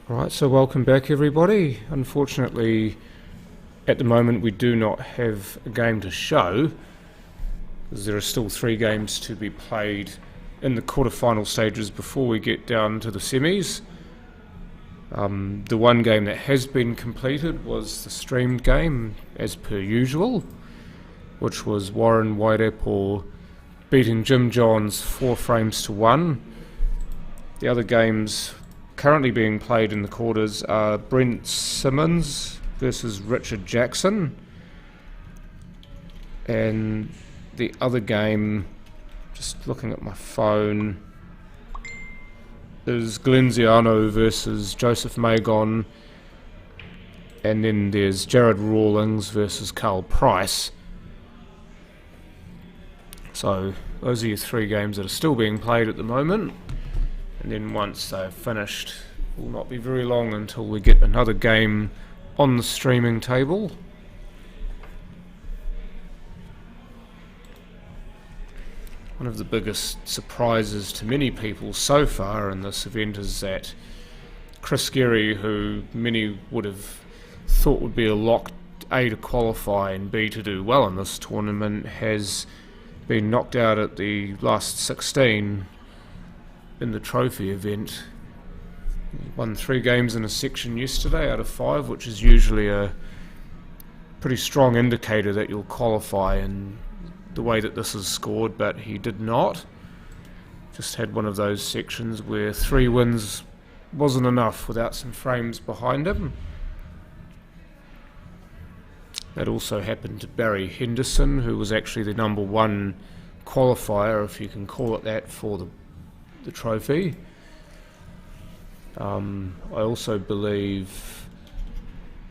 Right, so welcome back everybody. Unfortunately, at the moment we do not have a game to show, because there are still 3 games to be played in the quarterfinal stages before we get down to the semis. The one game that has been completed was the streamed game, as per usual, which was Warren Wairepo beating Jim Johns 4 frames to 1. The other games currently being played in the quarters are Brent Simmons versus Richard Jackson, and the other game, just looking at my phone, is Glenziano versus Joseph Magon, and then there's Jared Rawlings versus Carl Price. So those are your 3 games that are still being played at the moment. And then once they're finished, it will not be very long until we get another game on the streaming table. One of the biggest surprises to many people so far in this event is that Chris Geary, who many would have thought would be a lock A to qualify and B to do well in this tournament, has been knocked out at the last 16 in the trophy event. He won 3 games in a section yesterday out of 5, which is usually a pretty strong indicator that you'll qualify in the way that this is scored, but he did not. Just had one of those sections where 3 wins wasn't enough without some frames behind him. That also happened to Barry Henderson, who was actually the number 1 qualifier, if you can call it that, for the trophy. I also believe,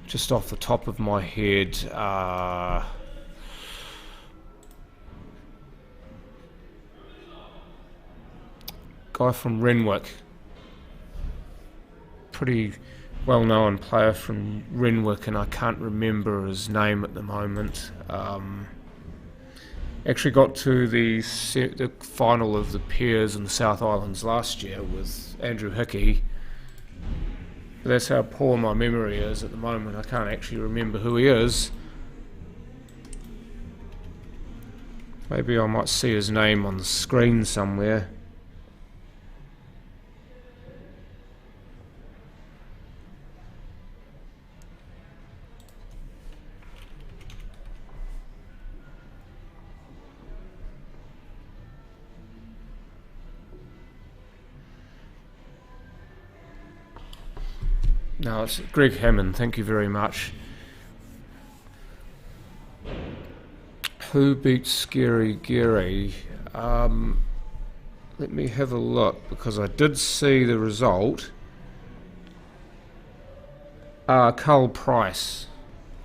just off the top of my head, guy from Renwick, pretty well-known player from Renwick, and I can't remember his name at the moment. Actually got to the final of the pairs in the South Islands last year with Andrew Hickey. But that's how poor my memory is at the moment. I can't actually remember who he is. Maybe I might see his name on the screen somewhere. No, it's Greg Hammond, thank you very much. Who beat Scary Gary? Let me have a look, because I did see the result. Carl Price,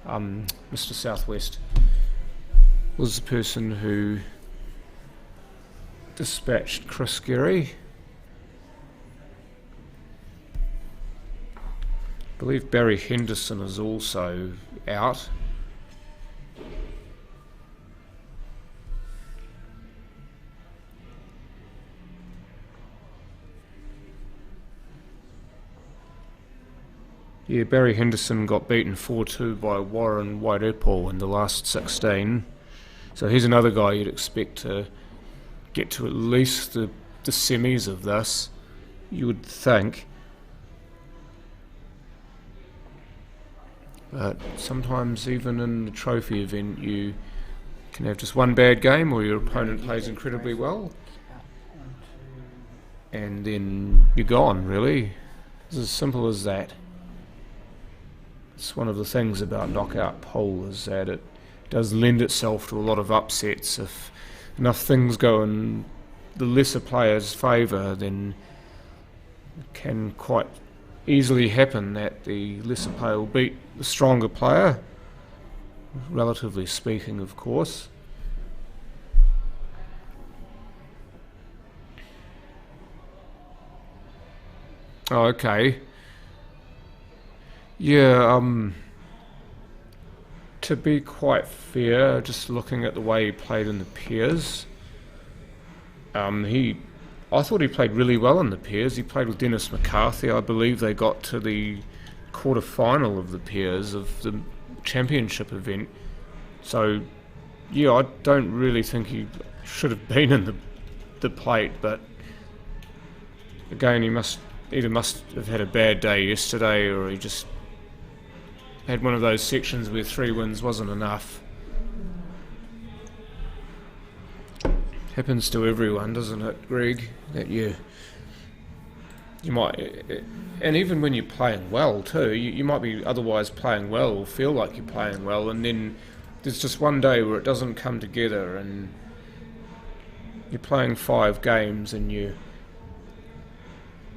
Mr. Southwest, was the person who dispatched Chris Gary. I believe Barry Henderson is also out. Yeah, Barry Henderson got beaten 4-2 by Warren Wairepo in the last 16. So he's another guy you'd expect to get to at least the semis of this, you would think. But sometimes even in the trophy event you can have just one bad game, or your opponent plays incredibly well, and then you're gone, really. It's as simple as that. It's one of the things about knockout pool, is that it does lend itself to a lot of upsets. If enough things go in the lesser player's favour, then it can quite easily happen that the lesser player will beat the stronger player, relatively speaking, of course. Oh, okay. Yeah, to be quite fair, just looking at the way he played in the pairs, he I thought he played really well in the pairs. He played with Dennis McCarthy. I believe they got to the quarterfinal of the pairs of the championship event. So, yeah, I don't really think he should have been in the plate, but again, he must have had a bad day yesterday, or he just had one of those sections where 3 wins wasn't enough. Happens to everyone, doesn't it, Greg? That you might, and even when you're playing well too, you might be otherwise playing well or feel like you're playing well, and then there's just one day where it doesn't come together, and you're playing 5 games, and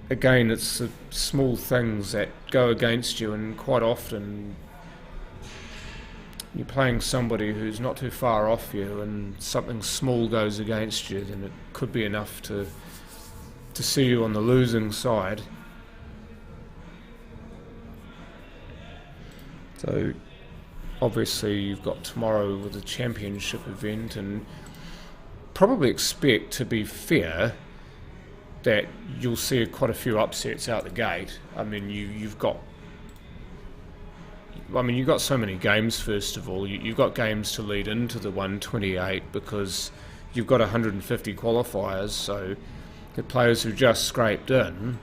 again, it's the small things that go against you, and quite often you're playing somebody who's not too far off you, and something small goes against you, then it could be enough to see you on the losing side. So obviously you've got tomorrow with the championship event, and probably expect, to be fair, that you'll see quite a few upsets out the gate. I mean, you've got so many games. First of all, you've got games to lead into the 128 because you've got 150 qualifiers. So the players who just scraped in,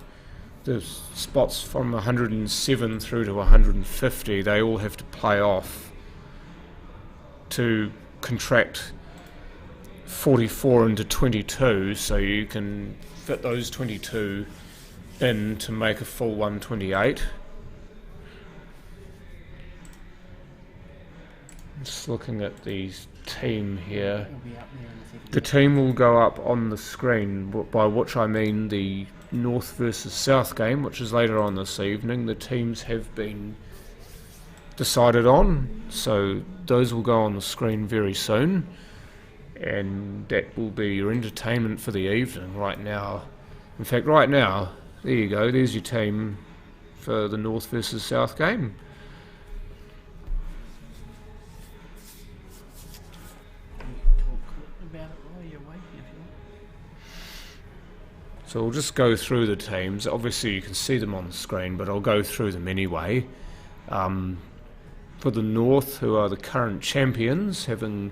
the spots from 107 through to 150, they all have to play off to contract 44 into 22, so you can fit those 22 in to make a full 128. Just looking at the team here. The team will go up on the screen, by which I mean the North versus South game, which is later on this evening. The teams have been decided on, so those will go on the screen very soon, and that will be your entertainment for the evening right now. In fact, right now, there you go, there's your team for the North versus South game. So we'll just go through the teams. Obviously you can see them on the screen, but I'll go through them anyway. For the North, who are the current champions, having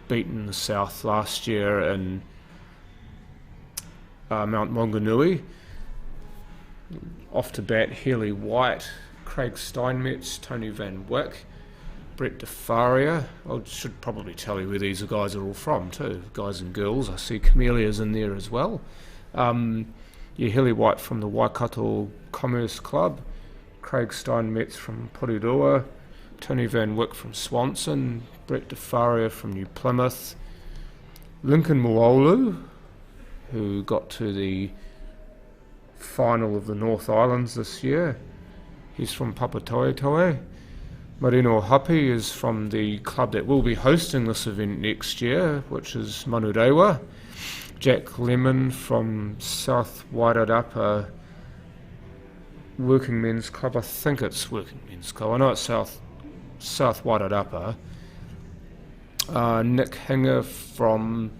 beaten the South last year in Mount Maunganui. Off to bat, Healy White, Craig Steinmetz, Tony Van Wyck, Brett DeFaria. I should probably tell you where these guys are all from too, guys and girls. I see Camellia's in there as well. Healy White from the Waikato Commerce Club, Craig Steinmetz from Porirua, Tony Van Wyck from Swanson, Brett DeFaria from New Plymouth, Lincoln Moolu, who got to the final of the North Islands this year. He's from Papatoetoe. Marino Hapi is from the club that will be hosting this event next year, which is Manurewa. Jack Lemon from South Wairarapa Working Men's Club. I think it's Working Men's Club. I know it's South Wairarapa. Nick Hinger from,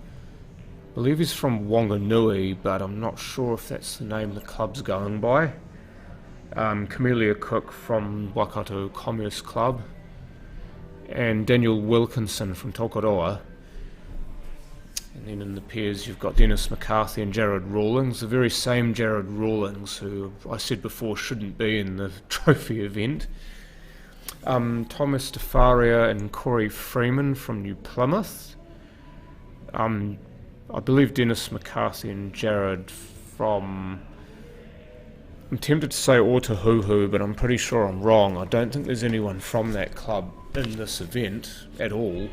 I believe he's from Wanganui, but I'm not sure if that's the name the club's going by. Camellia Cook from Waikato Commerce Club, and Daniel Wilkinson from Tokoroa. And then in the pairs you've got Dennis McCarthy and Jared Rawlings, the very same Jared Rawlings who I said before shouldn't be in the trophy event. Thomas DeFaria and Corey Freeman from New Plymouth. I believe Dennis McCarthy and Jared from, I'm tempted to say Otahuhu, but I'm pretty sure I'm wrong. I don't think there's anyone from that club in this event at all.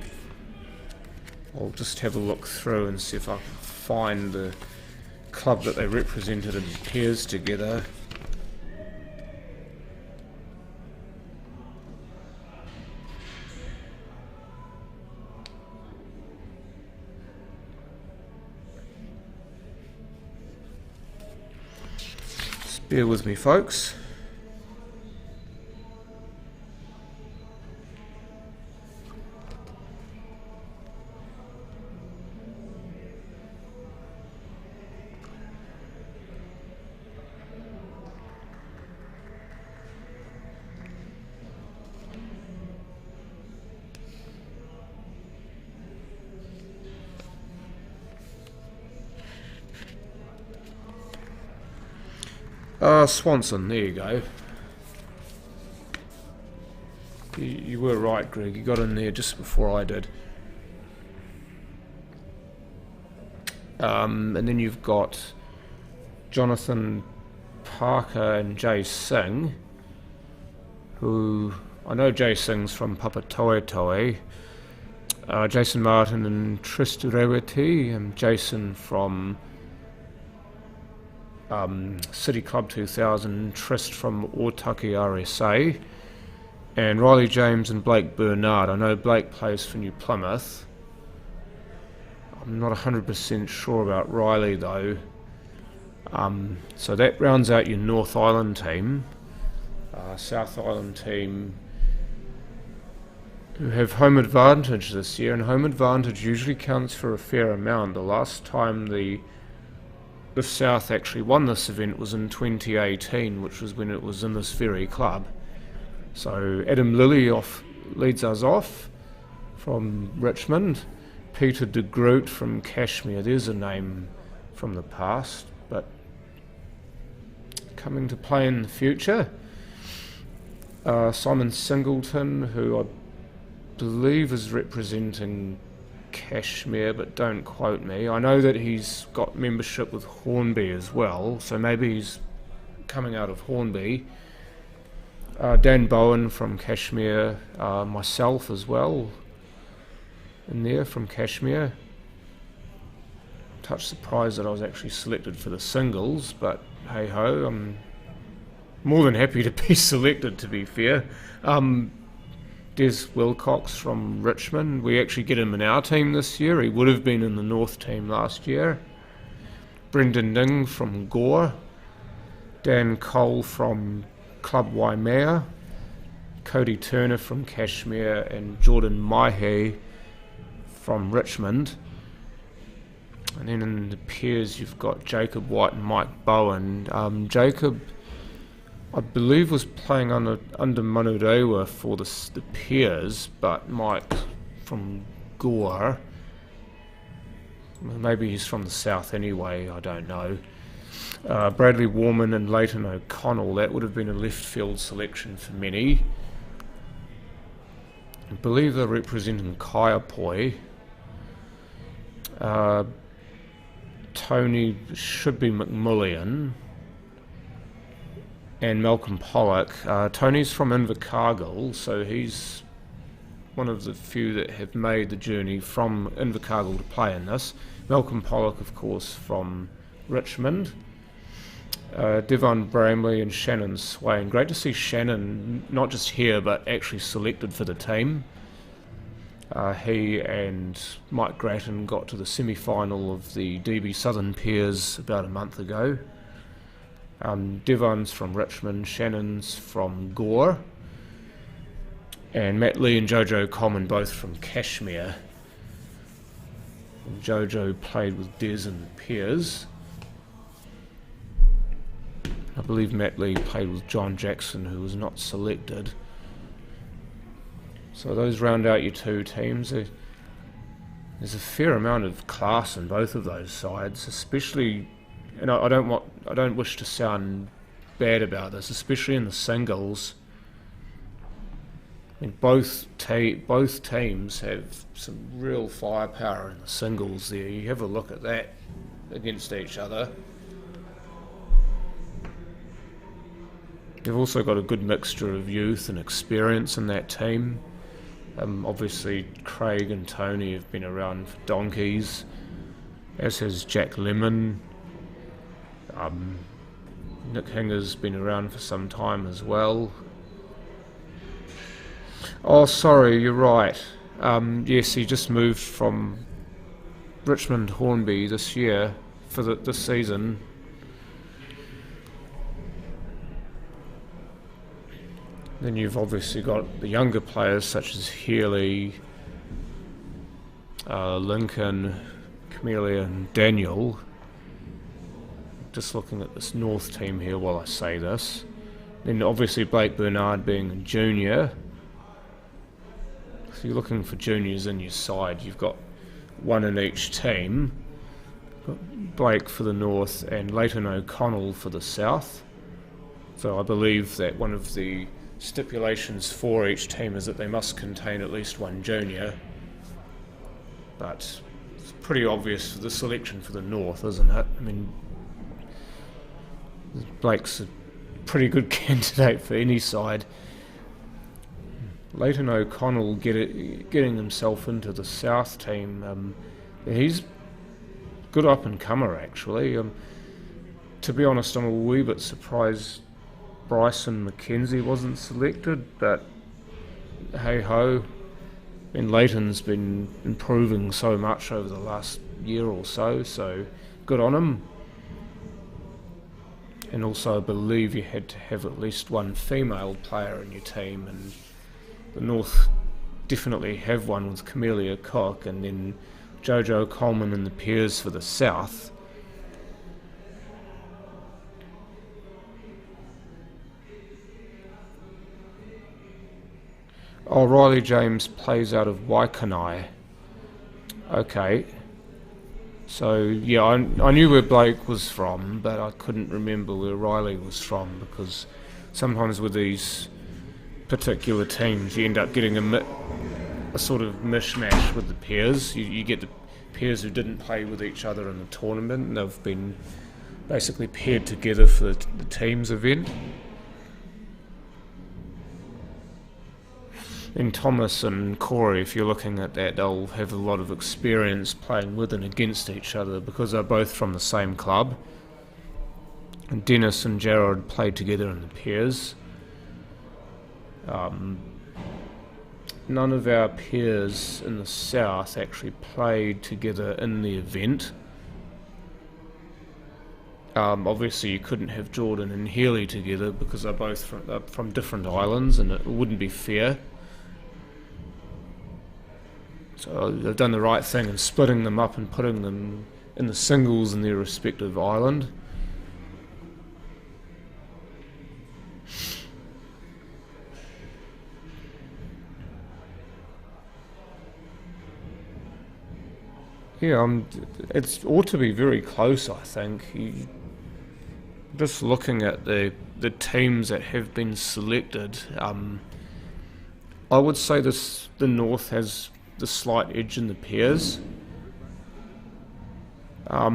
I'll just have a look through and see if I can find the club that they represented in pairs together. Just bear with me, folks. Swanson, there you go. You were right, Greg. You got in there just before I did. And then you've got Jonathan Parker and Jay Singh, who I know Jay Singh's from Papatoetoe. Jason Martin and Trist Reweti, and Jason from City Club 2000, Trist from Otaki RSA, and Riley James and Blake Bernard. I know Blake plays for New Plymouth. I'm not 100% sure about Riley though. So that rounds out your North Island team. South Island team who have home advantage this year, and home advantage usually counts for a fair amount. The last time the South actually won this event was in 2018, which was when it was in this very club. So Adam Lilly leads us off from Richmond. Peter de Groot from Cashmere, there's a name from the past, but coming to play in the future. Simon Singleton, who I believe is representing Cashmere, but don't quote me. I know that he's got membership with Hornby as well, so maybe he's coming out of Hornby. Dan Bowen from Cashmere, myself as well in there from Cashmere. Touch surprised that I was actually selected for the singles, but hey ho, I'm more than happy to be selected, to be fair. Des Wilcox from Richmond, we actually get him in our team this year. He would have been in the North team last year. Brendan Ning from Gore, Dan Cole from Club Waimea, Cody Turner from Cashmere, and Jordan Maihe from Richmond. And then in the pairs you've got Jacob White and Mike Bowen. Jacob, I believe, was playing under Manurewa for the pairs, but Mike from Gore, maybe he's from the south anyway, I don't know. Bradley Warman and Leighton O'Connell, that would have been a left field selection for many. I believe they're representing Kaiapoi. Tony should be McMullion. And Malcolm Pollock. Tony's from Invercargill, so he's one of the few that have made the journey from Invercargill to play in this. Malcolm Pollock, of course, from Richmond. Devon Bramley and Shannon Swain. Great to see Shannon not just here but actually selected for the team. He and Mike Grattan got to the semi-final of the DB Southern Pairs about a month ago. Devon's from Richmond, Shannon's from Gore, and Matt Lee and Jojo Common both from Cashmere. And Jojo played with Des in the pairs. I believe Matt Lee played with John Jackson, who was not selected. So those round out your two teams. There's a fair amount of class in both of those sides, especially, and I don't wish to sound bad about this, especially in the singles. I mean, both teams have some real firepower in the singles there. You have a look at that against each other. They've also got a good mixture of youth and experience in that team. Obviously, Craig and Tony have been around for donkeys, as has Jack Lemon. Nick Hinger's been around for some time as well. Oh, sorry, you're right. Yes, he just moved from Richmond Hornby this year for this season. Then you've obviously got the younger players such as Healy, Lincoln, Camellia and Daniel. Just looking at this North team here while I say this. Then obviously Blake Bernard being a junior. So you're looking for juniors in your side. You've got one in each team. Got Blake for the North and Leighton O'Connell for the South. So I believe that one of the stipulations for each team is that they must contain at least one junior. But it's pretty obvious for the selection for the North, isn't it? I mean, Blake's a pretty good candidate for any side. Leighton O'Connell getting himself into the South team, he's good up-and-comer actually. To be honest, I'm a wee bit surprised Bryson McKenzie wasn't selected, but hey-ho. I mean, Leighton's been improving so much over the last year or so good on him. And also I believe you had to have at least one female player in your team, and the North definitely have one with Camellia Cook, and then Jojo Coleman in the pairs for the South. Oh, Riley James plays out of Waikanae. Okay. So, yeah, I knew where Blake was from, but I couldn't remember where Riley was from, because sometimes with these particular teams you end up getting a sort of mishmash with the pairs. You get the pairs who didn't play with each other in the tournament, and they've been basically paired together for the teams event. And Thomas and Corey, if you're looking at that, they'll have a lot of experience playing with and against each other because they're both from the same club. And Dennis and Jared played together in the pairs. None of our peers in the South actually played together in the event. Obviously you couldn't have Jordan and Healy together because they're both from different islands, and it wouldn't be fair. So they've done the right thing in splitting them up and putting them in the singles in their respective island. Yeah, it ought to be very close, I think. Just looking at the teams that have been selected, I would say the North has the slight edge in the pairs. I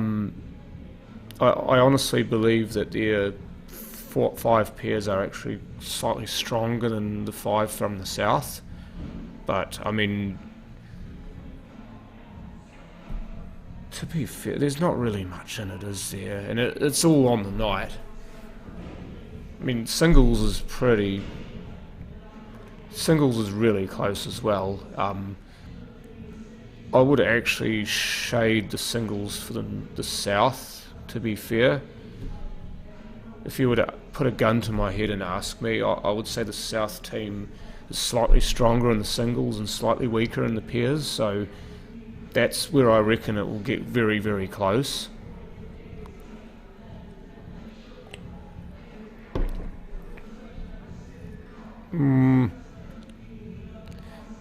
honestly believe that their 5 pairs are actually slightly stronger than the 5 from the South. But, I mean, to be fair, there's not really much in it, is there? And it's all on the night. I mean, singles is really close as well. I would actually shade the singles for the South, to be fair. If you were to put a gun to my head and ask me, I would say the South team is slightly stronger in the singles and slightly weaker in the pairs, so that's where I reckon it will get very, very close.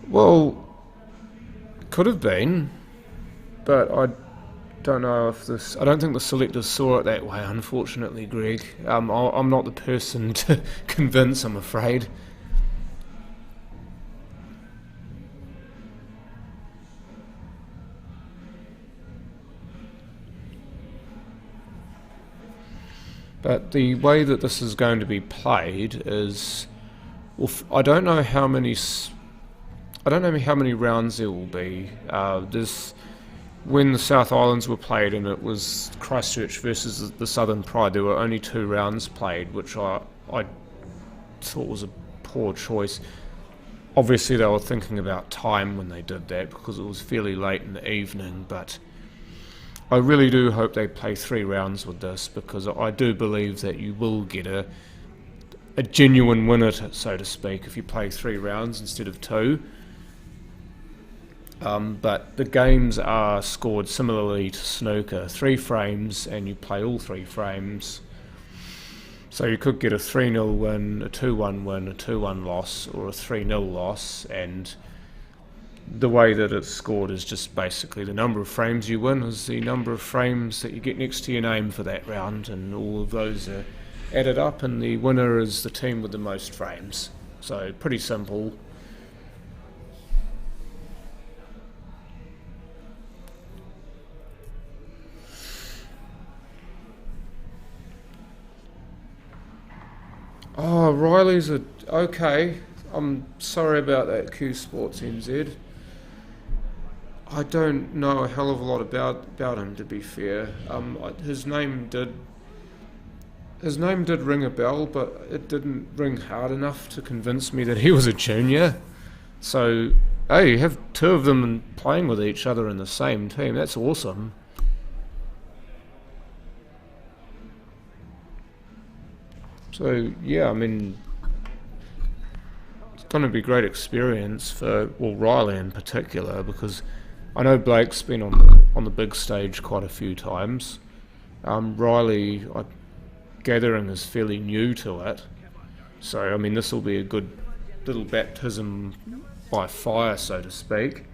Well, could have been, but I don't know if I don't think the selectors saw it that way, unfortunately, Greg. I'm not the person to convince, I'm afraid. But the way that this is going to be played is, well, I don't know how many rounds there will be. When the South Islands were played and it was Christchurch versus the Southern Pride, there were only 2 rounds played, which I thought was a poor choice. Obviously they were thinking about time when they did that because it was fairly late in the evening, but I really do hope they play 3 rounds with this, because I do believe that you will get a genuine winner, so to speak, if you play 3 rounds instead of 2. But the games are scored similarly to snooker, 3 frames, and you play all 3 frames. So you could get a 3-0 win, a 2-1 win, a 2-1 loss, or a 3-0 loss, and the way that it's scored is just basically the number of frames you win is the number of frames that you get next to your name for that round, and all of those are added up, and the winner is the team with the most frames. So pretty simple. Oh, Riley's a... Okay, I'm sorry about that, Q Sports NZ. I don't know a hell of a lot about him, to be fair. His name did ring a bell, but it didn't ring hard enough to convince me that he was a junior. So, hey, you have two of them playing with each other in the same team. That's awesome. So, yeah, I mean, it's going to be a great experience for, well, Riley in particular, because I know Blake's been on the big stage quite a few times. Riley, I'm gathering, is fairly new to it. So, I mean, this will be a good little baptism by fire, so to speak.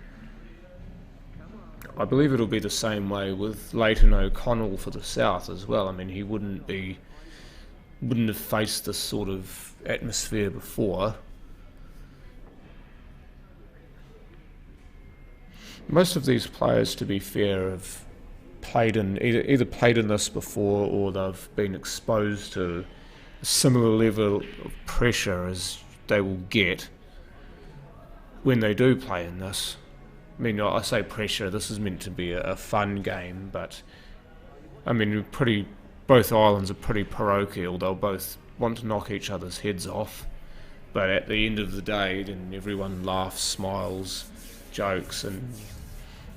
I believe it'll be the same way with Leighton O'Connell for the South as well. I mean, he wouldn't have faced this sort of atmosphere before. Most of these players, to be fair, have played in either played in this before, or they've been exposed to a similar level of pressure as they will get when they do play in this. I mean, I say pressure, this is meant to be a fun game, but I mean, both islands are pretty parochial. They'll both want to knock each other's heads off, but at the end of the day, then everyone laughs, smiles, jokes, and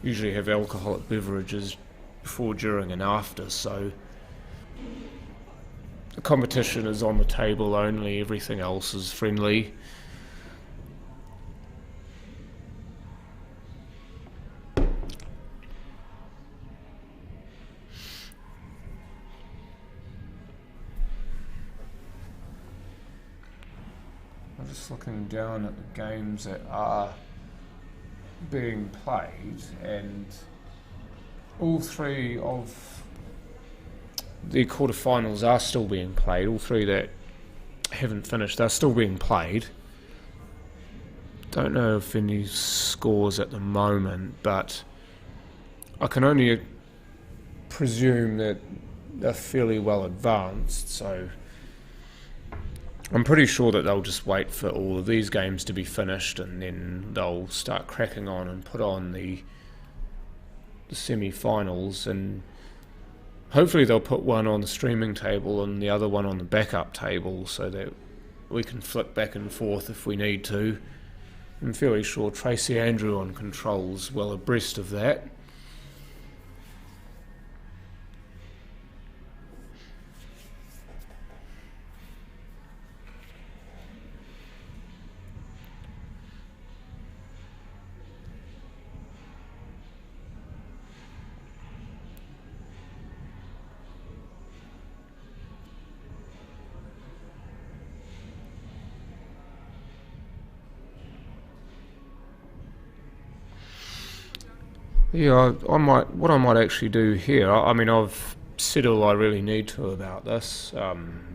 usually have alcoholic beverages before, during, and after. So the competition is on the table only, everything else is friendly. I'm just looking down at the games that are being played, and all three of the quarterfinals are still being played. All three that haven't finished are still being played. Don't know if any scores at the moment, but I can only presume that they're fairly well advanced, so I'm pretty sure that they'll just wait for all of these games to be finished, and then they'll start cracking on and put on the semi-finals, and hopefully they'll put one on the streaming table and the other one on the backup table, so that we can flick back and forth if we need to. I'm fairly sure Tracy Andrew on controls well abreast of that. Yeah, what I might actually do here, I mean, I've said all I really need to about this.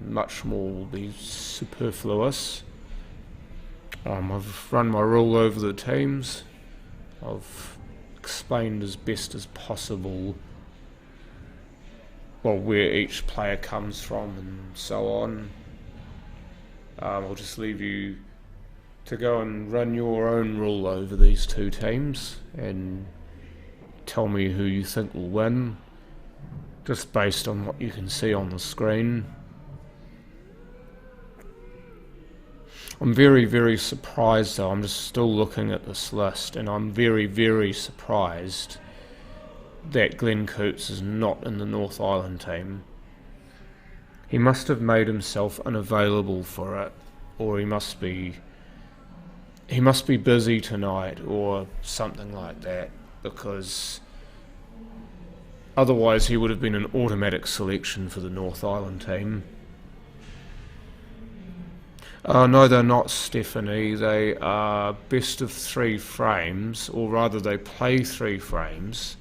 Much more will be superfluous. I've run my rule over the teams. I've explained as best as possible, well, where each player comes from and so on. I'll just leave you to go and run your own rule over these two teams and tell me who you think will win, just based on what you can see on the screen. I'm very, very surprised though. I'm just still looking at this list, and I'm very, very surprised that Glenn Coots is not in the North Island team. He must have made himself unavailable for it, or he must be busy tonight or something like that, because otherwise he would have been an automatic selection for the North Island team. No, they're not, Stephanie. They are best of 3 frames, or rather they play 3 frames.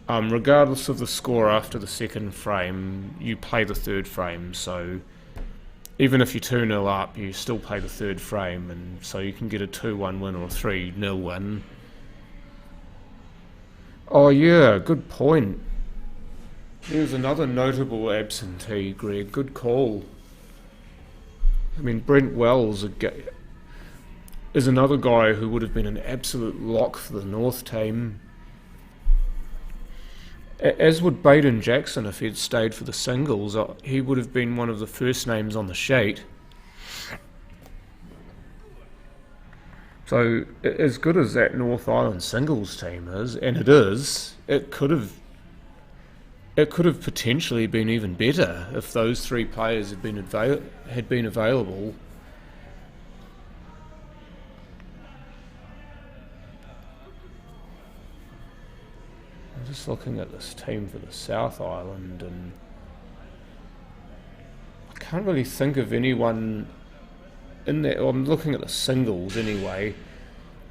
Regardless of the score after the second frame, you play the third frame. So even if you're 2-0 up, you still play the third frame, and so you can get a 2-1 win or a 3-0 win. Oh yeah, good point. There's another notable absentee, Greg. Good call. I mean, Brent Wells is another guy who would have been an absolute lock for the North team. As would Baden Jackson if he'd stayed for the singles. He would have been one of the first names on the sheet. So, as good as that North Island singles team is, and it is, it could have potentially been even better if those three players had been available. I'm just looking at this team for the South Island, and I can't really think of anyone in there. I'm looking at the singles anyway.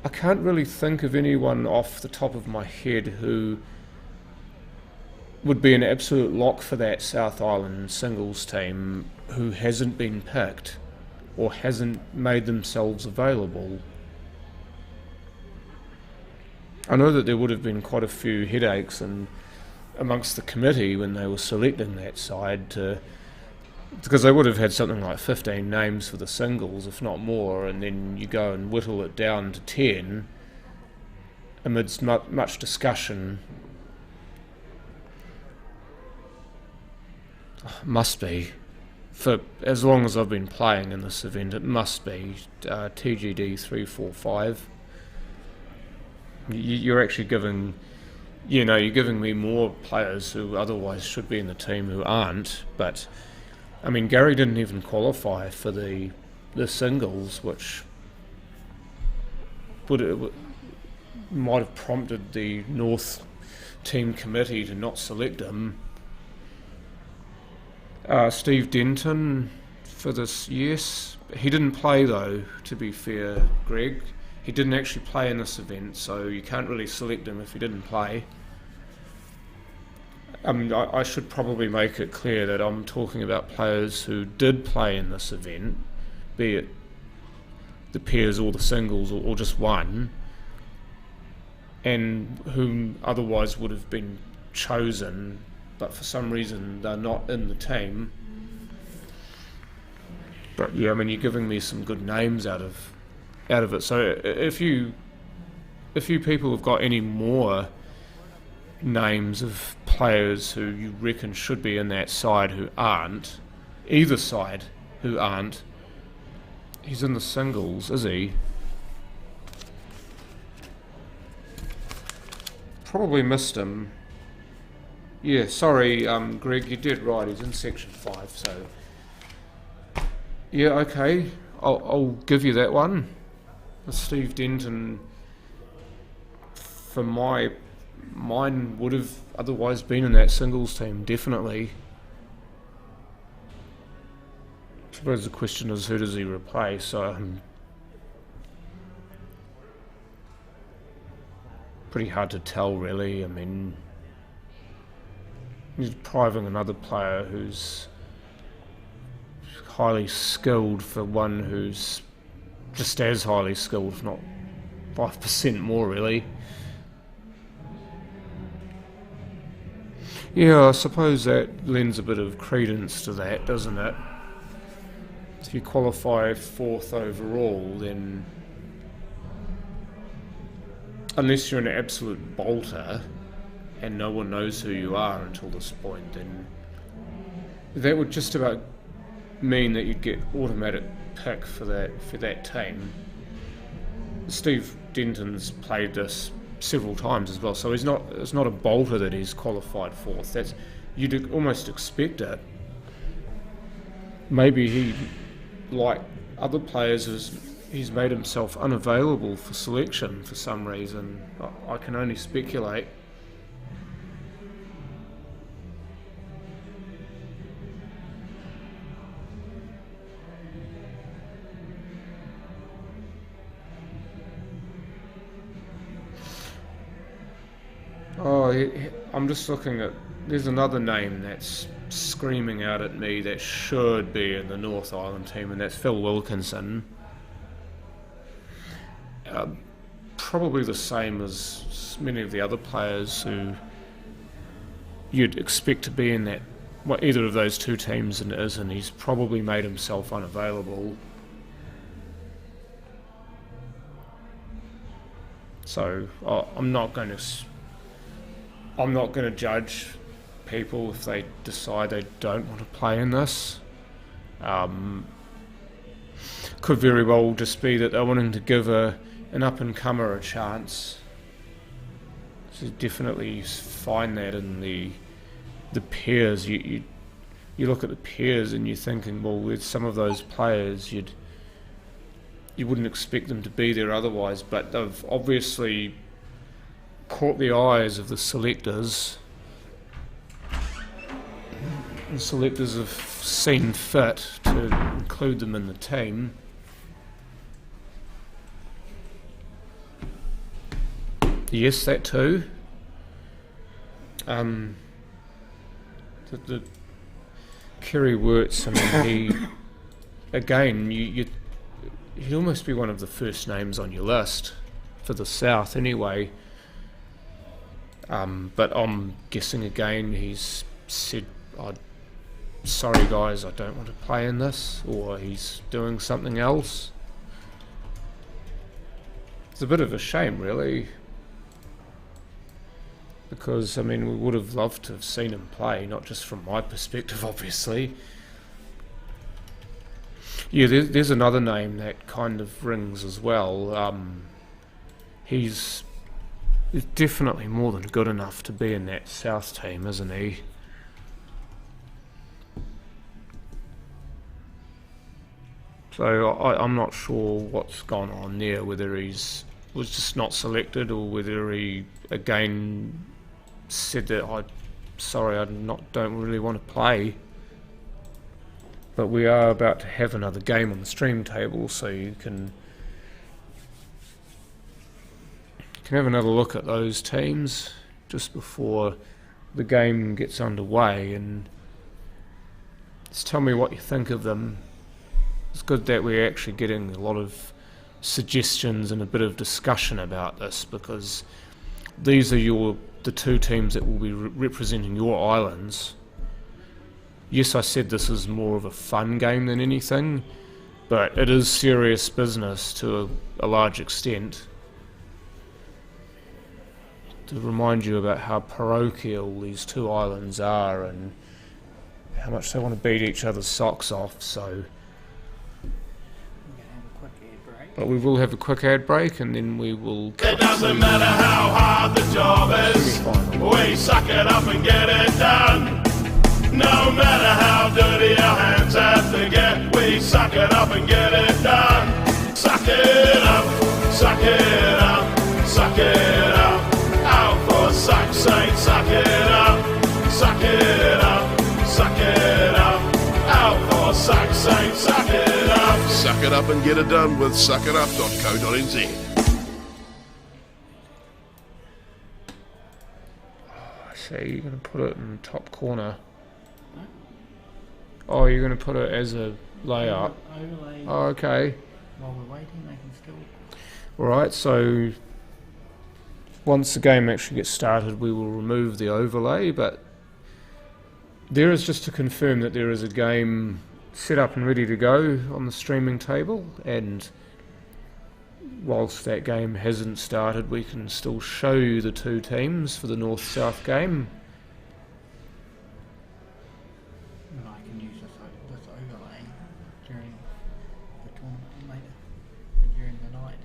I can't really think of anyone off the top of my head who would be an absolute lock for that South Island singles team who hasn't been picked or hasn't made themselves available. I know that there would have been quite a few headaches amongst the committee when they were selecting that side, because they would have had something like 15 names for the singles, if not more, and then you go and whittle it down to 10 amidst much discussion. Must be. For as long as I've been playing in this event, it must be TGD 345. You're actually giving me more players who otherwise should be in the team who aren't. But I mean, Gary didn't even qualify for the singles, which might have prompted the North team committee to not select him. Steve Denton for this, yes. He didn't play though, to be fair, Greg. He didn't actually play in this event, so you can't really select him if he didn't play. I mean, I should probably make it clear that I'm talking about players who did play in this event, be it the pairs or the singles or just one, and whom otherwise would have been chosen, but for some reason they're not in the team. But yeah, I mean, you're giving me some good names out of it. So if you people have got any more names of players who you reckon should be in that side who aren't, either side who aren't, he's in the singles, is he? Probably missed him. Yeah, sorry, Greg, you did right. He's in section 5. So yeah, okay, I'll give you that one. Steve Denton, for mine would have otherwise been in that singles team, definitely. I suppose the question is, who does he replace? Pretty hard to tell, really. I mean, he's depriving another player who's highly skilled for one who's just as highly skilled, if not 5% more, really. Yeah, I suppose that lends a bit of credence to that, doesn't it? If you qualify 4th overall, then unless you're an absolute bolter and no one knows who you are until this point, then that would just about mean that you'd get automatic pick for that team. Steve Denton's played this several times as well, so it's not a bolter that he's qualified 4th. You'd almost expect it. Maybe he, like other players, he's made himself unavailable for selection for some reason. I can only speculate. Oh, I'm just looking at. There's another name that's screaming out at me that should be in the North Island team, and that's Phil Wilkinson. Probably the same as many of the other players who you'd expect to be in that, either of those two teams, and isn't. He's probably made himself unavailable. So I'm not going to judge people if they decide they don't want to play in this. Could very well just be that they're wanting to give an up-and-comer a chance. So definitely find that in the pairs. You look at the pairs and you're thinking, well, with some of those players you wouldn't expect them to be there otherwise, but they've obviously caught the eyes of the selectors. The selectors have seen fit to include them in the team. Yes, that too. The Kerry Wirtz, I mean, he again, he'd almost be one of the first names on your list for the South anyway. But I'm guessing again he's said, sorry guys, I don't want to play in this, or he's doing something else. It's a bit of a shame, really, because I mean we would have loved to have seen him play, not just from my perspective obviously. Yeah, there's another name that kind of rings as well. He's definitely more than good enough to be in that South team, isn't he? So I'm not sure what's gone on there, whether was just not selected or whether he again said that I don't really want to play. But we are about to have another game on the stream table, so you can have another look at those teams just before the game gets underway, and just tell me what you think of them. It's good that we're actually getting a lot of suggestions and a bit of discussion about this, because these are the two teams that will be representing your islands. Yes, I said this is more of a fun game than anything, but it is serious business to a large extent. To remind you about how parochial these two islands are and how much they want to beat each other's socks off, so... But we will have a quick ad break, and then we will... It doesn't matter how hard the job is, we suck it up and get it done. No matter how dirty our hands have to get, we suck it up and get it done. Suck it up, suck it up, suck it up. Out for suck's sake, suck it up, suck it up, suck it up. Out for suck's sake, suck it up. Suck it up and get it done with suckitup.co.nz. I see, you're going to put it in the top corner. Oh, you're going to put it as a layout. Overlay. Oh, okay. While we're waiting, they can still... Alright, so once the game actually gets started, we will remove the overlay, but there is, just to confirm, that there is a game set up and ready to go on the streaming table, and whilst that game hasn't started, we can still show you the two teams for the North-South game. And I can use this overlay during the tournament later, during the night.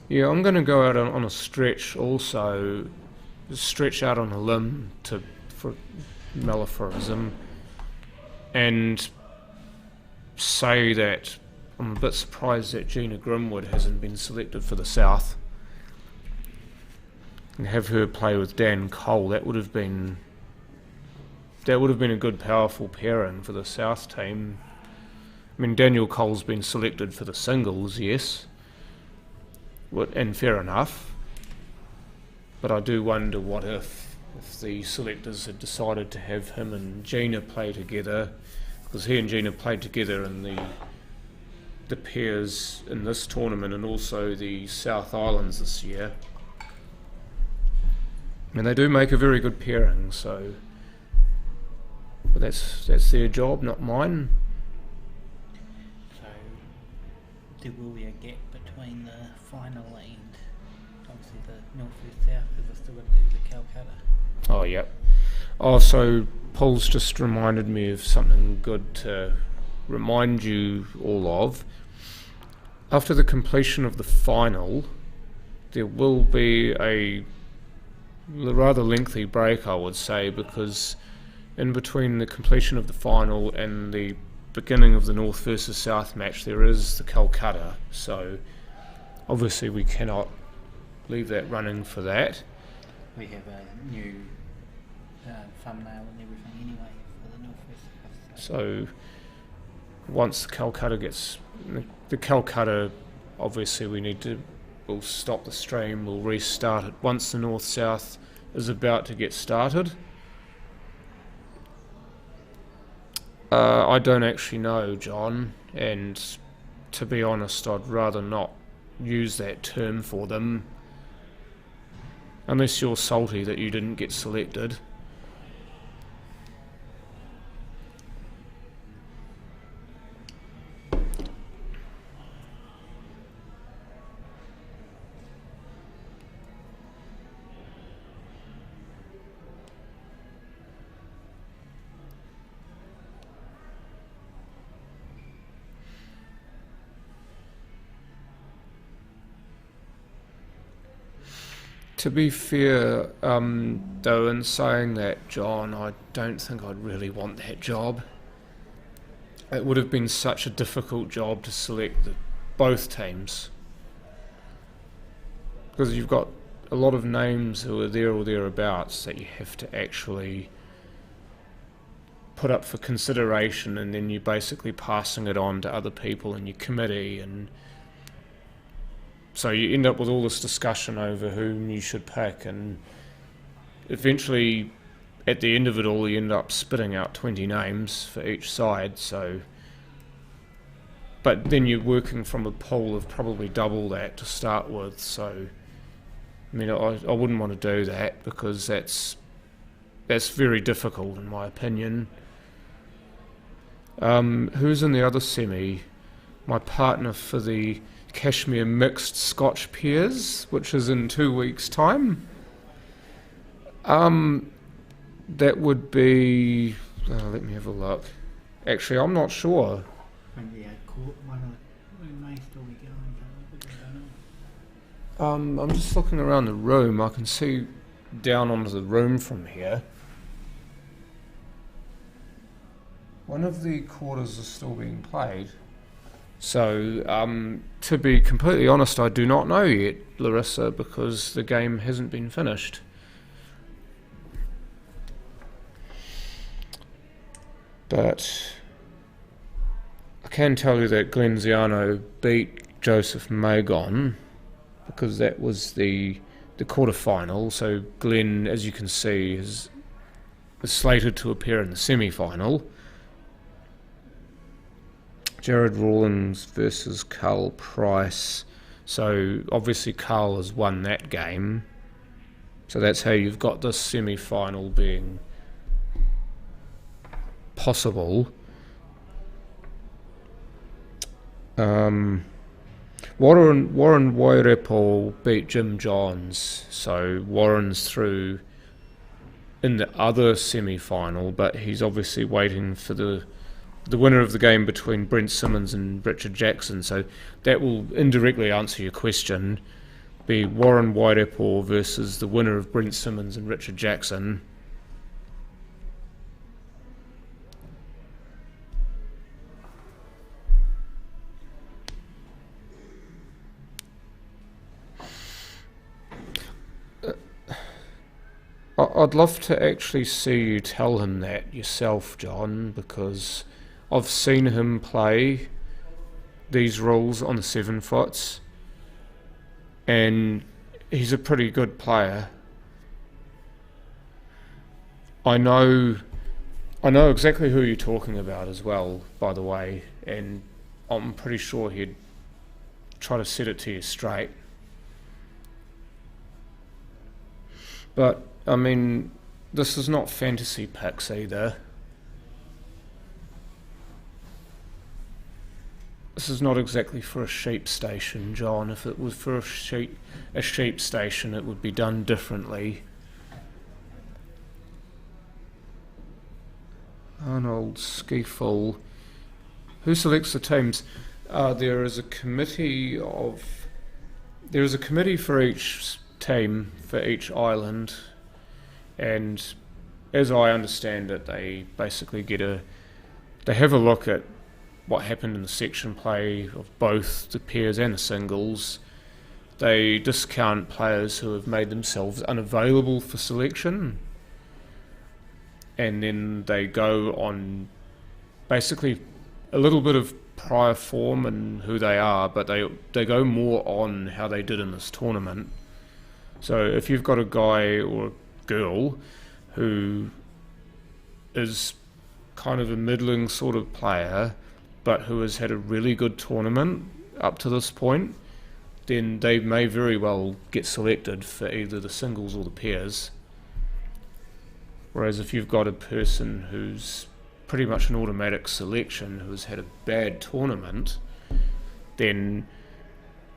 Yeah, I'm going to go out on a stretch also, stretch out on a limb for mellaphorism, and say that I'm a bit surprised that Gina Grimwood hasn't been selected for the South, and have her play with Dan Cole. That would have been a good, powerful pairing for the South team. I mean, Daniel Cole's been selected for the singles, yes, and fair enough. But I do wonder what if the selectors had decided to have him and Gina play together, because he and Gina played together in the pairs in this tournament and also the South Islands this year. And they do make a very good pairing, so... But that's their job, not mine. So there will be a gap between the final and obviously the North vs South, because it's still going to be the Kolkata. Oh, yep. Oh, so Paul's just reminded me of something good to remind you all of. After the completion of the final, there will be a rather lengthy break, I would say, because in between the completion of the final and the beginning of the North versus South match, there is the Kolkata. So obviously we cannot leave that running for that. We have a new thumbnail and everything anyway for the North vs South. So once the Kolkata gets... The Kolkata, obviously we'll stop the stream, we'll restart it once the North-South is about to get started. I don't actually know, John, and to be honest, I'd rather not use that term for them, unless you're salty that you didn't get selected. To be fair, though, in saying that, John, I don't think I'd really want that job. It would have been such a difficult job to select both teams, because you've got a lot of names who are there or thereabouts that you have to actually put up for consideration, and then you're basically passing it on to other people in your committee, and so you end up with all this discussion over whom you should pick, and eventually at the end of it all you end up spitting out 20 names for each side. So, but then you're working from a pool of probably double that to start with, so I mean I wouldn't want to do that, because that's very difficult in my opinion. Who's in the other semi? My partner for the Cashmere mixed Scotch pairs, which is in 2 weeks' time. That would be... let me have a look. Actually, I'm not sure. Maybe we may still be going, but I don't know. I'm just looking around the room. I can see down onto the room from here. One of the quarters is still being played. So, to be completely honest, I do not know yet, Larissa, because the game hasn't been finished. But I can tell you that Glenn Ziano beat Joseph Magon, because that was the quarterfinal. So Glenn, as you can see, is slated to appear in the semi-final. Jared Rawlings versus Carl Price. So obviously Carl has won that game. So that's how you've got this semi-final being possible. Warren Wairepo beat Jim Johns. So Warren's through in the other semi-final, but he's obviously waiting for the winner of the game between Brent Simmons and Richard Jackson. So that will indirectly answer your question. Be Warren Wairepo versus the winner of Brent Simmons and Richard Jackson. I'd love to actually see you tell him that yourself, John, because I've seen him play these rules on the 7 foots, and he's a pretty good player. I know exactly who you're talking about as well, by the way, and I'm pretty sure he'd try to set it to you straight. But, I mean, this is not fantasy picks either. This is not exactly for a sheep station, John. If it was for a sheep station, it would be done differently. Arnold Skiffle. Who selects the teams? There is a committee for each team, for each island, and as I understand it, they basically they have a look at what happened in the section play of both the pairs and the singles. They discount players who have made themselves unavailable for selection, and then they go on basically a little bit of prior form and who they are, but they go more on how they did in this tournament. So if you've got a guy or a girl who is kind of a middling sort of player, but who has had a really good tournament up to this point, then they may very well get selected for either the singles or the pairs. Whereas if you've got a person who's pretty much an automatic selection, who has had a bad tournament, then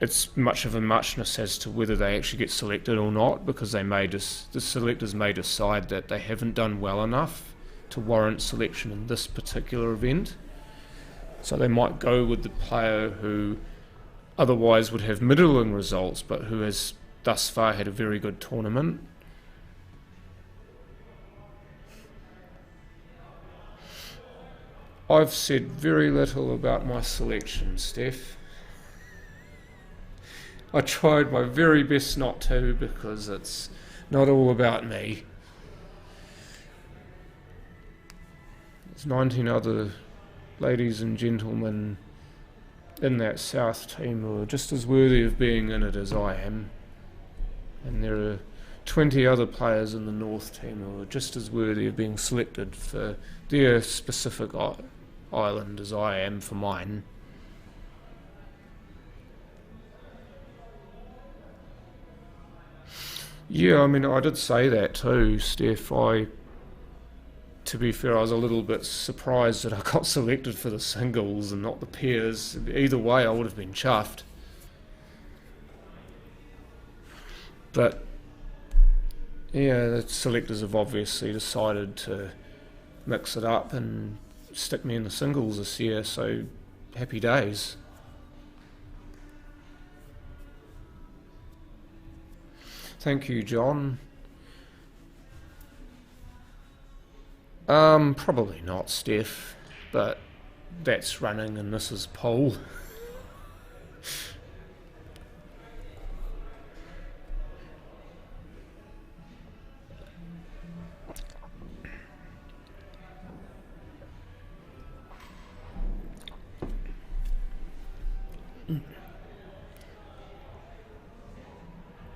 it's much of a muchness as to whether they actually get selected or not, because the selectors may decide that they haven't done well enough to warrant selection in this particular event. So they might go with the player who otherwise would have middling results, but who has thus far had a very good tournament. I've said very little about my selection, Steph. I tried my very best not to, because it's not all about me. There's 19 other ladies and gentlemen in that South team who are just as worthy of being in it as I am. And there are 20 other players in the North team who are just as worthy of being selected for their specific island as I am for mine. Yeah, I mean, I did say that too, Steph. To be fair, I was a little bit surprised that I got selected for the singles and not the pairs. Either way, I would have been chuffed. But yeah, the selectors have obviously decided to mix it up and stick me in the singles this year, so happy days. Thank you, John. Probably not, Steph, but that's running and this is pole.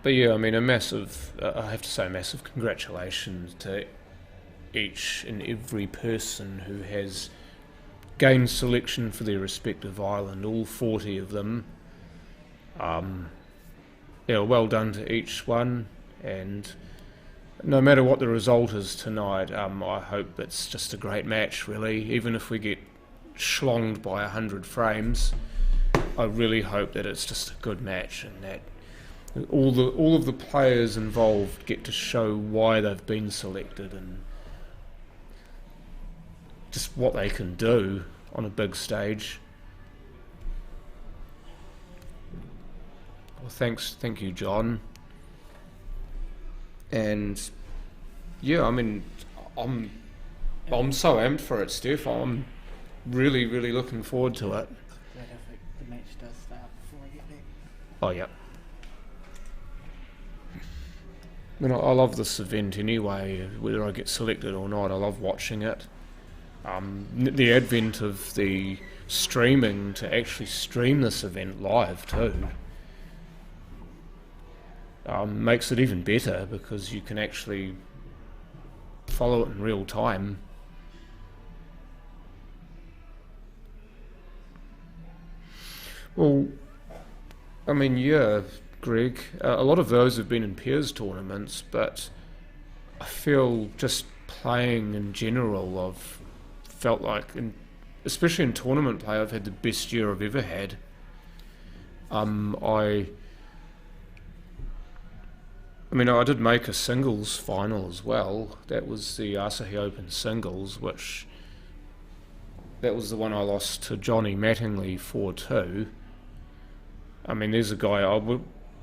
But yeah, I mean, I have to say, a massive congratulations to each and every person who has gained selection for their respective island, all 40 of them. Yeah, well done to each one, and no matter what the result is tonight, I hope it's just a great match, really. Even if we get schlonged by 100 frames, I really hope that it's just a good match and that all of the players involved get to show why they've been selected and just what they can do on a big stage. Well, thank you, John. And yeah, I mean, I'm so amped for it, Steph. I'm really, really looking forward to it. If the match does start before I get back. Oh yeah. I mean, I love this event anyway, whether I get selected or not. I love watching it. The advent of the streaming, to actually stream this event live too. makes it even better because you can actually follow it in real time. Well, I mean, yeah, Greg, a lot of those have been in pairs tournaments, but I feel just playing in general, I've felt like, especially in tournament play, I've had the best year I've ever had. I mean, I did make a singles final as well. That was the Asahi Open singles, that was the one I lost to Johnny Mattingly 4-2. I mean, there's a guy,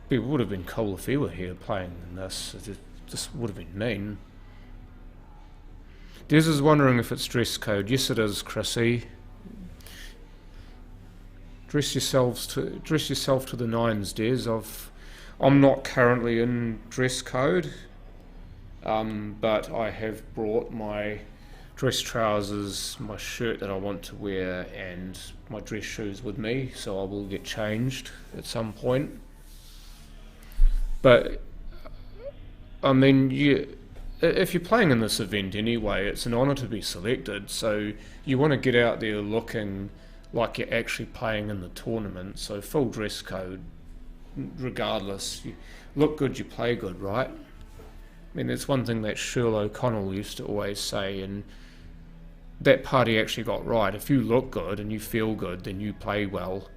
it would have been cool if he were here playing in this. It just would have been mean. Des is wondering if it's dress code. Yes, it is, Chrissy. Dress yourself to the nines, Des. I'm not currently in dress code, but I have brought my dress trousers, my shirt that I want to wear, and my dress shoes with me, so I will get changed at some point. But I mean, if you're playing in this event anyway, it's an honour to be selected, so you want to get out there looking like you're actually playing in the tournament, so full dress code regardless. You look good, you play good, right? I mean, that's one thing that Shirley O'Connell used to always say, and that part he actually got right. If you look good and you feel good, then you play well.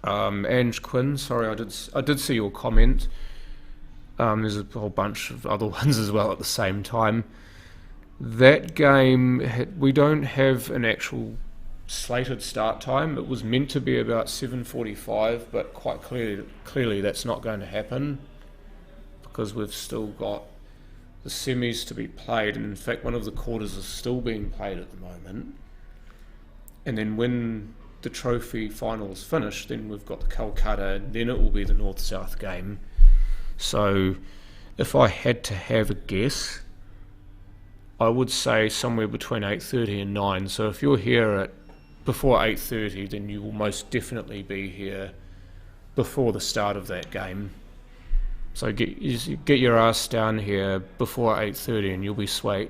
Ange Quinn, sorry, I did see your comment. There's a whole bunch of other ones as well at the same time. That game, we don't have an actual slated start time. It was meant to be about 7:45, but quite clearly that's not going to happen because we've still got the semis to be played, and in fact one of the quarters is still being played at the moment. And then when the trophy finals finish, then we've got the Kolkata, and then it will be the North-South game. So if I had to have a guess, I would say somewhere between 8:30 and 9. So if you're here at before 8:30, then you will most definitely be here before the start of that game. So get your ass down here before 8:30 and you'll be sweet.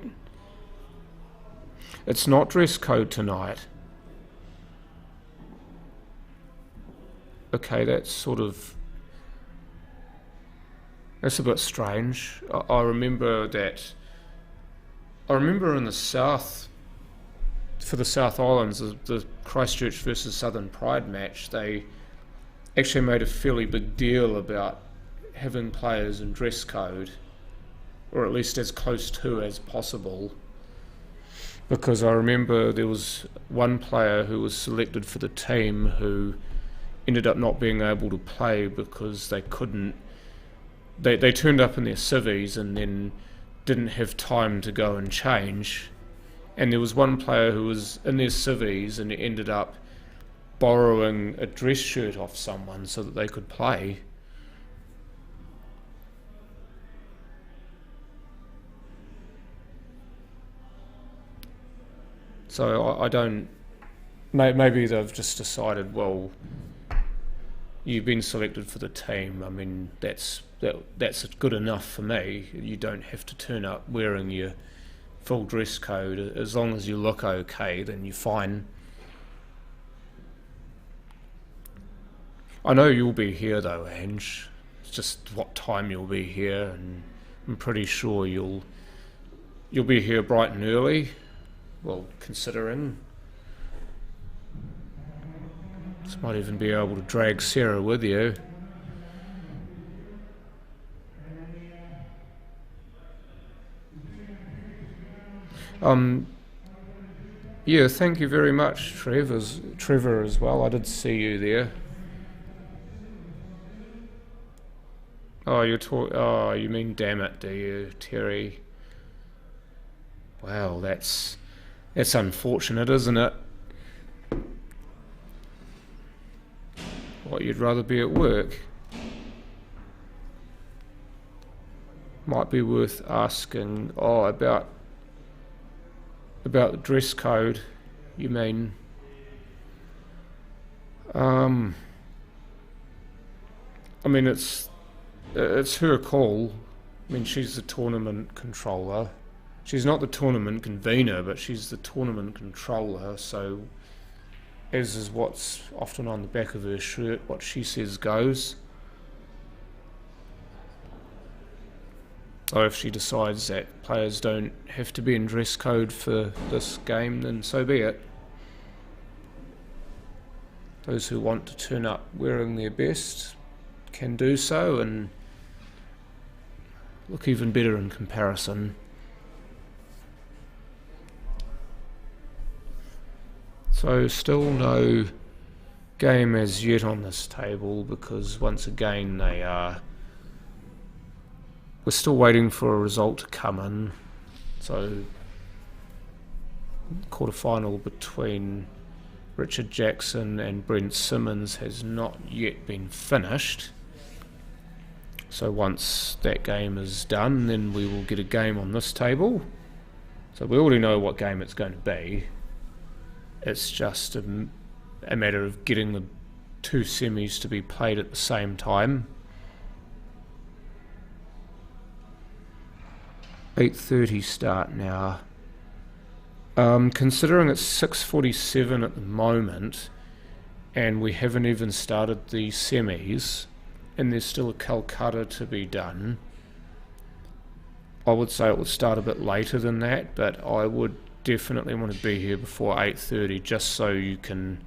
It's not dress code tonight. Okay, that's a bit strange. I remember in the South, for the South Islands, the Christchurch versus Southern Pride match, they actually made a fairly big deal about having players in dress code, or at least as close to as possible, because I remember there was one player who was selected for the team who ended up not being able to play because they turned up in their civvies and then didn't have time to go and change, and there was one player who was in their civvies and ended up borrowing a dress shirt off someone so that they could play. So I don't... Maybe they've just decided, well, you've been selected for the team. I mean, that's good enough for me. You don't have to turn up wearing your full dress code. As long as you look okay, then you're fine. I know you'll be here though, Ange. It's just what time you'll be here, and I'm pretty sure you'll be here bright and early. Well, considering. Just might even be able to drag Sarah with you. Yeah, thank you very much, Trevor as well. I did see you there. Oh, you mean damn it, do you, Terry? Wow, that's unfortunate, isn't it? What, you'd rather be at work? Might be worth asking. Oh, about the dress code, you mean? I mean, it's it's her call. I mean, she's the tournament controller. She's not the tournament convener, but she's the tournament controller, so as is what's often on the back of her shirt, what she says goes. So if she decides that players don't have to be in dress code for this game, then so be it. Those who want to turn up wearing their best can do so and look even better in comparison. So still no game as yet on this table, because once again we're still waiting for a result to come in. So quarterfinal between Richard Jackson and Brent Simmons has not yet been finished. So once that game is done, then we will get a game on this table. So we already know what game it's going to be. It's just a matter of getting the two semis to be played at the same time. 8:30 start now. Considering it's 6:47 at the moment, and we haven't even started the semis, and there's still a Kolkata to be done, I would say it would start a bit later than that, but I would definitely want to be here before 8:30, just so you can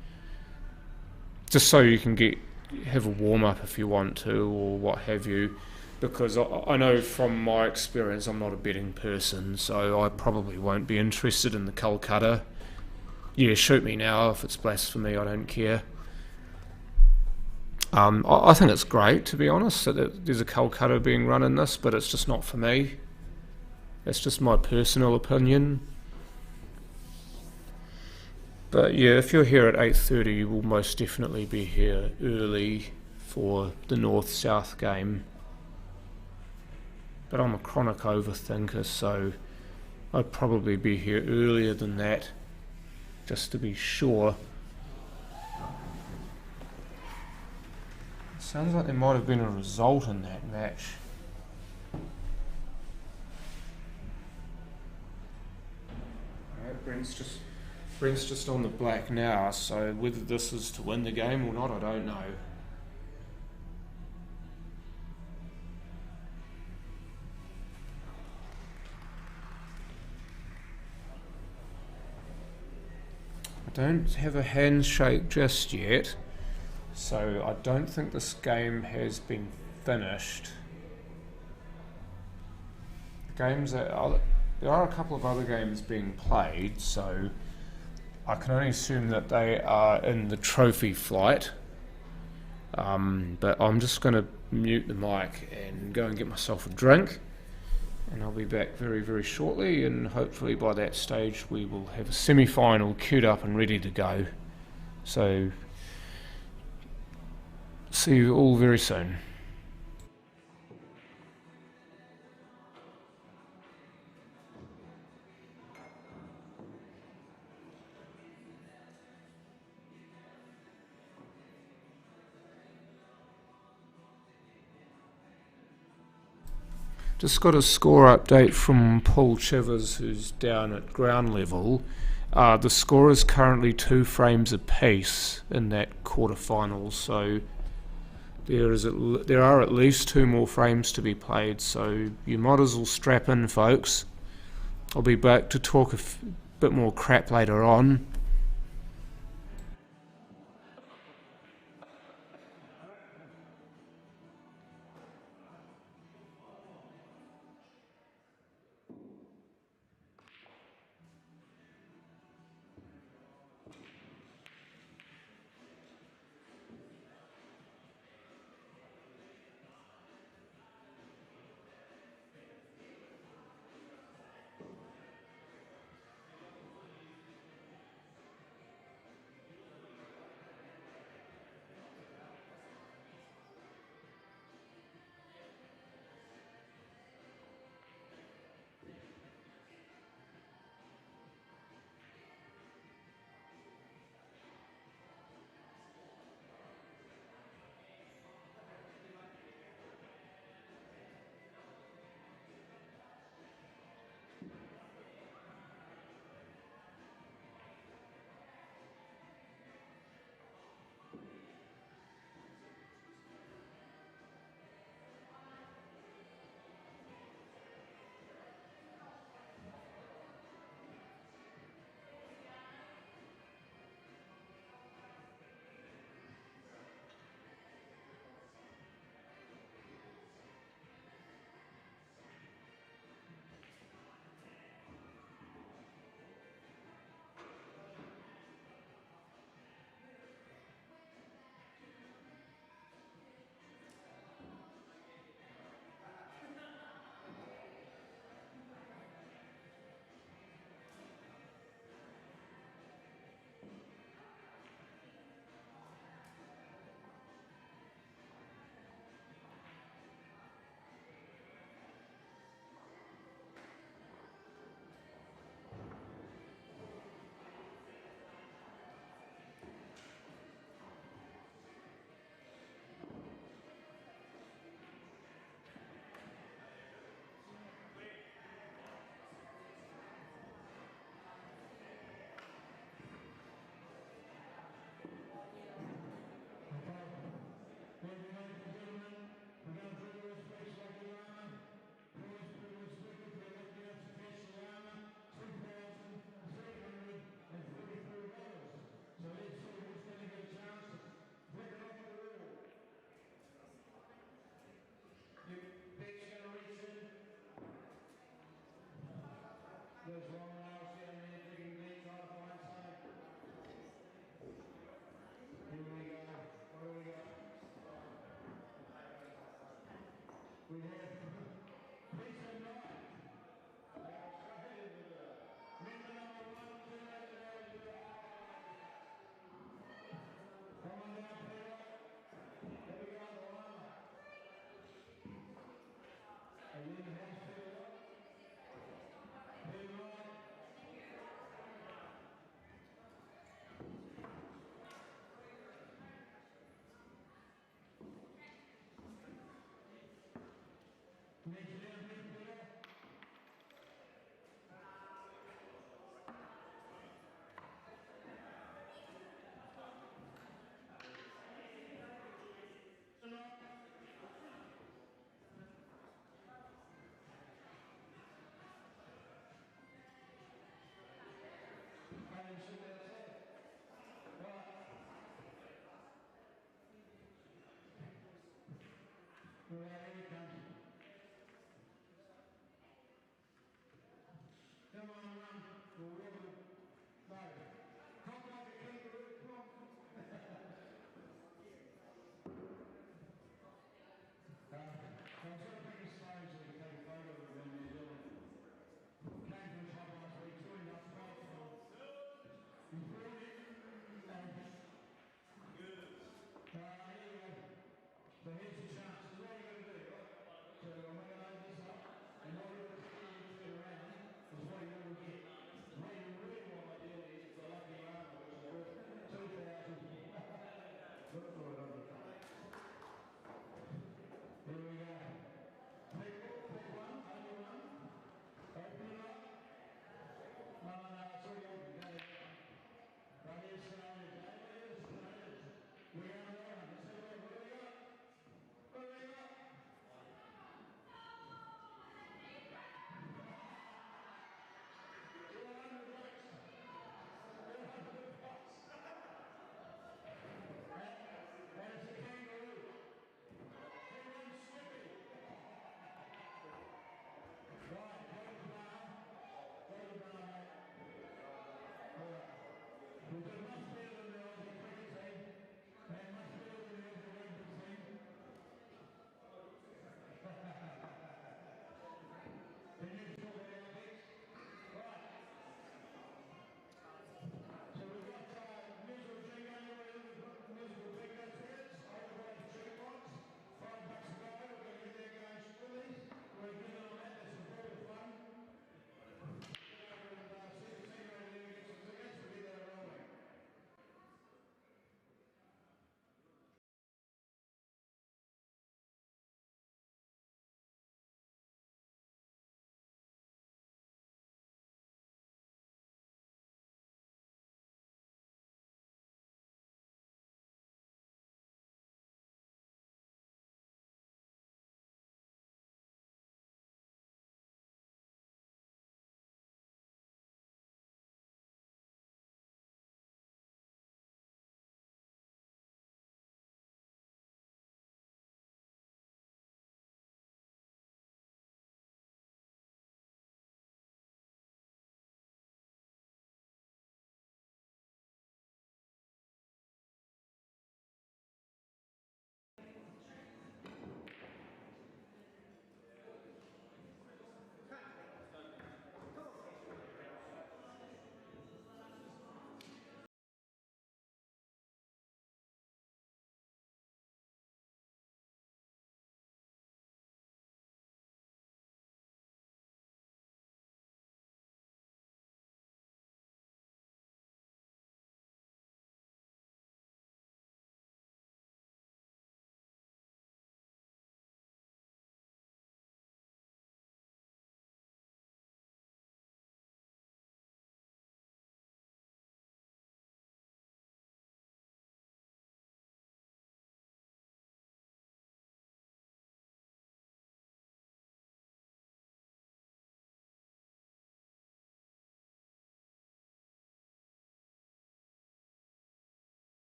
have a warm up if you want to, or what have you. Because I know from my experience I'm not a betting person, so I probably won't be interested in the Kolkata. Yeah, shoot me now if it's blasphemy, I don't care. I think it's great, to be honest, that there's a Kolkata being run in this, but it's just not for me. That's just my personal opinion. But yeah, if you're here at 8:30, you will most definitely be here early for the North-South game. But I'm a chronic overthinker, so I'd probably be here earlier than that, just to be sure. It sounds like there might have been a result in that match. Alright, Brent's just on the black now, so whether this is to win the game or not, I don't know. I don't have a handshake just yet, so I don't think this game has been finished. There are a couple of other games being played, so I can only assume that they are in the trophy flight. But I'm just going to mute the mic and go and get myself a drink, and I'll be back very, very shortly, and hopefully by that stage we will have a semi-final queued up and ready to go. So see you all very soon. Just got a score update from Paul Chivers, who's down at ground level. The score is currently 2 frames apiece in that quarterfinal, so there are at least 2 more frames to be played, so you might as well strap in, folks. I'll be back to talk a bit more crap later on.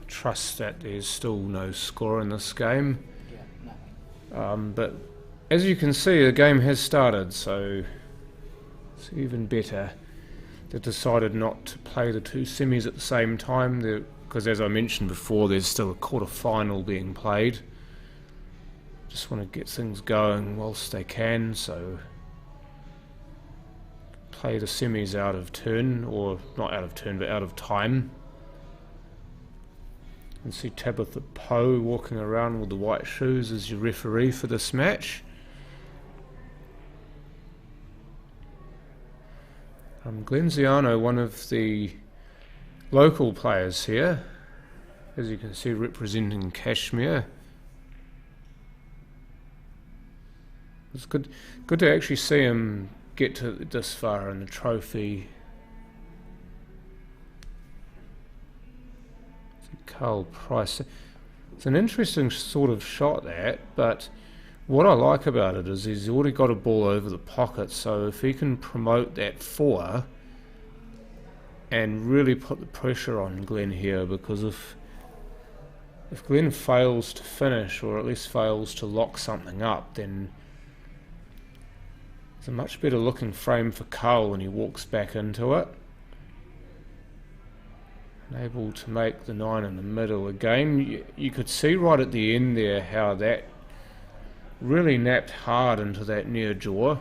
Trust that there's still no score in this game. Yeah, nothing. But as you can see, the game has started, so it's even better. They decided not to play the two semis at the same time, because as I mentioned before, there's still a quarter-final being played. Just want to get things going whilst they can, so play the semis out of turn, or not out of turn, but out of time. You can see Tabitha Poe walking around with the white shoes as your referee for this match. Glenziano, one of the local players here, as you can see, representing Cashmere. It's good to actually see him get to this far in the trophy. Carl Price. It's an interesting sort of shot, that, but what I like about it is he's already got a ball over the pocket, so if he can promote that four and really put the pressure on Glenn here, because if Glenn fails to finish, or at least fails to lock something up, then it's a much better looking frame for Carl when he walks back into it. Able to make the 9 in the middle. Again, you could see right at the end there how that really napped hard into that near jaw.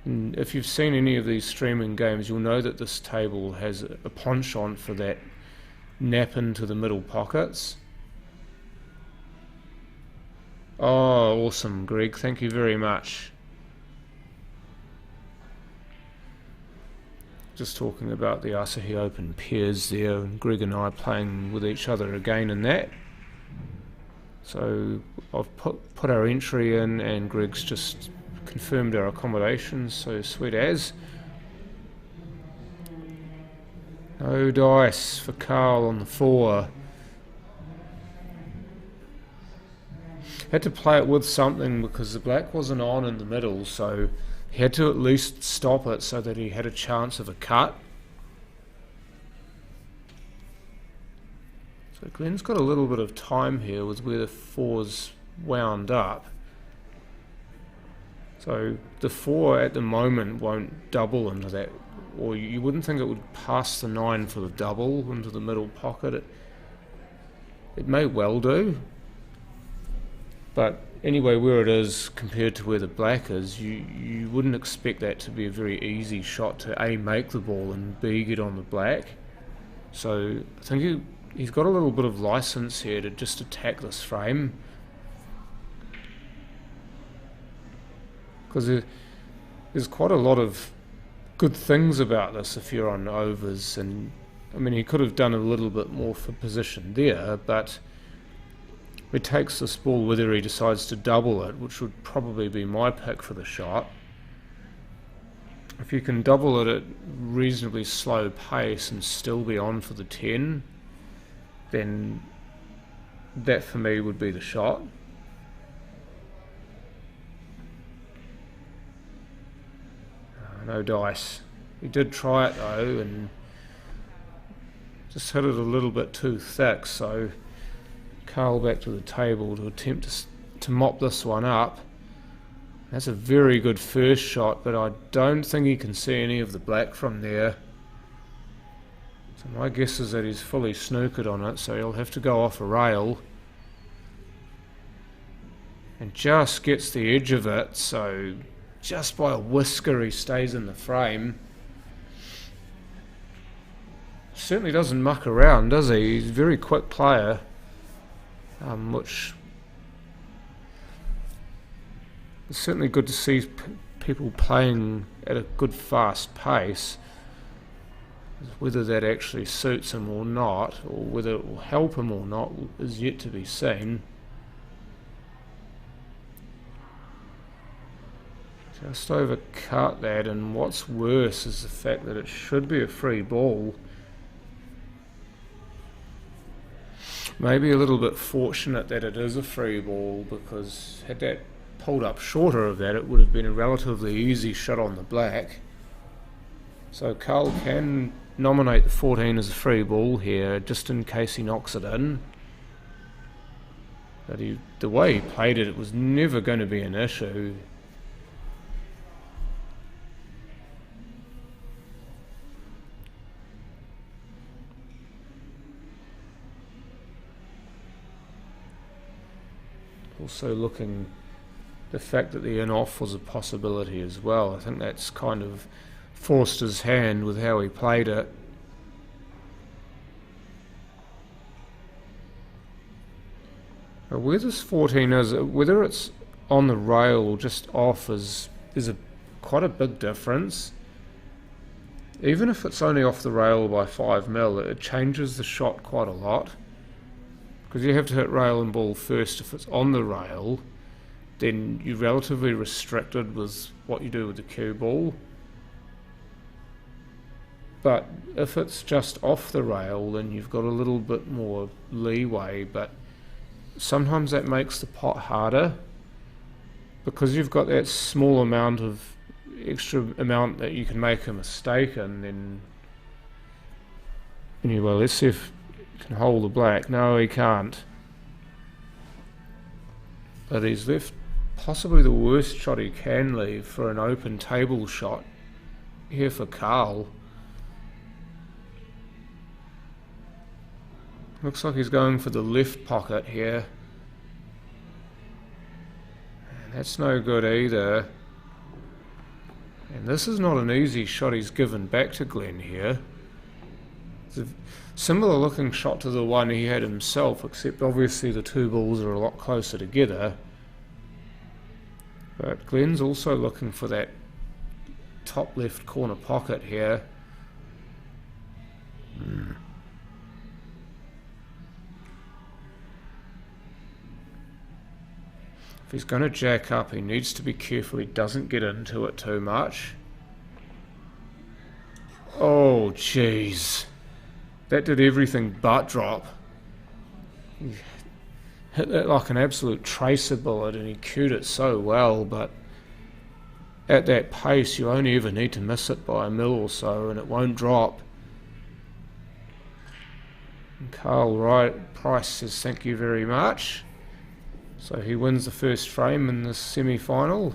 And if you've seen any of these streaming games, you'll know that this table has a penchant for that nap into the middle pockets. Oh, awesome, Greg. Thank you very much. Just talking about the Asahi Open pairs there, and Greg and I playing with each other again in that. So I've put our entry in, and Greg's just confirmed our accommodations, so sweet as. No dice for Carl on the 4. Had to play it with something because the black wasn't on in the middle, so he had to at least stop it so that he had a chance of a cut. So Glenn's got a little bit of time here with where the 4's wound up. So the 4 at the moment won't double into that, or you wouldn't think it would pass the 9 for the double into the middle pocket. It may well do, but anyway, where it is compared to where the black is, you wouldn't expect that to be a very easy shot to A, make the ball, and B, get on the black. So I think he's got a little bit of license here to just attack this frame, because there's quite a lot of good things about this if you're on overs. And I mean, he could have done a little bit more for position there, but he takes this ball, whether he decides to double it, which would probably be my pick for the shot. If you can double it at reasonably slow pace and still be on for the 10, then that for me would be the shot. No dice. He did try it though, and just hit it a little bit too thick, so Carl back to the table to attempt to mop this one up. That's a very good first shot, but I don't think he can see any of the black from there. So my guess is that he's fully snookered on it, so he'll have to go off a rail. And just gets the edge of it, so just by a whisker he stays in the frame. Certainly doesn't muck around, does he? He's a very quick player, which is certainly good to see people playing at a good fast pace. Whether that actually suits him or not, or whether it will help him or not, is yet to be seen. Just overcut that, and what's worse is the fact that it should be a free ball. Maybe a little bit fortunate that it is a free ball, because had that pulled up shorter of that, it would have been a relatively easy shot on the black. So Carl can nominate the 14 as a free ball here, just in case he knocks it in. But the way he played it, it was never going to be an issue. Also looking, the fact that the in-off was a possibility as well, I think that's kind of forced his hand with how he played it. But where this 14 is, whether it's on the rail or just off, is quite a big difference. Even if it's only off the rail by 5 mil, it changes the shot quite a lot. Because you have to hit rail and ball first. If it's on the rail, then you're relatively restricted with what you do with the cue ball. But if it's just off the rail, then you've got a little bit more leeway. But sometimes that makes the pot harder, because you've got that small amount of extra amount that you can make a mistake in. Then anyway, let's see if can hold the black. No, he can't. But he's left possibly the worst shot he can leave for an open table shot here for Carl. Looks like he's going for the left pocket here. And that's no good either. And this is not an easy shot he's given back to Glenn here. It's a similar looking shot to the one he had himself, except obviously the two balls are a lot closer together. But Glenn's also looking for that top left corner pocket here. If he's going to jack up, he needs to be careful he doesn't get into it too much. Oh jeez, that did everything but drop. He hit that like an absolute tracer bullet, and he cued it so well, but at that pace you only ever need to miss it by a mil or so and it won't drop. And Carl Price says thank you very much. So he wins the first frame in the semi-final.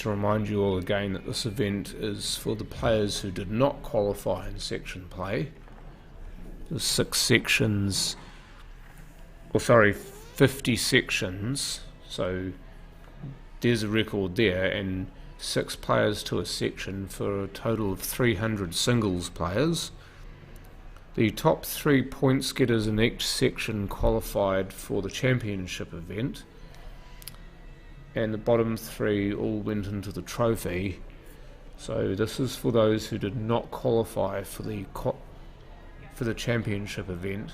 to remind you all again that this event is for the players who did not qualify in section play. There's 6 sections, 50 sections, so there's a record there, and 6 players to a section for a total of 300 singles players. The top 3 points getters in each section qualified for the championship event, and the bottom 3 all went into the trophy. So this is for those who did not qualify for the championship event.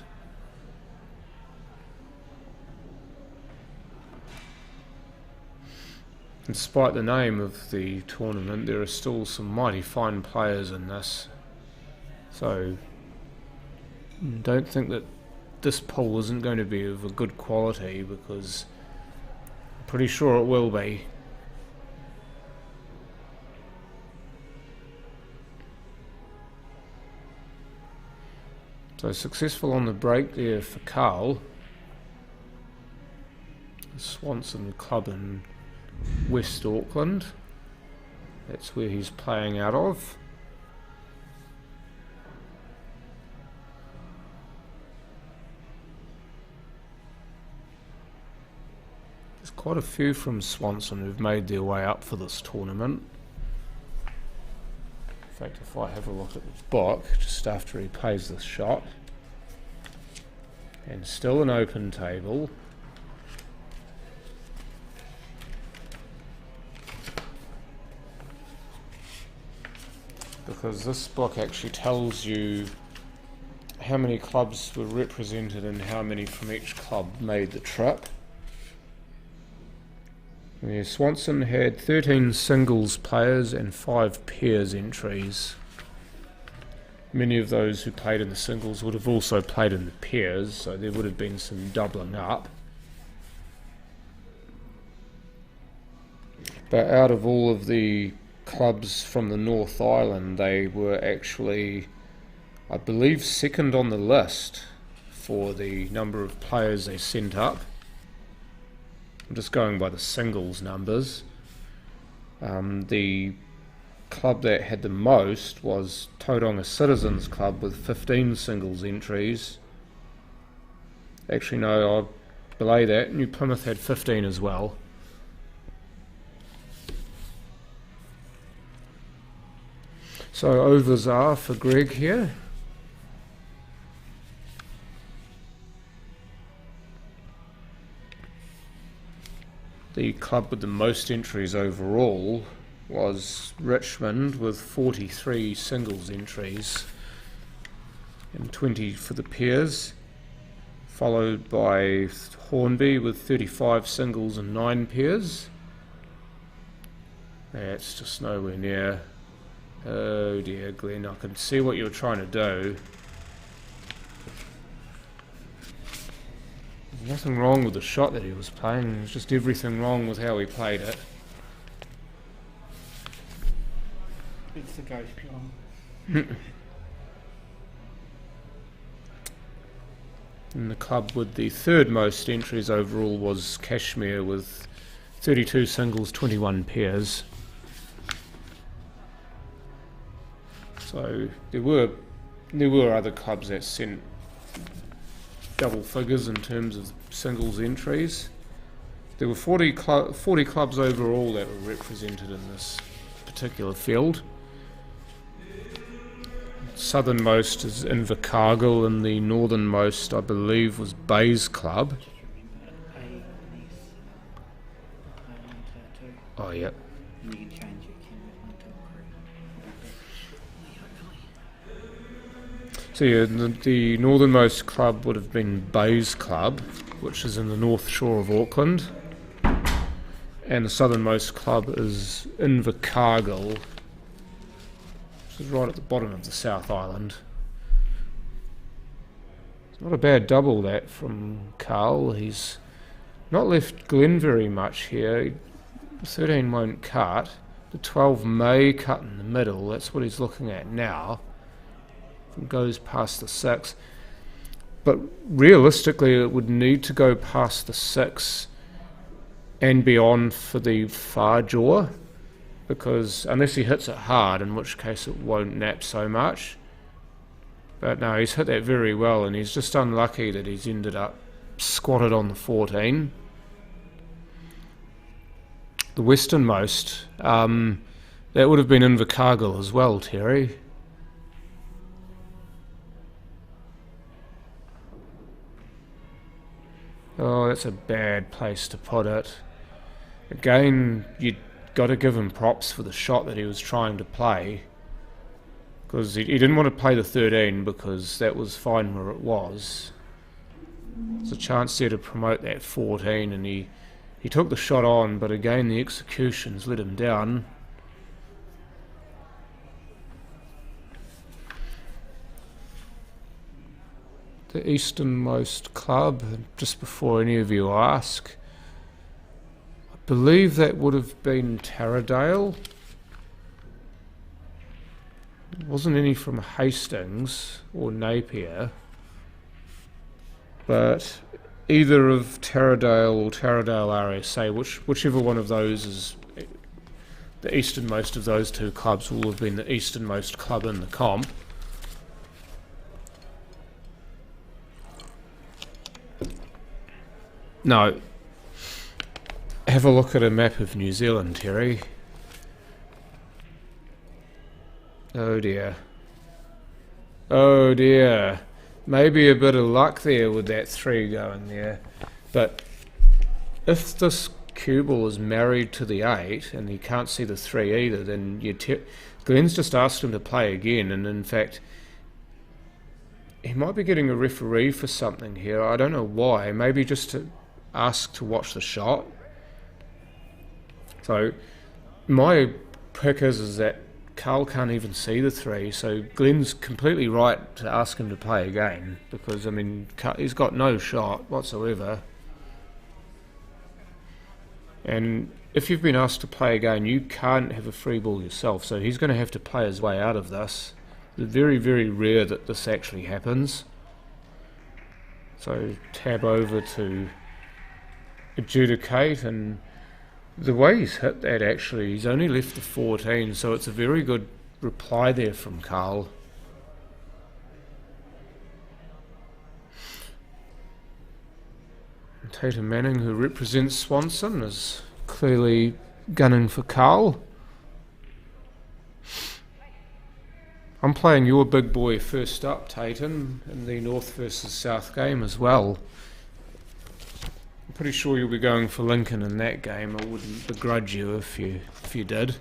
Despite the name of the tournament, there are still some mighty fine players in this, so don't think that this pool isn't going to be of a good quality, because I'm pretty sure it will be. So successful on the break there for Carl. Swanson Club in West Auckland. That's where he's playing out of. There's quite a few from Swanson who've made their way up for this tournament. In fact, if I have a look at the book just after he plays this shot, and still an open table. Because this book actually tells you how many clubs were represented and how many from each club made the trip. Yeah, Swanson had 13 singles players and 5 pairs entries. Many of those who played in the singles would have also played in the pairs, so there would have been some doubling up. But out of all of the clubs from the North Island, they were actually, I believe, second on the list for the number of players they sent up. I'm just going by the singles numbers. The club that had the most was Tauranga Citizens Club with 15 singles entries. Actually no, I'll belay that, New Plymouth had 15 as well. So overs are for Greg here. The club with the most entries overall was Richmond with 43 singles entries and 20 for the pairs, followed by Hornby with 35 singles and 9 pairs. That's just nowhere near. Oh dear, Glenn, I can see what you were trying to do. There's nothing wrong with the shot that he was playing, there's just everything wrong with how he played it. It's the ghost wrong. And the club with the third most entries overall was Cashmere with 32 singles, 21 pairs. So there were other clubs that sent double figures in terms of singles entries. There were 40 clubs overall that were represented in this particular field. Southernmost is Invercargill, and the northernmost, I believe, was Bays Club. Oh, yeah. You can change it, So yeah, the northernmost club would have been Bays Club, which is in the north shore of Auckland, and the southernmost club is Invercargill, which is right at the bottom of the South Island. It's not a bad double that from Carl. He's not left Glenn very much here. 13 won't cut. The 12 may cut in the middle. That's what he's looking at now. If it goes past the 6. But realistically, it would need to go past the 6 and beyond for the far jaw. because unless he hits it hard, in which case it won't nap so much. But no, he's hit that very well, and he's just unlucky that he's ended up squatted on the 14. The westernmost, that would have been Invercargill as well, Terry. Oh, that's a bad place to put it. Again, you got to give him props for the shot that he was trying to play, because he didn't want to play the 13 because that was fine where it was. There's a chance there to promote that 14, and he took the shot on, but again the executions let him down. The easternmost club, just before any of you ask, I believe that would have been Taradale. There wasn't any from Hastings or Napier, but either of Taradale or Taradale RSA, whichever one of those is the easternmost of those two clubs, will have been the easternmost club in the comp. No. Have a look at a map of New Zealand, Terry. Oh dear. Oh dear. Maybe a bit of luck there with that 3 going there. But if this cue ball is married to the 8 and he can't see the 3 either, then Glenn's just asked him to play again, and in fact he might be getting a referee for something here. I don't know why. Maybe just to ask to watch the shot. So my pick is that Carl can't even see the 3, so Glenn's completely right to ask him to play again, because I mean he's got no shot whatsoever. And if you've been asked to play again, you can't have a free ball yourself, so he's going to have to play his way out of this. It's very, very rare that this actually happens. So tab over to adjudicate, and the way he's hit that, actually he's only left the 14, so it's a very good reply there from Carl. Tatum Manning, who represents Swanson, is clearly gunning for Carl. I'm playing your big boy first up, Tatum, in the North versus South game as well. I'm pretty sure you'll be going for Lincoln in that game. I wouldn't begrudge you if you did.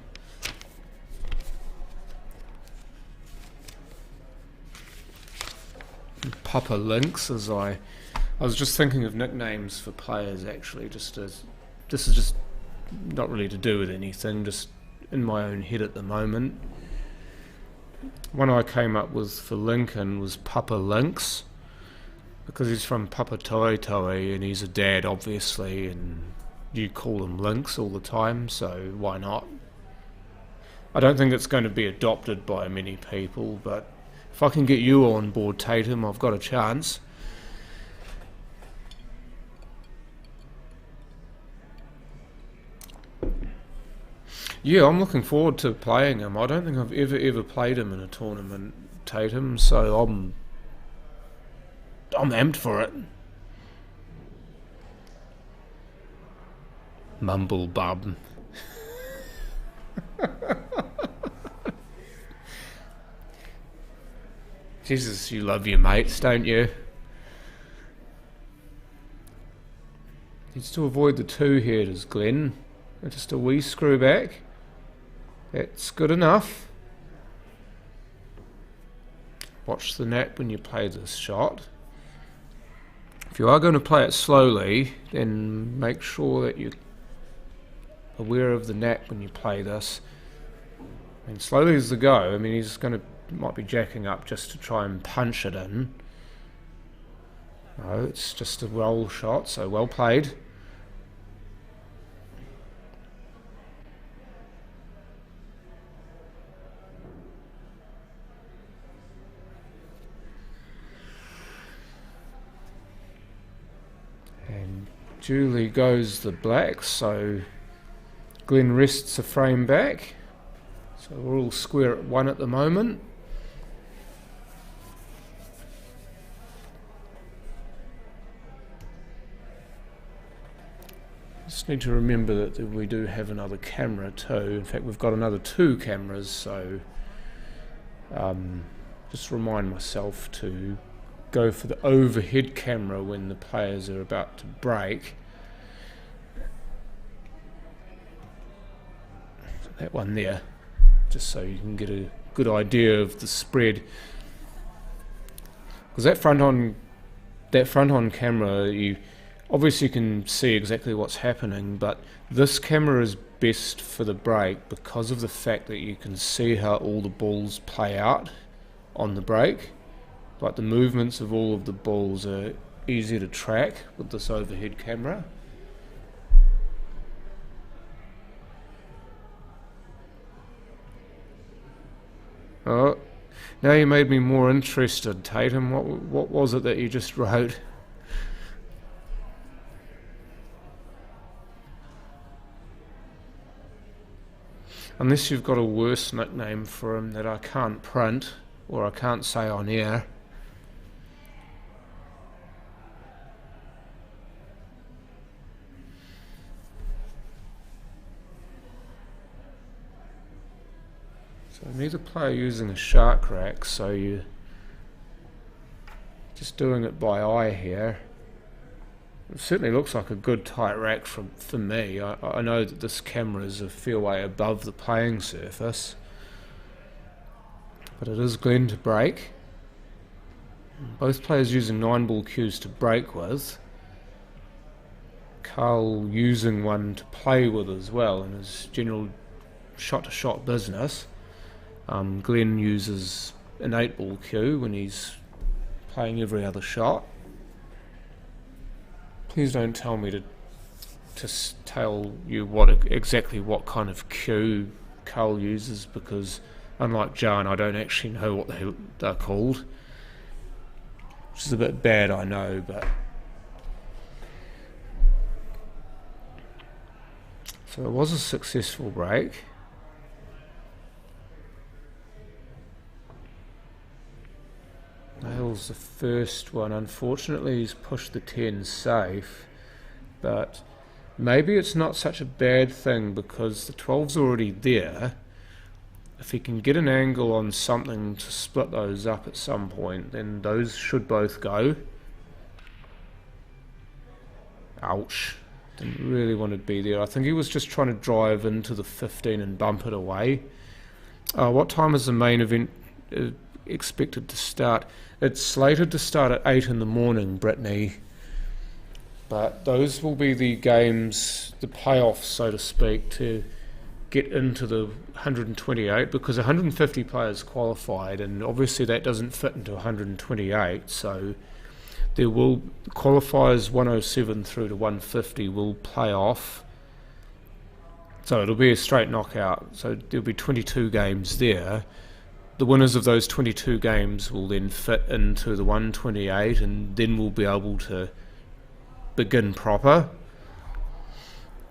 Papa Lynx, as I was just thinking of nicknames for players actually, this is just not really to do with anything, just in my own head at the moment. One I came up with for Lincoln was Papa Lynx, because he's from Papatoetoe and he's a dad obviously, and you call him Lynx all the time, so why not? I don't think it's going to be adopted by many people, but if I can get you on board, Tatum, I've got a chance. Yeah, I'm looking forward to playing him. I don't think I've ever played him in a tournament, Tatum, so I'm amped for it. Mumble bub. Jesus, you love your mates, don't you? Needs to avoid the 2-headers, Glenn. Just a wee screw back. That's good enough. Watch the nap when you play this shot. If you are going to play it slowly, then make sure that you're aware of the nap when you play this. I mean, slowly is the go. I mean, might be jacking up just to try and punch it in. No, it's just a roll shot, so well played. Duly goes the black, so Glenn rests a frame back. So we're all square at 1 at the moment. Just need to remember that we do have another camera too. In fact, we've got another 2 cameras, so just remind myself to go for the overhead camera when the players are about to break. So that one there, just so you can get a good idea of the spread. Because that front on camera, you obviously can see exactly what's happening, but this camera is best for the break because of the fact that you can see how all the balls play out on the break. Like the movements of all of the balls are easier to track with this overhead camera. Oh, now you made me more interested, Tatum. What was it that you just wrote? Unless you've got a worse nickname for him that I can't print or I can't say on air. So neither player using a shark rack, so you're just doing it by eye here. It certainly looks like a good tight rack for me. I know that this camera is a fair way above the playing surface, but it is Glenn to break. Both players using 9-ball cues to break with. Carl using one to play with as well in his general shot-to-shot business. Glenn uses an 8-ball cue when he's playing every other shot. Please don't tell me to tell you exactly what kind of cue Carl uses, because unlike John, I don't actually know what they're called, which is a bit bad, I know, but so it was a successful break. Nails the first one. Unfortunately, he's pushed the 10 safe, but maybe it's not such a bad thing because the 12's already there. If he can get an angle on something to split those up at some point, then those should both go. Ouch. Didn't really want to be there. I think he was just trying to drive into the 15 and bump it away. What time is the main event expected to start? It's slated to start at 8 in the morning, Brittany, but those will be the games, the playoffs, so to speak, to get into the 128, because 150 players qualified, and obviously that doesn't fit into 128, so there will qualifiers 107 through to 150 will play off, so it'll be a straight knockout. So there'll be 22 games there. The winners of those 22 games will then fit into the 128, and then we'll be able to begin proper.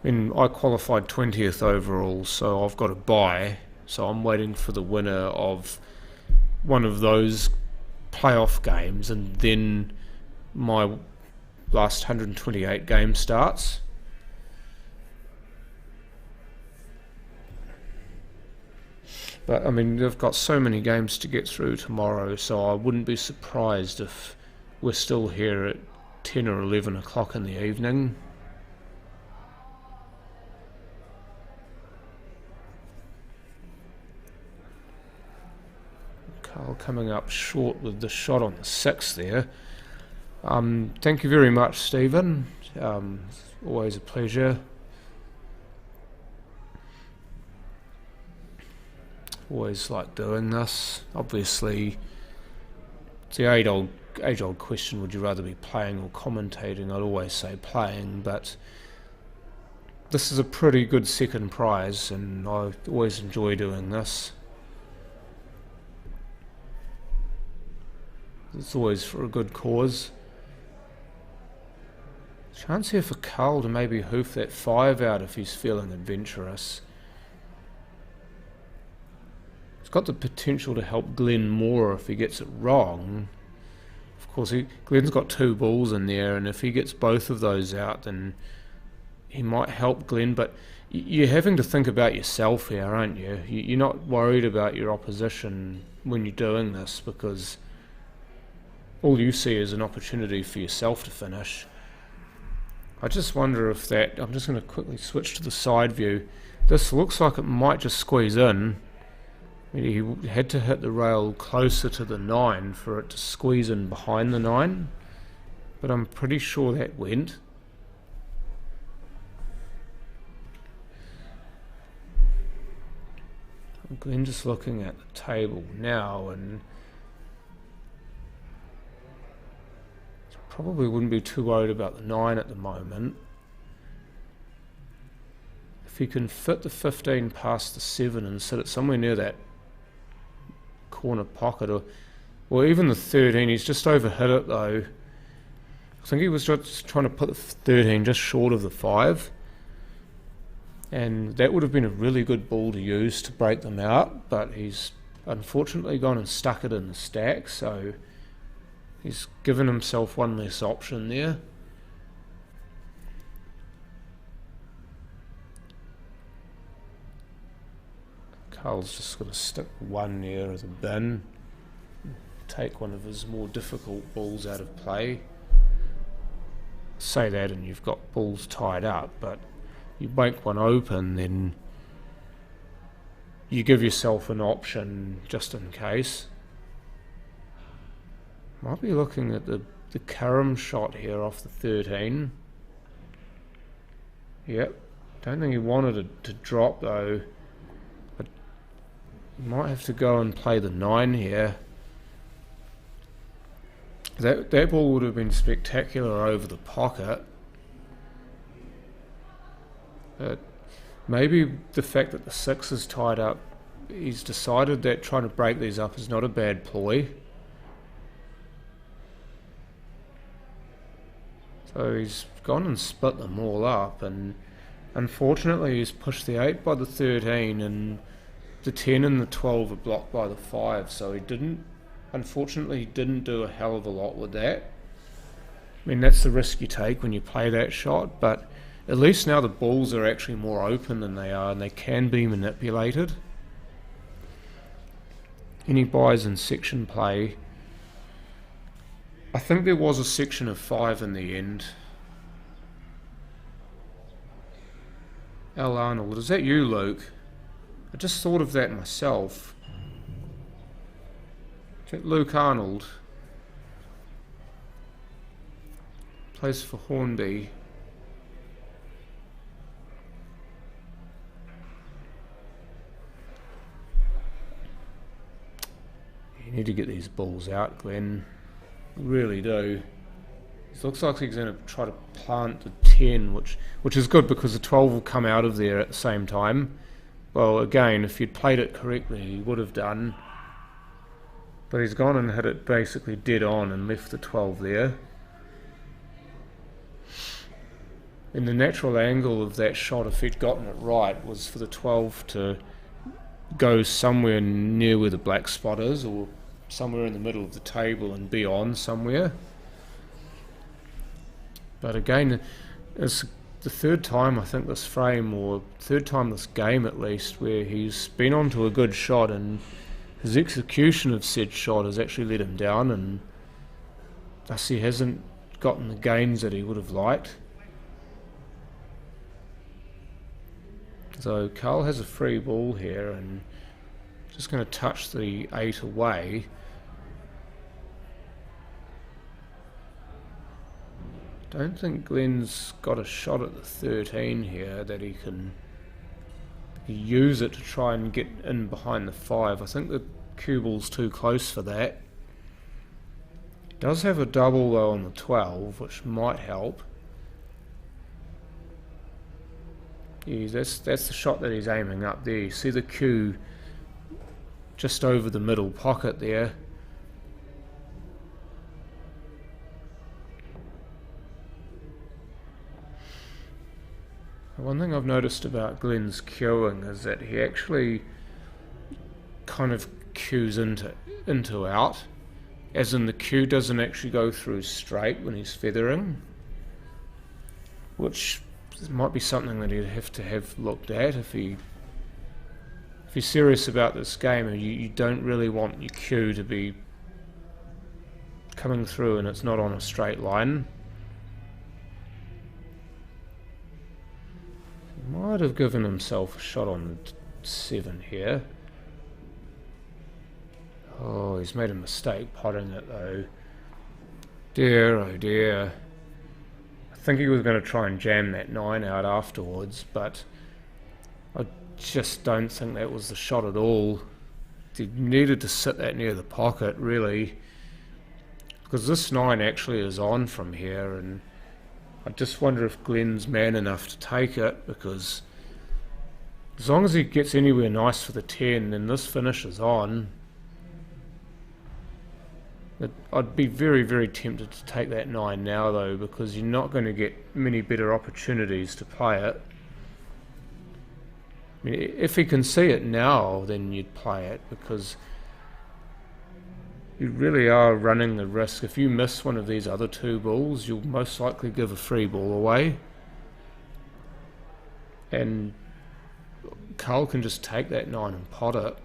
And I qualified 20th overall, so I've got a bye, so I'm waiting for the winner of one of those playoff games, and then my last 128 game starts. But I mean, they've got so many games to get through tomorrow, so I wouldn't be surprised if we're still here at 10 or 11 o'clock in the evening. Carl coming up short with the shot on the 6 there. Thank you very much, Stephen. Always a pleasure. Always like doing this. Obviously, it's the age-old question, would you rather be playing or commentating? I'd always say playing, but this is a pretty good second prize, and I always enjoy doing this. It's always for a good cause. Chance here for Carl to maybe hoof that 5 out if he's feeling adventurous. it's got the potential to help Glenn more if he gets it wrong. Of course, Glenn's got 2 balls in there, and if he gets both of those out, then he might help Glenn. But you're having to think about yourself here, aren't you? You're not worried about your opposition when you're doing this, because all you see is an opportunity for yourself to finish. I just wonder if that... I'm just going to quickly switch to the side view. This looks like it might just squeeze in. He had to hit the rail closer to the 9 for it to squeeze in behind the 9, but I'm pretty sure that went. I'm just looking at the table now, and probably wouldn't be too worried about the 9 at the moment. If he can fit the 15 past the 7 and sit it somewhere near that corner pocket, or even the 13, he's just overhit it though. I think he was just trying to put the 13 just short of the 5, and that would have been a really good ball to use to break them out, but he's unfortunately gone and stuck it in the stack, so he's given himself one less option there. Carl's just going to stick 1 near as a bin, take one of his more difficult balls out of play. Say that and you've got balls tied up, but you break one open, then you give yourself an option just in case. Might be looking at the carom shot here off the 13. Yep, don't think he wanted it to drop though. Might have to go and play the 9 here. That ball would have been spectacular over the pocket. But maybe the fact that the 6 is tied up, he's decided that trying to break these up is not a bad ploy. So he's gone and split them all up, and unfortunately he's pushed the 8 by the 13, and the 10 and the 12 are blocked by the 5, so he unfortunately didn't do a hell of a lot with that. I mean, that's the risk you take when you play that shot, but at least now the balls are actually more open than they are, and they can be manipulated. Any buys in section play? I think there was a section of 5 in the end. Al Arnold, is that you, Luke? I just thought of that myself. Is that Luke Arnold? Plays for Hornby. You need to get these balls out, Glenn. You really do. It looks like he's going to try to plant the 10, which is good because the 12 will come out of there at the same time. Well, again, if you'd played it correctly, he would have done. But he's gone and hit it basically dead on and left the 12 there. And the natural angle of that shot, if he'd gotten it right, was for the 12 to go somewhere near where the black spot is, or somewhere in the middle of the table and be on somewhere. But again, it's the 3rd time I think this frame, or 3rd time this game at least, where he's been onto a good shot and his execution of said shot has actually let him down, and thus he hasn't gotten the gains that he would have liked. So Carl has a free ball here, and just going to touch the 8 away. Don't think Glenn's got a shot at the 13 here that he can use it to try and get in behind the 5. I think the cue ball's too close for that. He does have a double though on the 12, which might help. Yeah, that's the shot that he's aiming up there. You see the cue just over the middle pocket there. One thing I've noticed about Glenn's cueing is that he actually kind of cues into out, as in the cue doesn't actually go through straight when he's feathering, which might be something that he'd have to have looked at if he's serious about this game. You don't really want your cue to be coming through and it's not on a straight line. He might have given himself a shot on 7 here. Oh, he's made a mistake potting it though. Dear, oh dear. I think he was going to try and jam that 9 out afterwards, but I just don't think that was the shot at all. He needed to sit that near the pocket, really, because this 9 actually is on from here, and I just wonder if Glenn's man enough to take it, because as long as he gets anywhere nice for the 10, then this finishes on. I'd be very, very tempted to take that 9 now though, because you're not going to get many better opportunities to play it. I mean, if he can see it now, then you'd play it, because you really are running the risk. If you miss one of these other 2 balls, you'll most likely give a free ball away. And Carl can just take that 9 and pot it.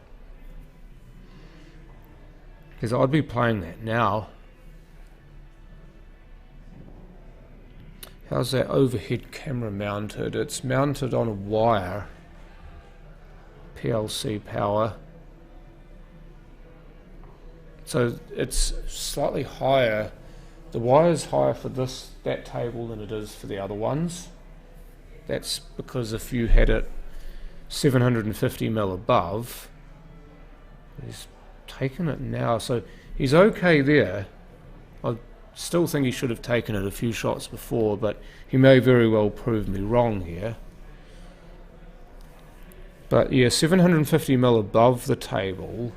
Because I'd be playing that now. How's that overhead camera mounted? It's mounted on a wire. PLC power. So it's slightly higher. The wire's higher for that table than it is for the other ones. That's because if you had it 750mm above, he's taken it now, so he's okay there. I still think he should have taken it a few shots before, but he may very well prove me wrong here. But yeah, 750mm above the table,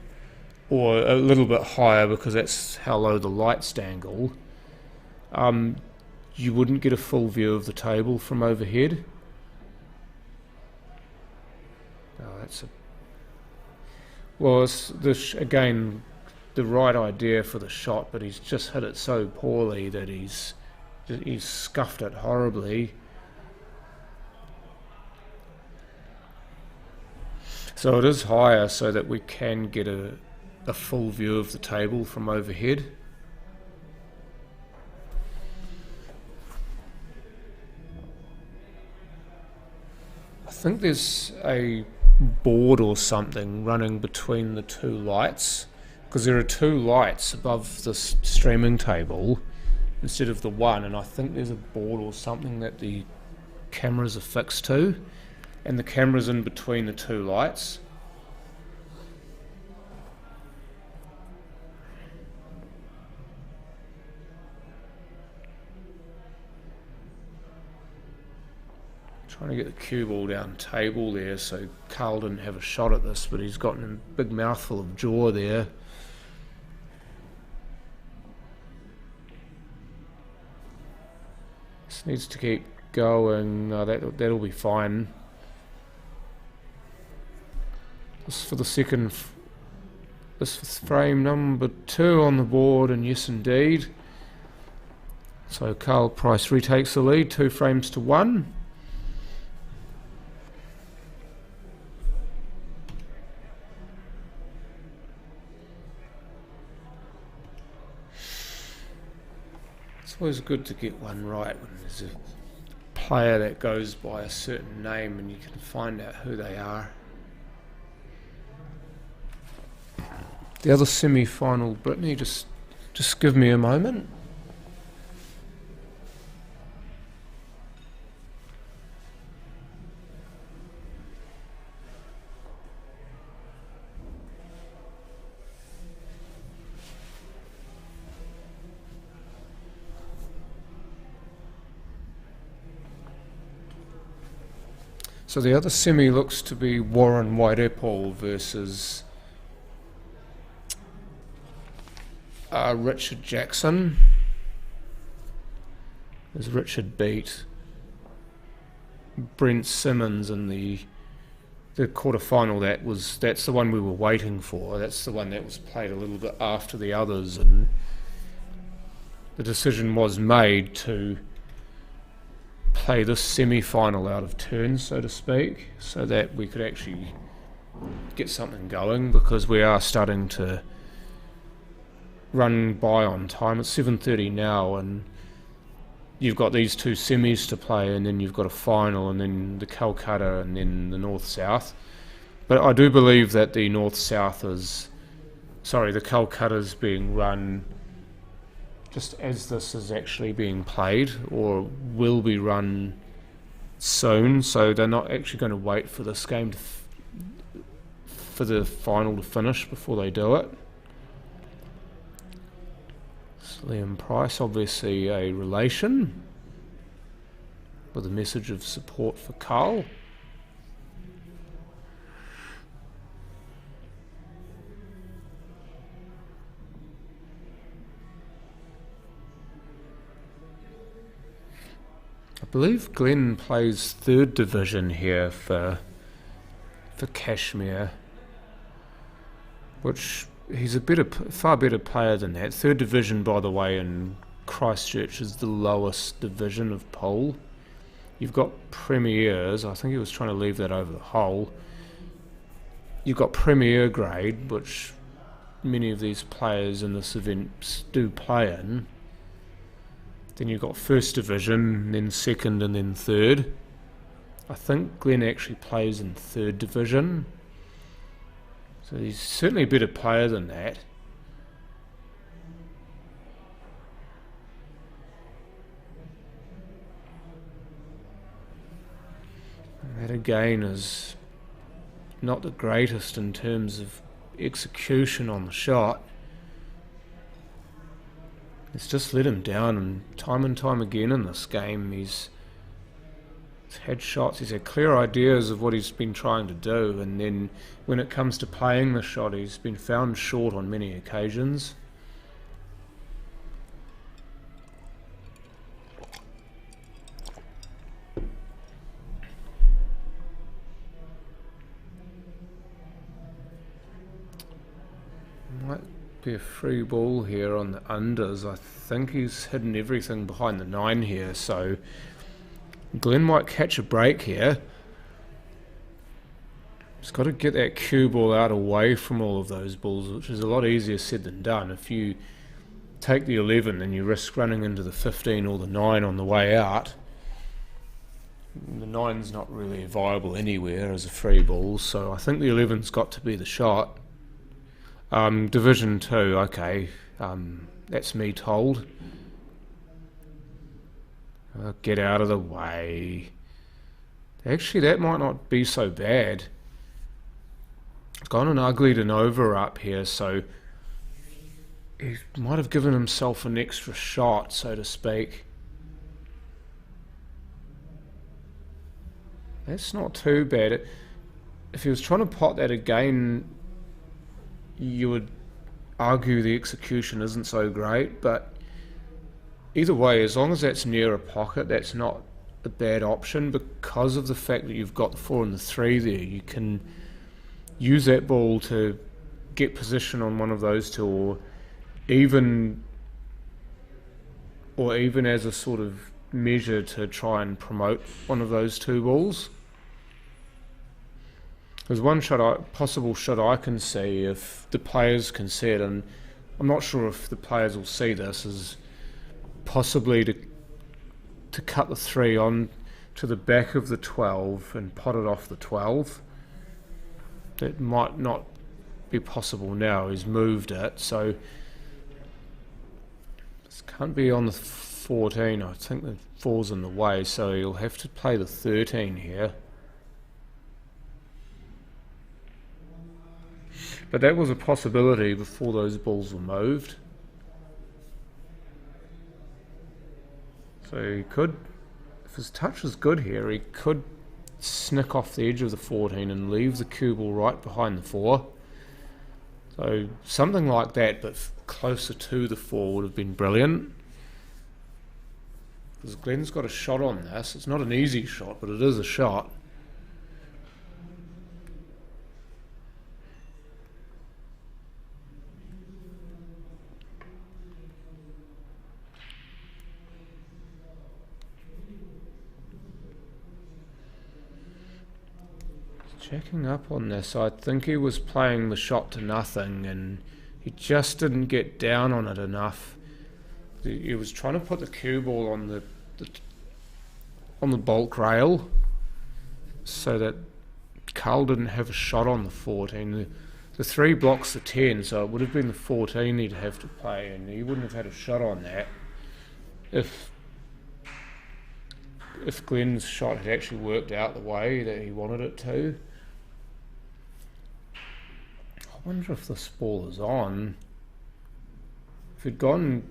or a little bit higher because that's how low the lights dangle, you wouldn't get a full view of the table from overhead. Oh, that's a... Well, it's again the right idea for the shot, but he's just hit it so poorly that he's scuffed it horribly. So it is higher so that we can get a full view of the table from overhead. I think there's a board or something running between the 2 lights, because there are 2 lights above this streaming table instead of the 1, and I think there's a board or something that the cameras are fixed to, and the camera's in between the 2 lights. Trying to get the cue ball down table there, so Carl didn't have a shot at this, but he's gotten a big mouthful of jaw there. This needs to keep going. No, that'll be fine. This for the second. This is frame number 2 on the board, and yes indeed. So Carl Price retakes the lead, 2 frames to 1. It's always good to get one right when there's a player that goes by a certain name and you can find out who they are. The other semi-final, Brittany, just give me a moment. So the other semi looks to be Warren Whiteapple versus Richard Jackson. As Richard beat Brent Simmons in the the quarterfinal, that's the one we were waiting for. That's the one that was played a little bit after the others, and the decision was made to play this semi-final out of turn, so to speak, so that we could actually get something going, because we are starting to run by on time. It's 7:30 now, and you've got these two semis to play, and then you've got a final, and then the Kolkata, and then the North-South. But I do believe that the the Kolkata's being run just as this is actually being played, or will be run soon, so they're not actually going to wait for this game for the final to finish before they do it. Liam Price, obviously a relation, with a message of support for Carl. I believe Glenn plays 3rd division here for Cashmere, which he's a far better player than that. 3rd division, by the way, in Christchurch is the lowest division of Pole. You've got Premiers. I think he was trying to leave that over the hole. You've got Premier grade, which many of these players in this event do play in. Then you've got 1st division, then 2nd, and then 3rd. I think Glenn actually plays in 3rd division. So he's certainly a better player than that. And that again is not the greatest in terms of execution on the shot. It's just let him down, and time again in this game he's had shots, he's had clear ideas of what he's been trying to do, and then when it comes to playing the shot he's been found short on many occasions. Might be a free ball here on the unders. I think he's hidden everything behind the 9 here, so Glenn might catch a break here. He's got to get that cue ball out away from all of those balls, which is a lot easier said than done. If you take the 11 and you risk running into the 15 or the 9 on the way out, the 9's not really viable anywhere as a free ball, so I think the 11's got to be the shot. Division 2, okay, that's me told. Get out of the way. Actually, that might not be so bad. It's gone an ugly to Nova up here, so he might have given himself an extra shot, so to speak. That's not too bad. If he was trying to pot that again, you would argue the execution isn't so great, but either way, as long as that's near a pocket, that's not a bad option, because of the fact that you've got the 4 and the 3 there. You can use that ball to get position on one of those two, or even as a sort of measure to try and promote one of those 2 balls. There's one possible shot I can see, if the players can see it, and I'm not sure if the players will see this, is possibly to cut the 3 on to the back of the 12 and pot it off the 12. That might not be possible now. He's moved it, so this can't be on the 14. I think the 4's in the way, so he'll have to play the 13 here. But that was a possibility before those balls were moved. So he could, if his touch is good here, he could snick off the edge of the 14 and leave the cue ball right behind the 4. So something like that, but closer to the 4 would have been brilliant. Because Glenn's got a shot on this. It's not an easy shot, but it is a shot. Checking up on this, I think he was playing the shot to nothing and he just didn't get down on it enough. He was trying to put the cue ball on the bulk rail so that Carl didn't have a shot on the 14. The 3 blocks the 10, so it would have been the 14 he'd have to play, and he wouldn't have had a shot on that if Glenn's shot had actually worked out the way that he wanted it to. I wonder if this ball is on. If it'd gone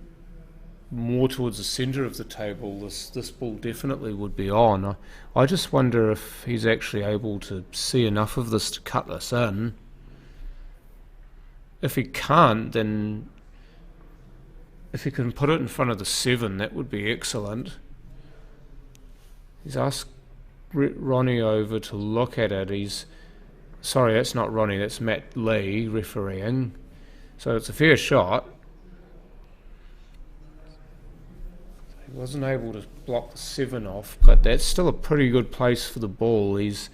more towards the centre of the table, this ball definitely would be on. I just wonder if he's actually able to see enough of this to cut this in. If he can't, then if he can put it in front of the 7, that would be excellent. He's asked Ronnie over to look at it. Sorry, that's not Ronnie, that's Matt Lee refereeing. So it's a fair shot. He wasn't able to block the 7 off, but that's still a pretty good place for the ball. He's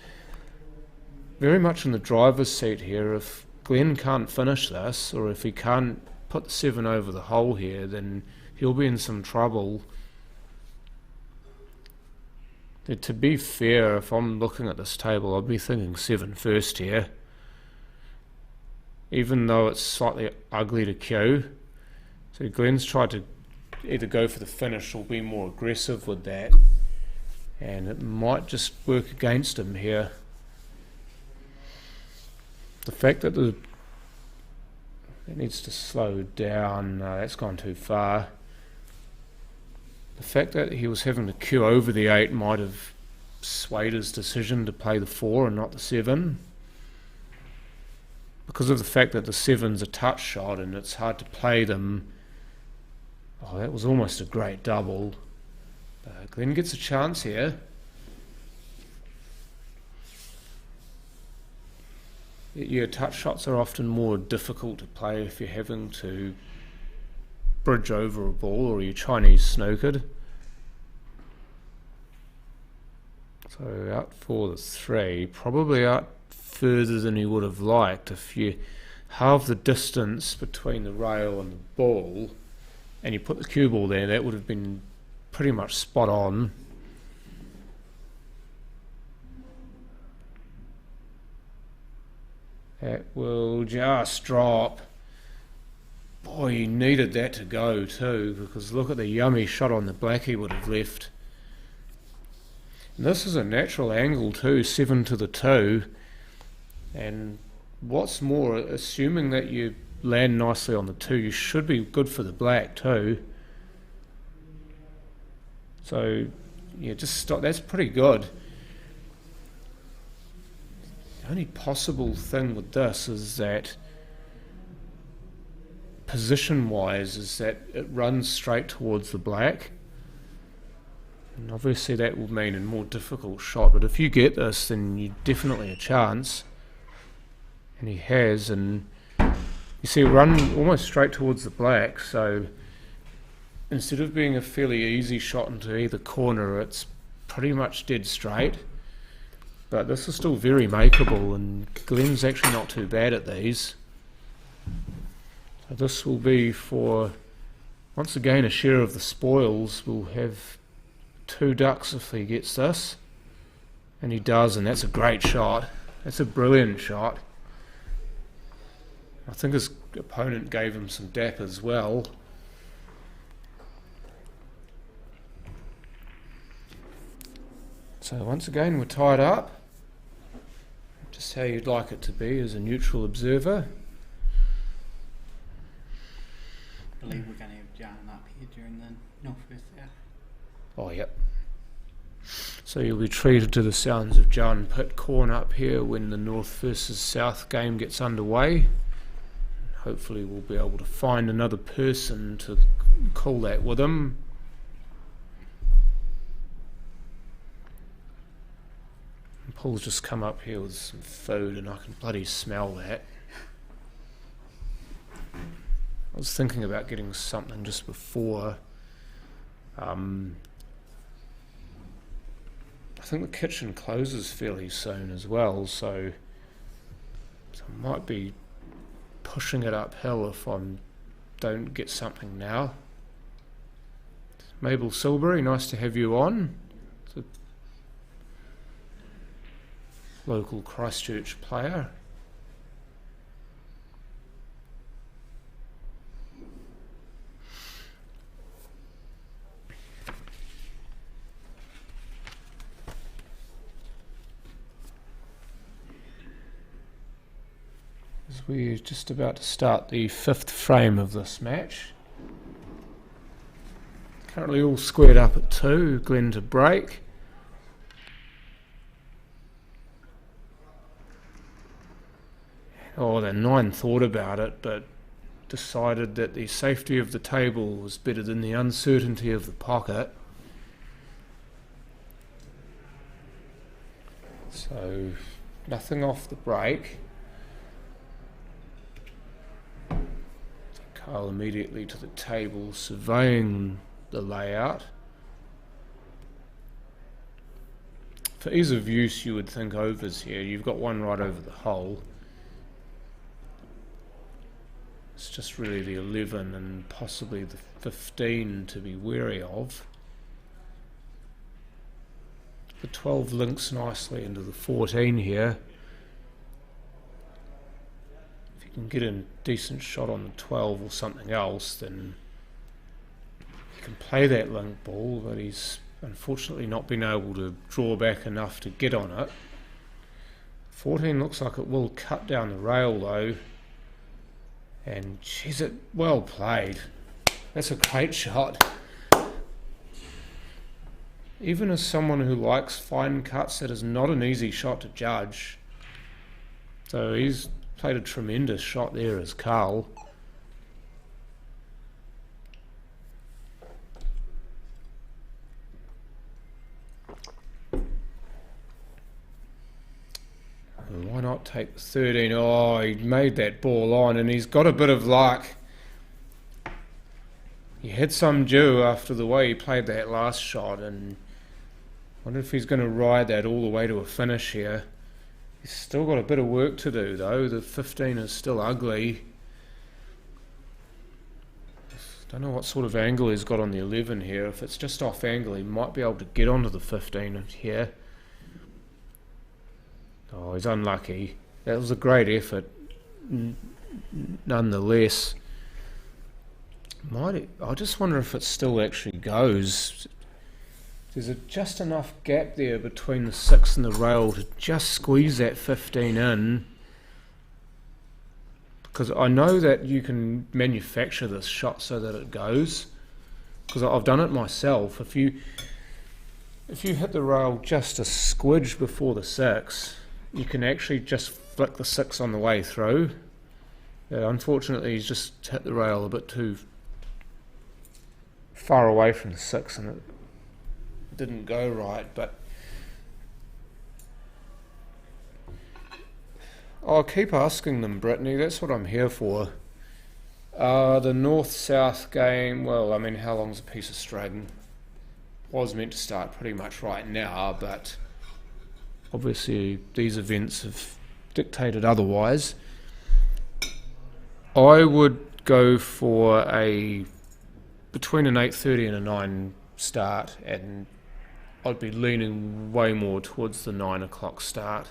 very much in the driver's seat here. If Glenn can't finish this, or if he can't put the 7 over the hole here, then he'll be in some trouble. To be fair, if I'm looking at this table, I'd be thinking 7 first here. Even though it's slightly ugly to cue. So Glenn's tried to either go for the finish or be more aggressive with that. And it might just work against him here. The fact that it needs to slow down, that's gone too far. The fact that he was having to cue over the 8 might have swayed his decision to play the 4 and not the 7. Because of the fact that the 7's a touch shot and it's hard to play them. Oh, that was almost a great double. Glenn gets a chance here. Yeah, touch shots are often more difficult to play if you're having to bridge over a ball or you're Chinese snookered. So out for the 3, probably out further than he would have liked. If you halve the distance between the rail and the ball and you put the cue ball there, that would have been pretty much spot on. That will just drop. Boy, he needed that to go too, because look at the yummy shot on the black he would have left. And this is a natural angle too, 7 to the 2. And what's more, assuming that you land nicely on the 2, you should be good for the black too. So yeah, just stop. That's pretty good. The only possible thing with this is that position-wise is that it runs straight towards the black, and obviously that will mean a more difficult shot, but if you get this then you're definitely a chance, and he has, and you see it run almost straight towards the black, so instead of being a fairly easy shot into either corner, it's pretty much dead straight. But this is still very makeable, and Glenn's actually not too bad at these. So this will be for, once again, a share of the spoils. We'll have 2 ducks if he gets this. And he does, and that's a great shot. That's a brilliant shot. I think his opponent gave him some dap as well. So once again, we're tied up. Just how you'd like it to be as a neutral observer. I believe we're going to have Jan up here during the North vs South. Oh, yep. So you'll be treated to the sounds of John Pitcorn up here when the North versus South game gets underway. Hopefully we'll be able to find another person to call that with him. Paul's just come up here with some food and I can bloody smell that. I was thinking about getting something just before I think the kitchen closes fairly soon as well, so I might be pushing it uphill if I don't get something now. Mabel Silbury, nice to have you on. It's a local Christchurch player. As we're just about to start the 5th frame of this match. Currently all squared up at 2, Glenn to break. Oh, the 9 thought about it, but decided that the safety of the table was better than the uncertainty of the pocket. So, nothing off the break. Kyle immediately to the table, surveying the layout. For ease of use, you would think overs here. You've got one right over the hole. It's just really the 11 and possibly the 15 to be wary of. The 12 links nicely into the 14 here. If you can get a decent shot on the 12 or something else, then he can play that link ball, but he's unfortunately not been able to draw back enough to get on it. 14 looks like it will cut down the rail though, and geez, it well played. That's a great shot. Even as someone who likes fine cuts, that is not an easy shot to judge. So he's played a tremendous shot there as Carl. And why not take the 13? Oh, he made that ball on, and he's got a bit of luck. He had some due after the way he played that last shot, and I wonder if he's going to ride that all the way to a finish here. He's still got a bit of work to do though. The 15 is still ugly. Don't know what sort of angle he's got on the 11 here. If it's just off angle, he might be able to get onto the 15 here. Oh, he's unlucky. That was a great effort nonetheless. I just wonder if it still actually goes. There's just enough gap there between the 6 and the rail to just squeeze that 15 in. Because I know that you can manufacture this shot so that it goes. Because I've done it myself. If you hit the rail just a squidge before the 6, you can actually just flick the 6 on the way through. Unfortunately, he's just hit the rail a bit too far away from the 6 and it didn't go right, but I'll keep asking them, Brittany, that's what I'm here for. The north-south game, well, I mean, how long's a piece of string? Was meant to start pretty much right now, but obviously these events have dictated otherwise. I would go for between an 8:30 and a 9 start, and I'd be leaning way more towards the 9 o'clock start,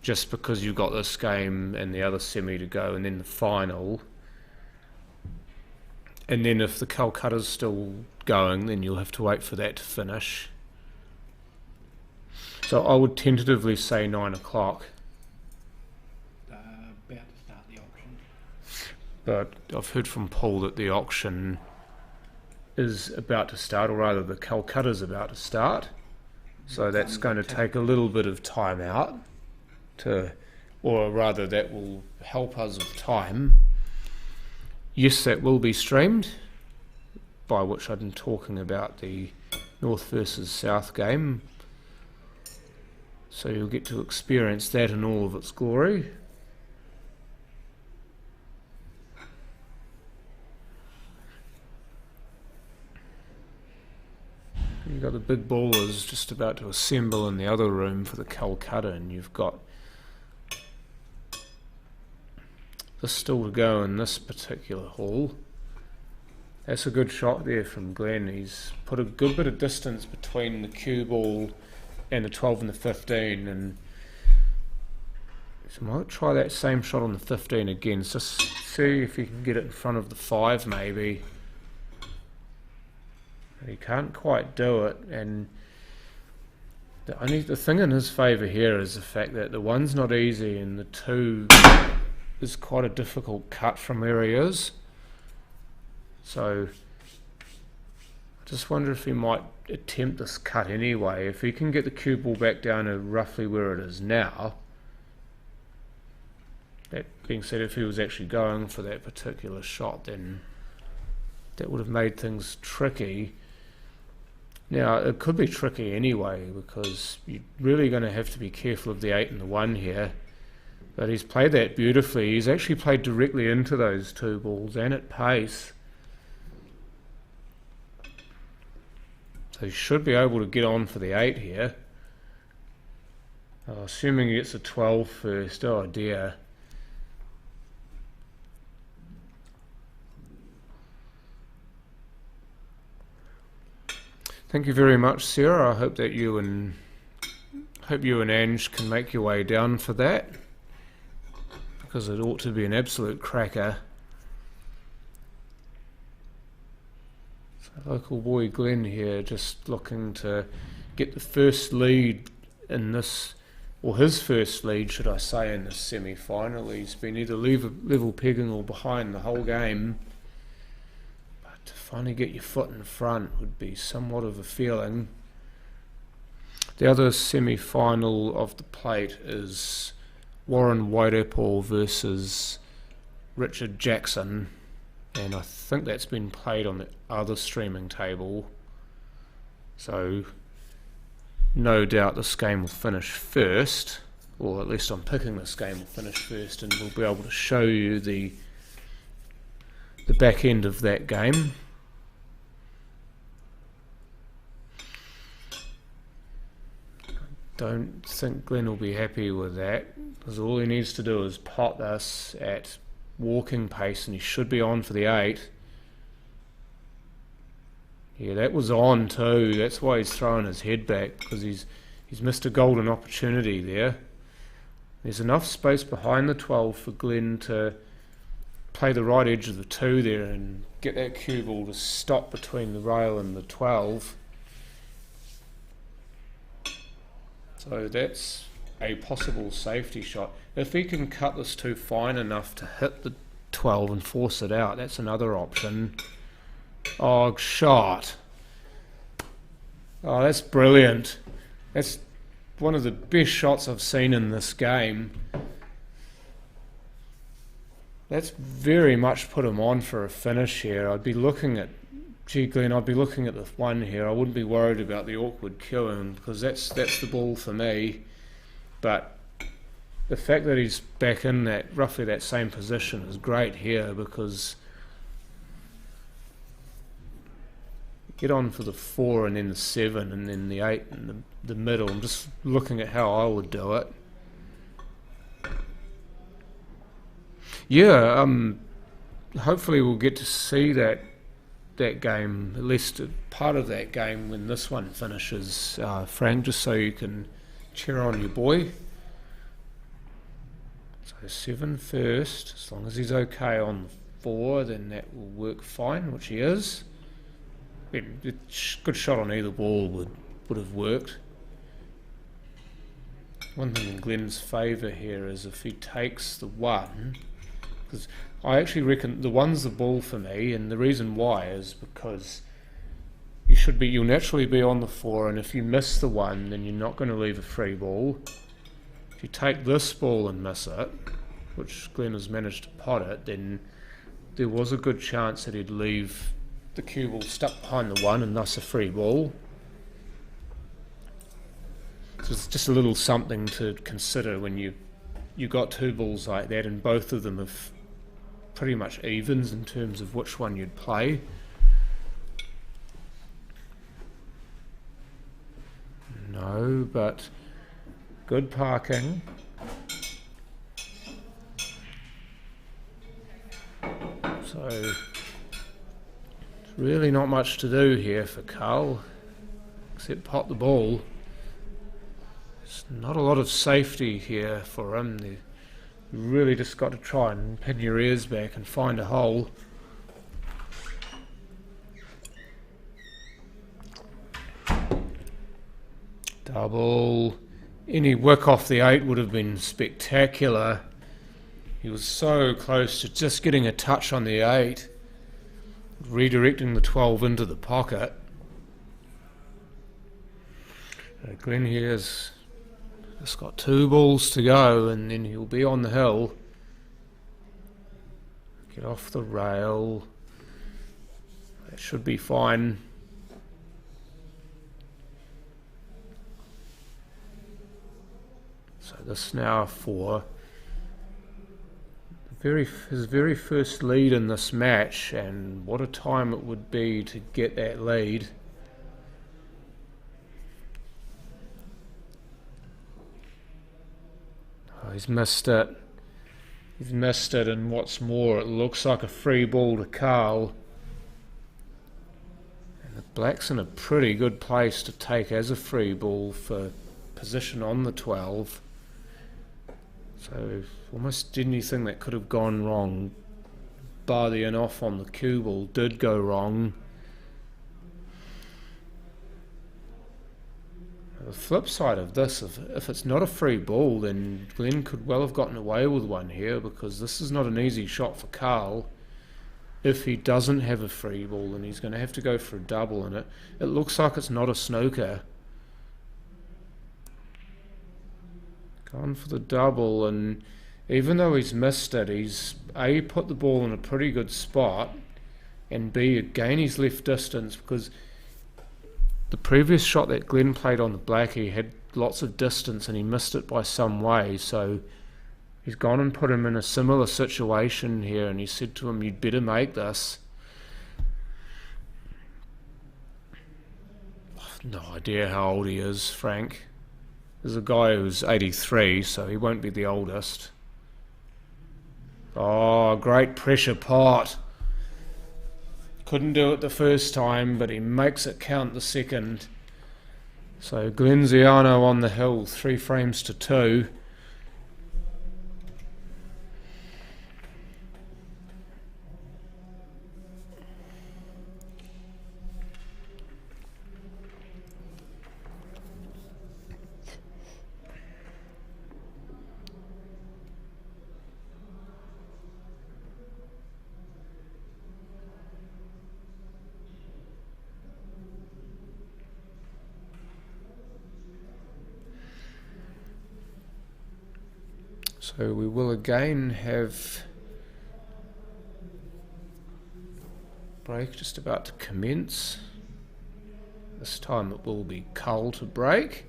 just because you've got this game and the other semi to go and then the final, and then if the Kolkata's still going, then you'll have to wait for that to finish. So I would tentatively say 9 o'clock. About to start the auction. But I've heard from Paul that the auction is about to start, or rather the Kolkata's about to start. So that's going to take a little bit of time out or rather that will help us with time. Yes, that will be streamed, by which I've been talking about the North versus South game. So you'll get to experience that in all of its glory. You've got the big ballers just about to assemble in the other room for the Kolkata, and you've got this still to go in this particular hall. That's a good shot there from Glenn. He's put a good bit of distance between the cue ball and the 12 and the 15, and so I might try that same shot on the 15 again. Just see if he can get it in front of the 5 maybe. He can't quite do it, and the thing in his favour here is the fact that the 1's not easy and the 2 is quite a difficult cut from where he is. So I just wonder if he might attempt this cut anyway. If he can get the cue ball back down to roughly where it is now. That being said, if he was actually going for that particular shot, then that would have made things tricky. Now, it could be tricky anyway, because you're really going to have to be careful of the 8 and the 1 here. But he's played that beautifully. He's actually played directly into those 2 balls and at pace. So he should be able to get on for the 8 here. Assuming he gets a 12 first. Oh dear. Thank you very much, Sarah. I hope that you and Ange can make your way down for that, because it ought to be an absolute cracker. So local boy Glenn here just looking to get the first lead in this, or his first lead should I say, in this semi-final. He's been either level pegging or behind the whole game. To finally get your foot in front would be somewhat of a feeling. The other semi-final of the plate is Warren Whiteapple versus Richard Jackson, and I think that's been played on the other streaming table, so no doubt this game will finish first, or at least I'm picking this game will finish first, and we'll be able to show you the back end of that game. Don't think Glenn will be happy with that, because all he needs to do is pot this at walking pace and he should be on for the 8. Yeah, that was on too. That's why he's throwing his head back, because he's missed a golden opportunity there. There's enough space behind the 12 for Glenn to play the right edge of the 2 there and get that cue ball to stop between the rail and the 12. So that's a possible safety shot. If he can cut this 2 fine enough to hit the 12 and force it out, that's another option. Oh, shot. Oh, that's brilliant. That's one of the best shots I've seen in this game. That's very much put him on for a finish here. I'd be looking at, Glenn, I'd be looking at the 1 here. I wouldn't be worried about the awkward queuing, because that's the ball for me. But the fact that he's back in that roughly that same position is great here, because get on for the 4 and then the 7 and then the 8 in the middle. I'm just looking at how I would do it. Yeah, hopefully we'll get to see that game, at least a part of that game, when this one finishes, Frank, just so you can cheer on your boy. So 7 first, as long as he's okay on the 4, then that will work fine, which he is. Good shot on either ball would have worked. One thing in Glenn's favour here is if he takes the 1, because I actually reckon the 1's the ball for me, and the reason why is because you'll naturally be on the 4, and if you miss the 1, then you're not going to leave a free ball. If you take this ball and miss it, which Glenn has managed to pot it, then there was a good chance that he'd leave the cue ball stuck behind the 1 and thus a free ball. So it's just a little something to consider when you got 2 balls like that, and both of them have pretty much evens in terms of which one you'd play. but good parking. So, there's really not much to do here for Carl, except pot the ball. There's not a lot of safety here for him. You really just got to try and pin your ears back and find a hole. Double. Any wick off the 8 would have been spectacular. He was so close to just getting a touch on the 8, redirecting the 12 into the pocket. Glenn here's just got 2 balls to go, and then he'll be on the hill. Get off the rail. That should be fine. So this now for his very first lead in this match, and what a time it would be to get that lead. Oh, he's missed it. He's missed it, and what's more, it looks like a free ball to Carl. And the Black's in a pretty good place to take as a free ball for position on the 12. So almost anything that could have gone wrong, bar the in off on the cue ball, did go wrong. The flip side of this, if it's not a free ball, then Glenn could well have gotten away with one here, because this is not an easy shot for Carl. If he doesn't have a free ball, then he's going to have to go for a double in it. It looks like it's not a snooker. Gone for the double, and even though he's missed it, he's A, put the ball in a pretty good spot, and B, again he's left distance, because the previous shot that Glenn played on the Black, he had lots of distance and he missed it by some way, so he's gone and put him in a similar situation here, and he said to him, you'd better make this. I've no idea how old he is, Frank. There's a guy who's 83, so he won't be the oldest. Oh, great pressure pot. Couldn't do it the first time, but he makes it count the second. So Glenziano on the hill, 3 frames to 2. So we will again have break just about to commence. This time it will be Cull to break.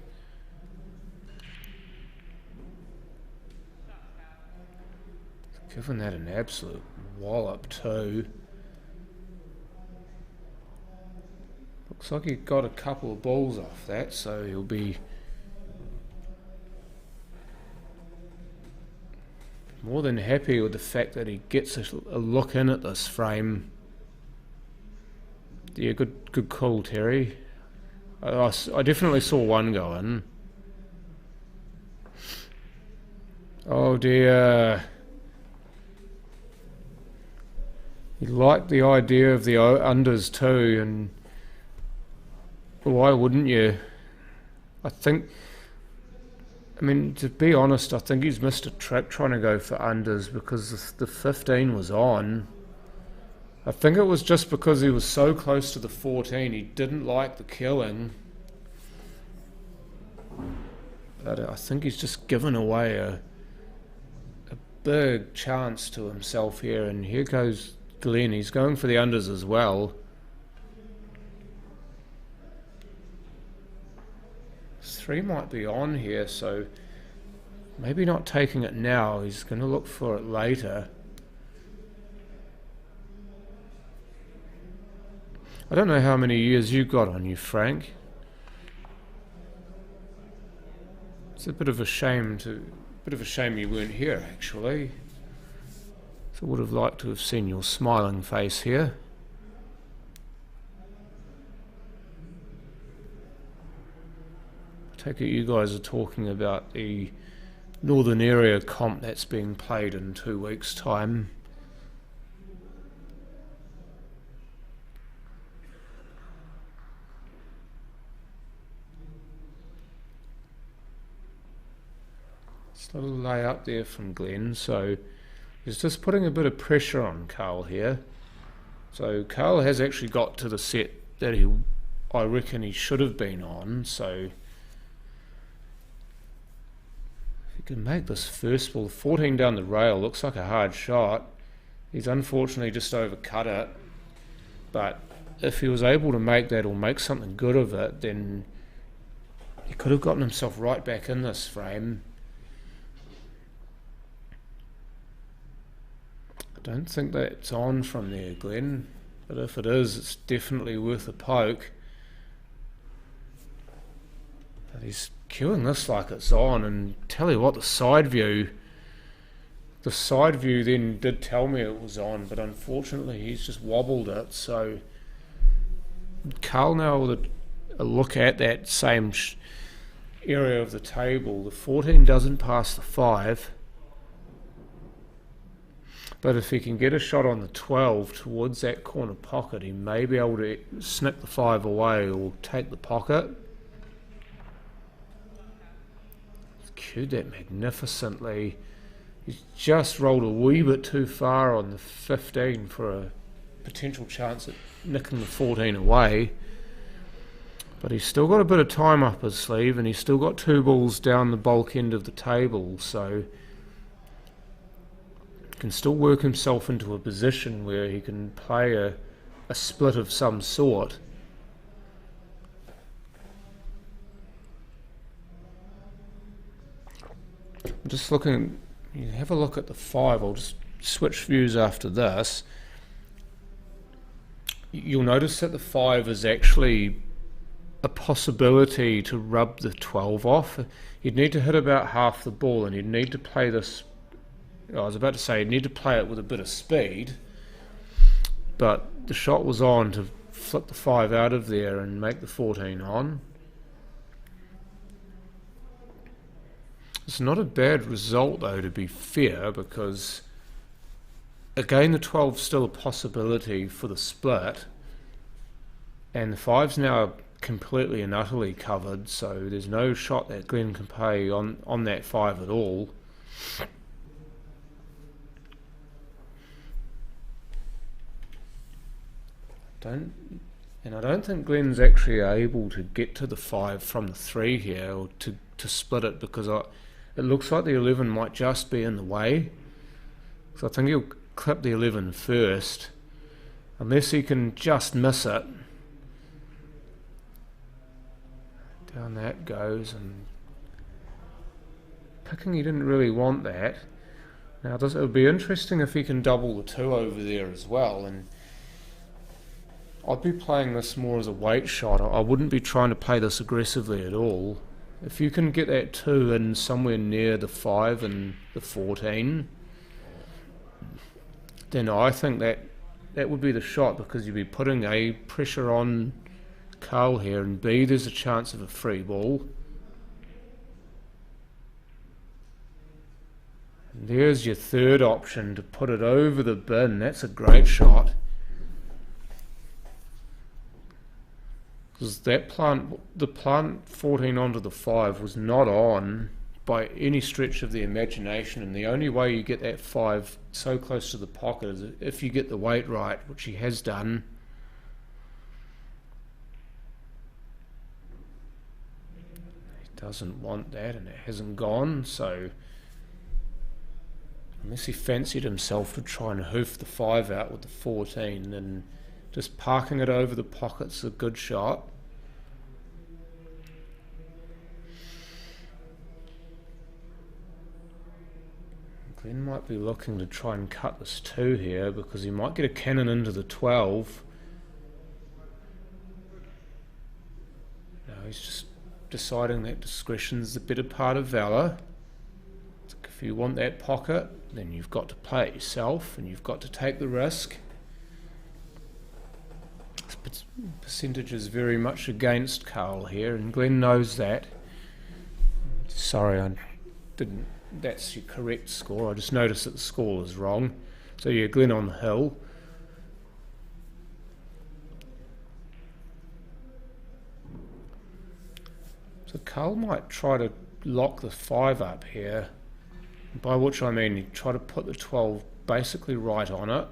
Given that an absolute wallop too. Looks like he got a couple of balls off that, so he'll be more than happy with the fact that he gets a look in at this frame. Yeah, good call, Terry. I definitely saw one go in. Oh dear. He liked the idea of the unders too, and why wouldn't you? I mean, to be honest, I think he's missed a trick trying to go for unders, because the 15 was on. I think it was just because he was so close to the 14, he didn't like the killing. But I think he's just given away a big chance to himself here, and here goes Glenn. He's going for the unders as well. 3 might be on here, so maybe not taking it now. He's going to look for it later. I don't know how many years you got on you, Frank. It's a bit of a shame you weren't here, actually. So I would have liked to have seen your smiling face here. I take it you guys are talking about the Northern Area comp that's being played in 2 weeks' time. Just a little lay up there from Glenn, so he's just putting a bit of pressure on Carl here. So Carl has actually got to the set that I reckon he should have been on, so can make this first ball. 14 down the rail looks like a hard shot. He's unfortunately just overcut it, but if he was able to make that or make something good of it, then he could have gotten himself right back in this frame. I don't think that's on from there, Glenn, but if it is, it's definitely worth a poke. But he's cueing this like it's on, and tell you what, the side view then did tell me it was on, but unfortunately he's just wobbled it. So Carl now with a look at that same area of the table, the 14 doesn't pass the 5, but if he can get a shot on the 12 towards that corner pocket, he may be able to snip the 5 away or take the pocket. Cued that magnificently. He's just rolled a wee bit too far on the 15 for a potential chance at nicking the 14 away, but he's still got a bit of time up his sleeve, and he's still got 2 balls down the bulk end of the table, so he can still work himself into a position where he can play a split of some sort. I'm just looking, you have a look at the 5, I'll just switch views after this. You'll notice that the 5 is actually a possibility to rub the 12 off. You'd need to hit about half the ball, and you'd need to play this, I was about to say, you'd need to play it with a bit of speed, but the shot was on to flip the 5 out of there and make the 14 on. It's not a bad result though, to be fair, because again the 12's still a possibility for the split, and the 5's now completely and utterly covered, so there's no shot that Glenn can play on that 5 at all. I don't think Glenn's actually able to get to the 5 from the 3 here, or to split it, because it looks like the 11 might just be in the way. So I think he'll clip the 11 first, unless he can just miss it. Down that goes, and picking, he didn't really want that. Now it would be interesting if he can double the 2 over there as well, and I'd be playing this more as a weight shot. I wouldn't be trying to play this aggressively at all. If you can get that 2 in somewhere near the 5 and the 14, then I think that would be the shot, because you'd be putting A, pressure on Carl here, and B, there's a chance of a free ball. And there's your third option, to put it over the bin. That's a great shot. Because the plant 14 onto the 5 was not on by any stretch of the imagination, and the only way you get that 5 so close to the pocket is if you get the weight right, which he has done. He doesn't want that, and it hasn't gone, so unless he fancied himself to try and hoof the 5 out with the 14, then just parking it over the pocket's a good shot. Glenn might be looking to try and cut this 2 here, because he might get a cannon into the 12. No, he's deciding that discretion's the better part of valour. If you want that pocket, then you've got to play it yourself, and you've got to take the risk. This percentage is very much against Carl here, and Glenn knows that. Sorry, I didn't. That's your correct score. I just noticed that the score is wrong. So yeah, Glenn on the hill. So Carl might try to lock the 5 up here, by which I mean you try to put the 12 basically right on it.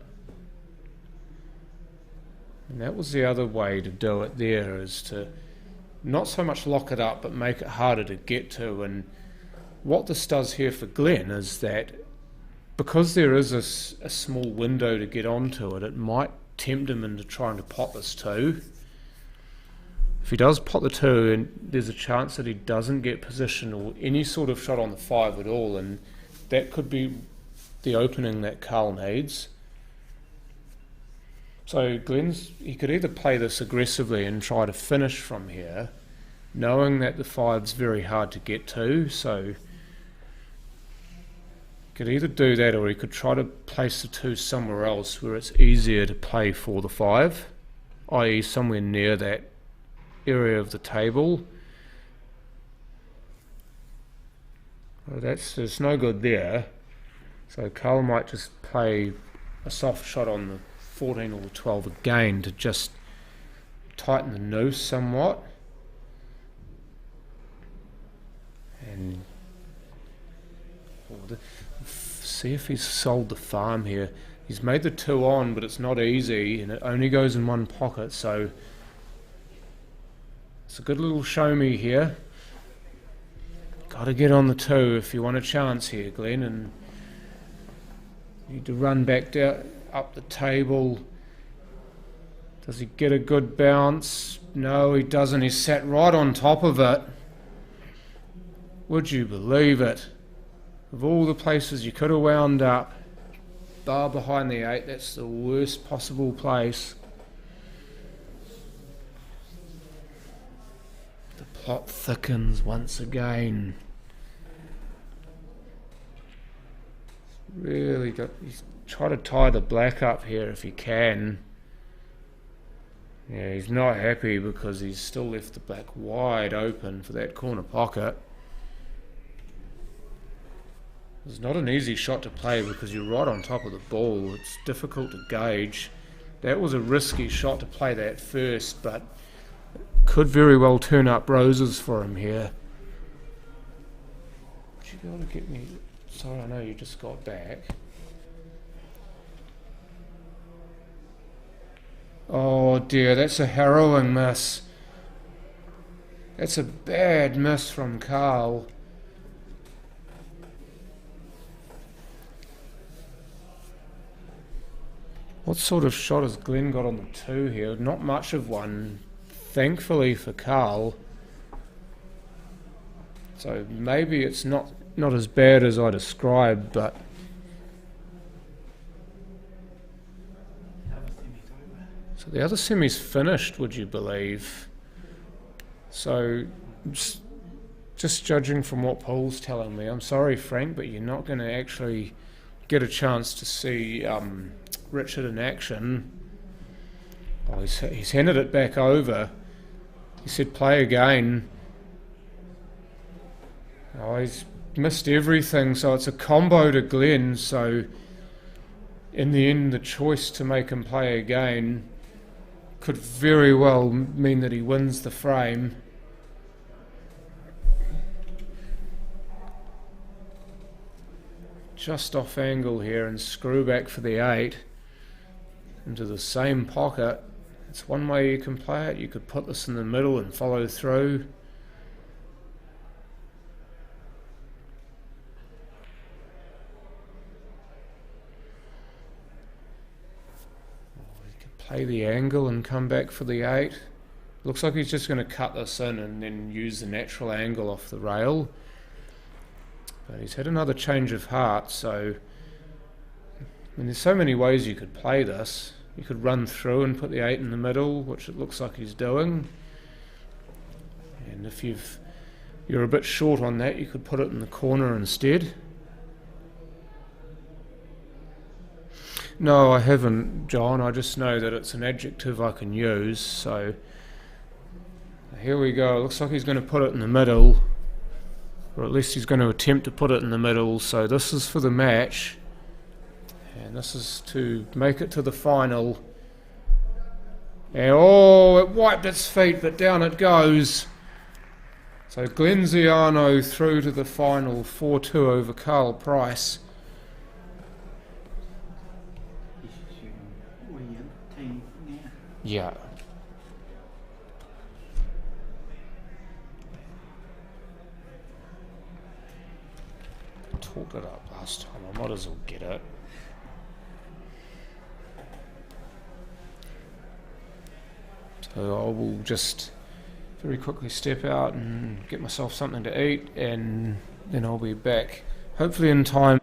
And that was the other way to do it there, is to not so much lock it up but make it harder to get to. And what this does here for Glenn is that because there is a small window to get onto it, it might tempt him into trying to pot this 2. If he does pot the 2, and there's a chance that he doesn't get position or any sort of shot on the 5 at all, and that could be the opening that Carl needs. So he could either play this aggressively and try to finish from here, knowing that the 5's very hard to get to, so he could either do that, or he could try to place the 2 somewhere else where it's easier to play for the 5, i.e. somewhere near that area of the table. Well, there's no good there, so Carl might just play a soft shot on the 14 or the 12 again to just tighten the noose somewhat, and see if he's sold the farm here. He's made the 2 on, but it's not easy, and it only goes in one pocket, so it's a good little show me here. Got to get on the 2 if you want a chance here, Glenn, and you need to run back down up the table. Does he get a good bounce? No, he doesn't. He's sat right on top of it. Would you believe it? Of all the places you could have wound up, bar behind the 8, that's the worst possible place. The plot thickens once again. Really he's try to tie the black up here if he can. Yeah, he's not happy because he's still left the black wide open for that corner pocket. It's not an easy shot to play because you're right on top of the ball. It's difficult to gauge. That was a risky shot to play that first, but could very well turn up roses for him here. Would you be able to get me? Sorry, I know you just got back. Oh dear, that's a harrowing miss. That's a bad miss from Carl. What sort of shot has Glenn got on the 2 here? Not much of one, thankfully for Carl. So maybe it's not as bad as I described, but so the other semi's finished, would you believe? So just judging from what Paul's telling me, I'm sorry Frank, but you're not going to actually get a chance to see Richard in action. Oh, he's handed it back over. He said play again. Oh, he's missed everything, so it's a combo to Glenn. So in the end, the choice to make him play again could very well mean that he wins the frame. Just off angle here, and screw back for the 8 into the same pocket. It's one way you can play it. You could put this in the middle and follow through. You could play the angle and come back for the 8. Looks like he's just going to cut this in and then use the natural angle off the rail. But he's had another change of heart, so there's so many ways you could play this. You could run through and put the 8 in the middle, which it looks like he's doing. And if you've you're a bit short on that, you could put it in the corner instead. No, I haven't, John. I just know that it's an adjective I can use. So here we go. Looks like he's going to put it in the middle, or at least he's going to attempt to put it in the middle. So this is for the match, and this is to make it to the final. And oh, it wiped its feet, but down it goes. So Glenziano through to the final, 4-2 over Carl Price. Yeah. Talked it up last time, I might as well get it. So I will just very quickly step out and get myself something to eat, and then I'll be back, hopefully in time.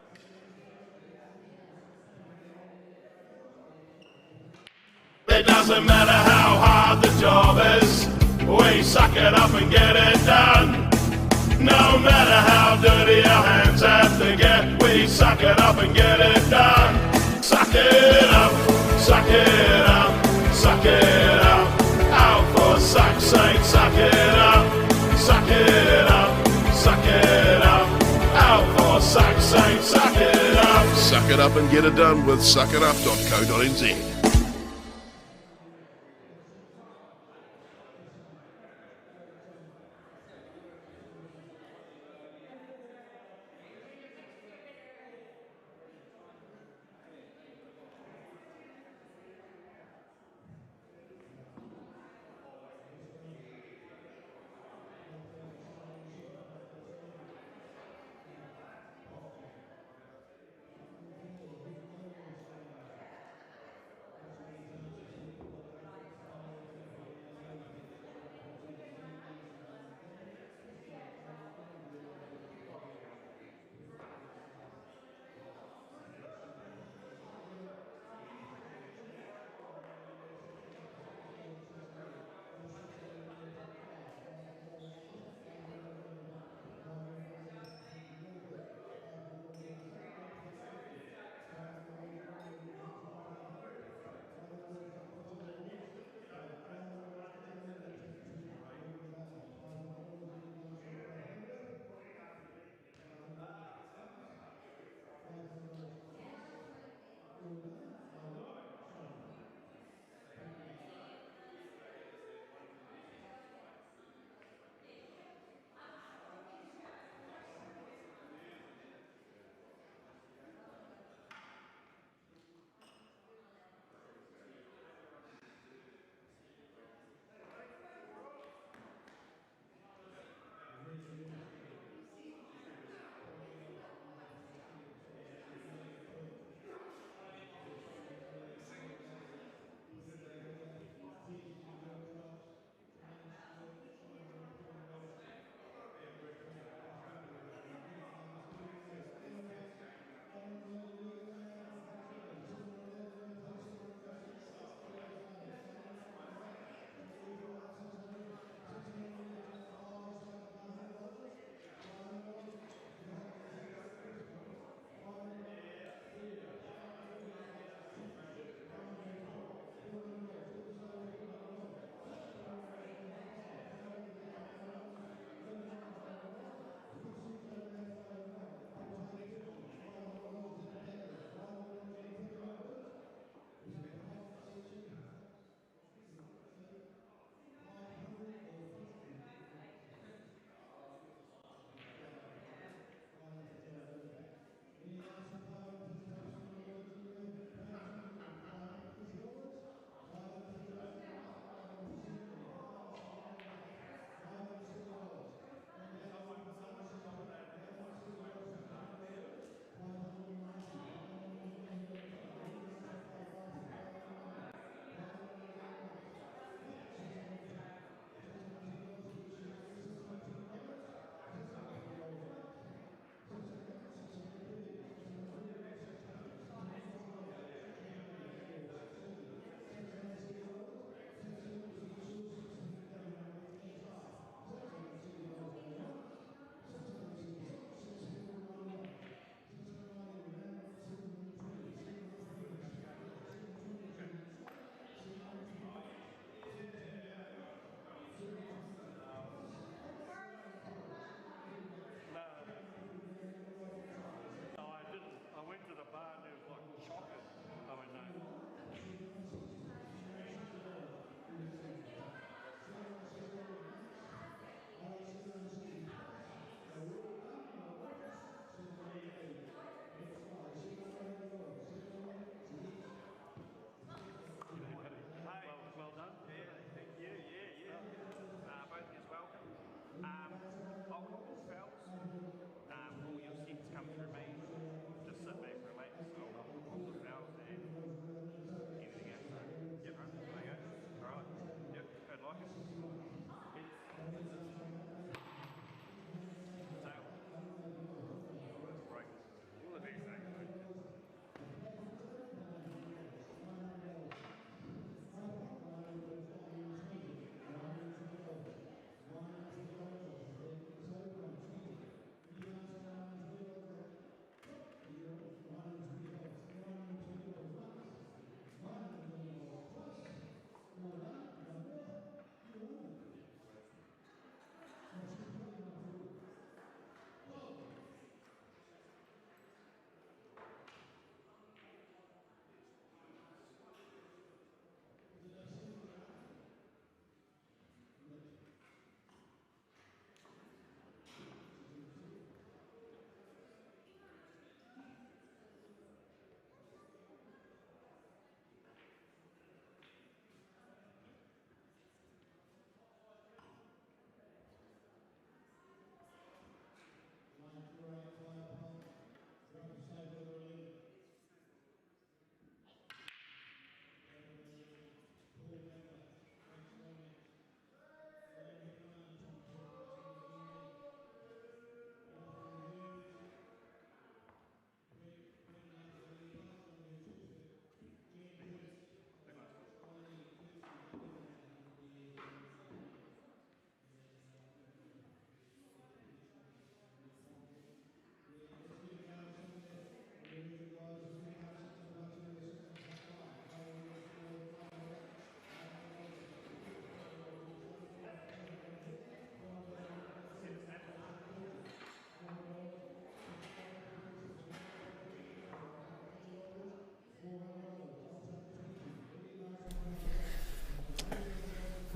It doesn't matter how hard the job is, we suck it up and get it done. No matter how dirty our hands have to get, we suck it up and get it done. Suck it up, suck it up, suck it up. Out for suck's sake, suck it up, suck it up, suck it up. Out for suck's sake, suck it up. Suck it up and get it done with suckitup.co.nz.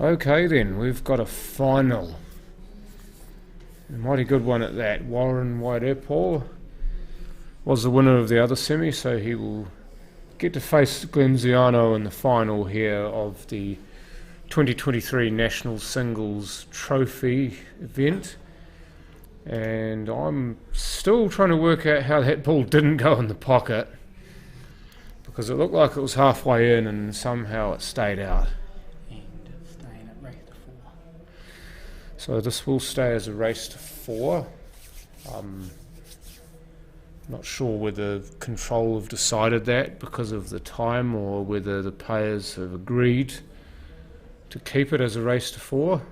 Okay then, we've got a final. A mighty good one at that. Warren Wairepo was the winner of the other semi, so he will get to face Glenziano in the final here of the 2023 National Singles Trophy event. And I'm still trying to work out how that ball didn't go in the pocket, because it looked like it was halfway in and somehow it stayed out. And it's staying at race to 4. So this will stay as a race to 4. Not sure whether control have decided that because of the time, or whether the players have agreed to keep it as a race to 4.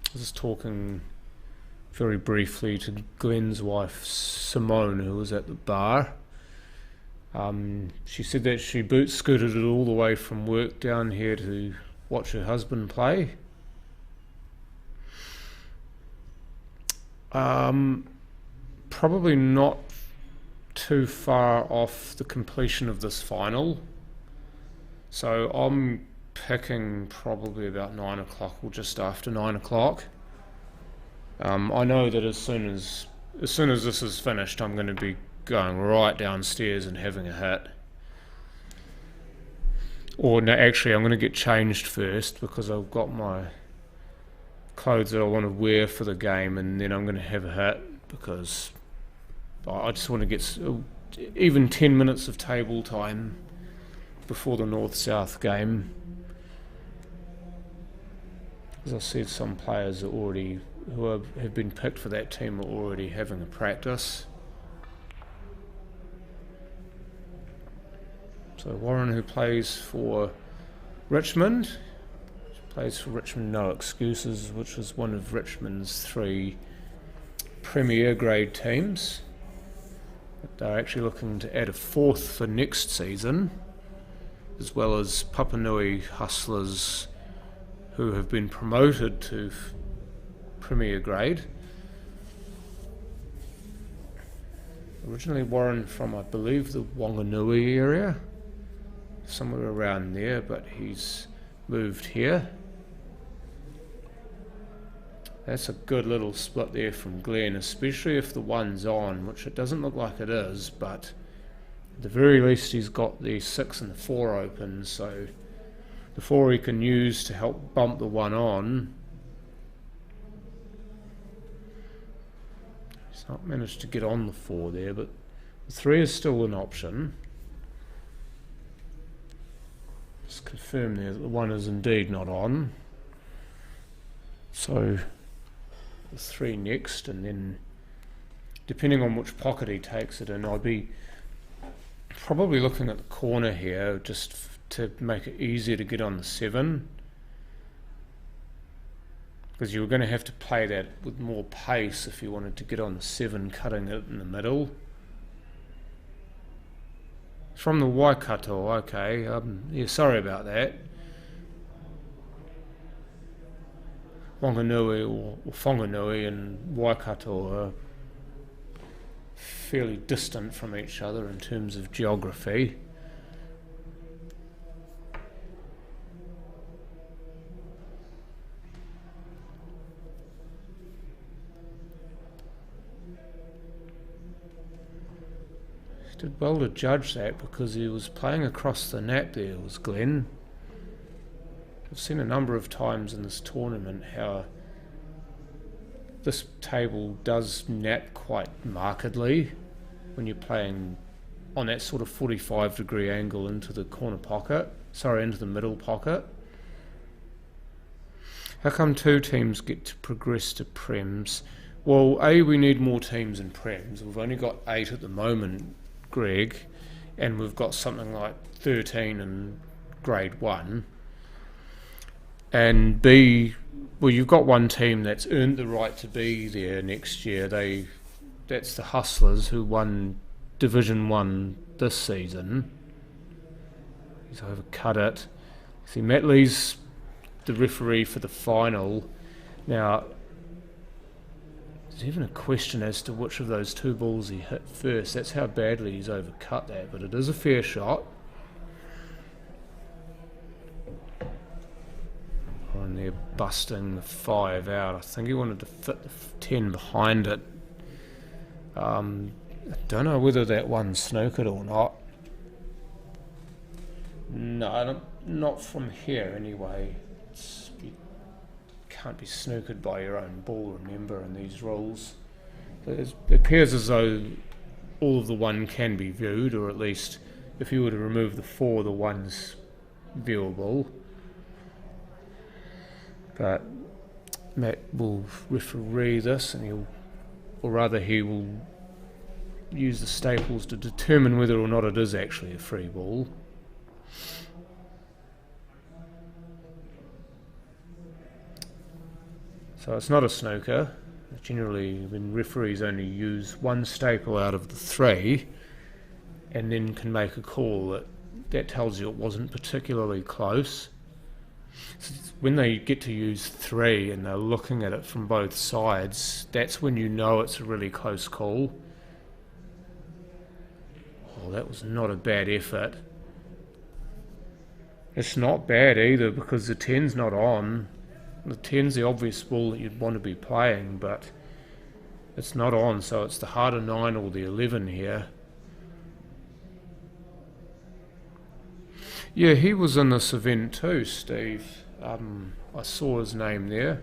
I was talking very briefly to Glenn's wife Simone, who was at the bar. She said that she boot scooted it all the way from work down here to watch her husband play. Probably not too far off the completion of this final. So I'm picking probably about 9 o'clock or just after 9 o'clock. I know that as soon as this is finished, I'm going to be going right downstairs and having a hit. Or no, actually I'm going to get changed first, because I've got my clothes that I want to wear for the game, and then I'm going to have a hit, because I just want to get even 10 minutes of table time before the North-South game. As I said, some players are already, have been picked for that team, are already having a practice. So Warren, who plays for Richmond, No Excuses, which was one of Richmond's 3 Premier grade teams. But they're actually looking to add a 4th for next season, as well as Papanui Hustlers, who have been promoted to Premier grade. Originally Warren from, I believe, the Wanganui area, somewhere around there, but he's moved here. That's a good little split there from Glenn, especially if the 1's on, which it doesn't look like it is, but at the very least he's got the 6 and the 4 open, so the 4 he can use to help bump the 1 on. He's not managed to get on the 4 there, but the 3 is still an option. Just confirm there that the 1 is indeed not on. So the 3 next, and then depending on which pocket he takes it in, I'd be probably looking at the corner here just to make it easier to get on the 7, because you were going to have to play that with more pace if you wanted to get on the 7, cutting it in the middle. From the Waikato, okay, yeah, sorry about that. Wanganui or Whanganui and Waikato are fairly distant from each other in terms of geography. He did well to judge that, because he was playing across the nap there, was Glenn. I've seen a number of times in this tournament how this table does nap quite markedly when you're playing on that sort of 45-degree angle into the corner pocket, into the middle pocket. How come 2 teams get to progress to Prems? Well, we need more teams in Prems. We've only got 8 at the moment, Greg, and we've got something like 13 in grade 1. And B, well, you've got one team that's earned the right to be there next year. That's the Hustlers, who won Division 1 this season. He's overcut it. See, Matt Lee's the referee for the final. Now, there's even a question as to which of those 2 balls he hit first. That's how badly he's overcut that, but it is a fair shot. there busting the 5 out. I think he wanted to fit the 10 behind it. I don't know whether that one snookered or not. No, not from here anyway. You can't be snookered by your own ball, remember, in these rules. It appears as though all of the 1 can be viewed, or at least if you were to remove the 4, the 1's viewable. But Matt will referee this, and he will use the staples to determine whether or not it is actually a free ball. So it's not a snooker. Generally, when referees only use 1 staple out of the 3, and then can make a call that tells you it wasn't particularly close. So when they get to use 3 and they're looking at it from both sides, that's when you know it's a really close call. Oh, that was not a bad effort. It's not bad either, because the 10's not on. The 10's the obvious ball that you'd want to be playing, but it's not on, so it's the harder 9 or the 11 here. Yeah, he was in this event too, Steve. I saw his name there.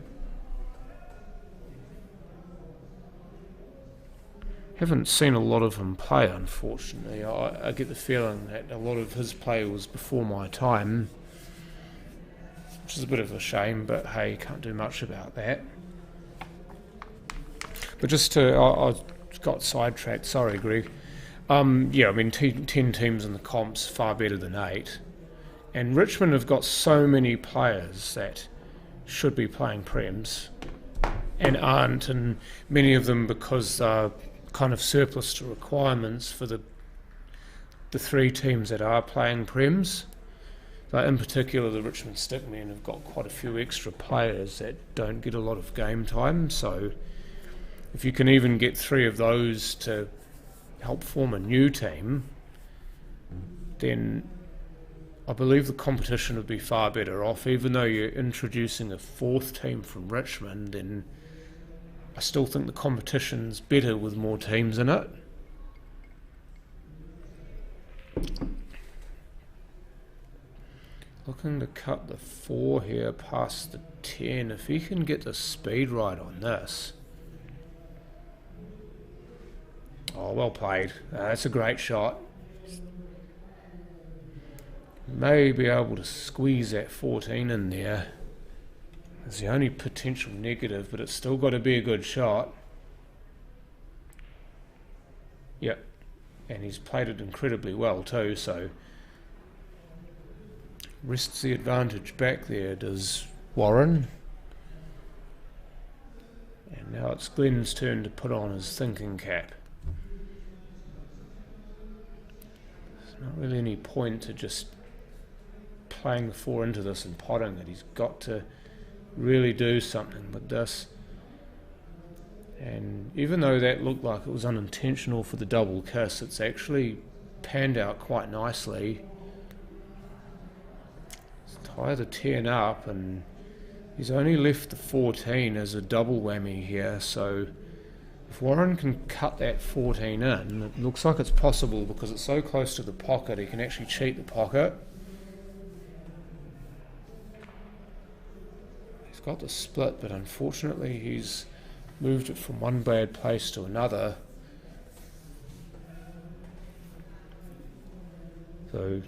Haven't seen a lot of him play, unfortunately. I get the feeling that a lot of his play was before my time, which is a bit of a shame, but hey, you can't do much about that. But I got sidetracked, sorry Greg. Yeah, I mean 10 teams in the comp's far better than 8. And Richmond have got so many players that should be playing prems and aren't, and many of them because they're kind of surplus to requirements for the 3 teams that are playing prems. In particular, the Richmond Stickmen have got quite a few extra players that don't get a lot of game time, so if you can even get 3 of those to help form a new team, then I believe the competition would be far better off. Even though you're introducing a 4th team from Richmond, then I still think the competition's better with more teams in it. Looking to cut the 4 here past the 10. If he can get the speed right on this. Oh, well played. That's a great shot. May be able to squeeze that 14 in there. It's the only potential negative, but it's still got to be a good shot. Yep. And he's played it incredibly well too, so wrests the advantage back there, does Warren. And now it's Glenn's turn to put on his thinking cap. There's not really any point to just playing the 4 into this and potting it. He's got to really do something with this. And even though that looked like it was unintentional for the double kiss, it's actually panned out quite nicely. Let's tie the 10 up, and he's only left the 14 as a double whammy here, so if Warren can cut that 14 in, it looks like it's possible because it's so close to the pocket, he can actually cheat the pocket. He's got the split, but unfortunately he's moved it from one bad place to another. So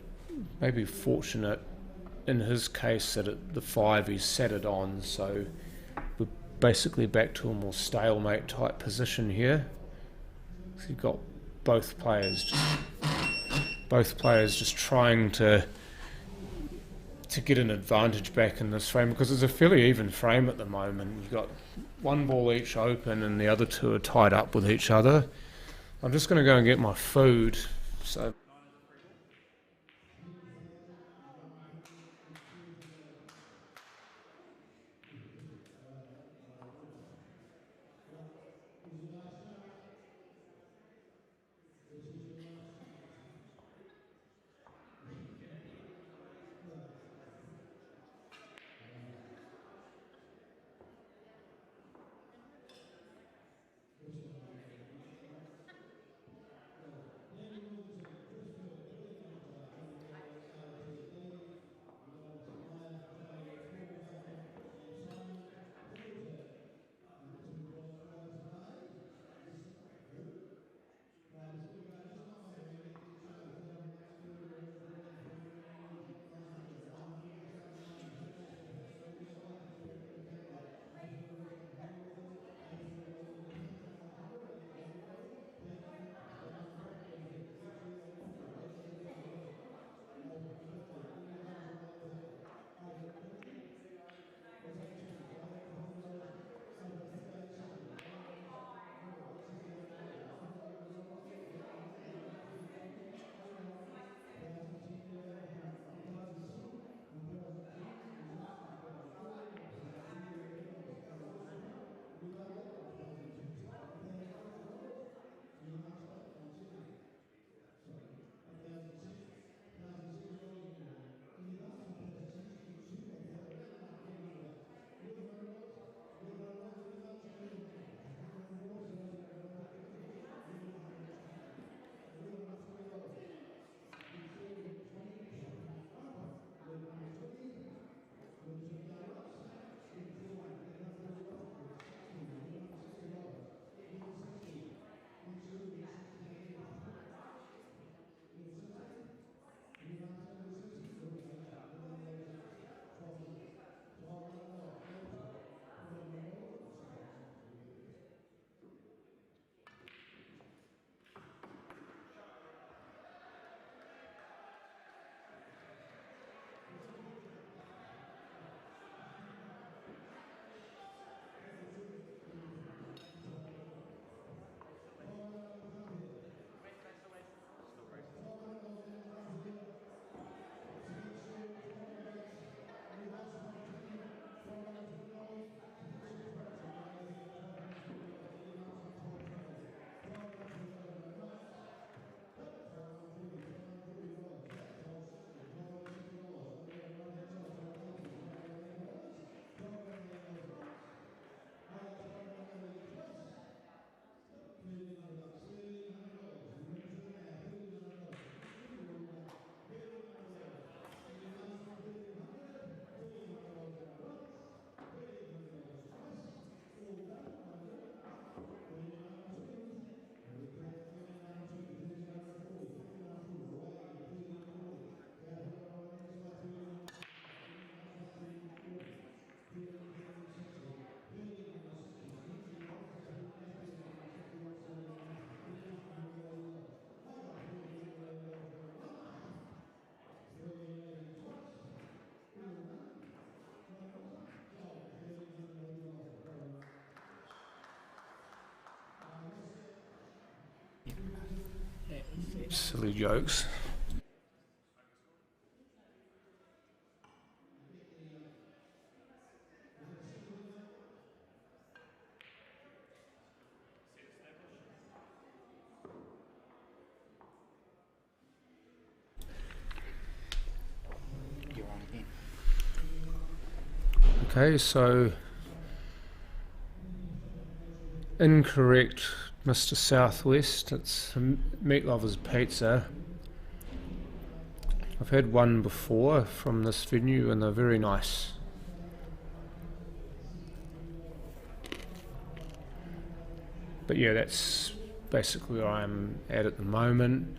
maybe fortunate in his case that at the 5 he's set it on, so we're basically back to a more stalemate type position here. So you've got both players just trying to get an advantage back in this frame, because it's a fairly even frame at the moment. You've got one ball each open and the other 2 are tied up with each other. I'm just going to go and get my food. So Silly jokes. You're on again. Okay, so incorrect, Mr. Southwest. It's Meat Lover's Pizza. I've had one before from this venue and they're very nice. But yeah, that's basically where I'm at the moment.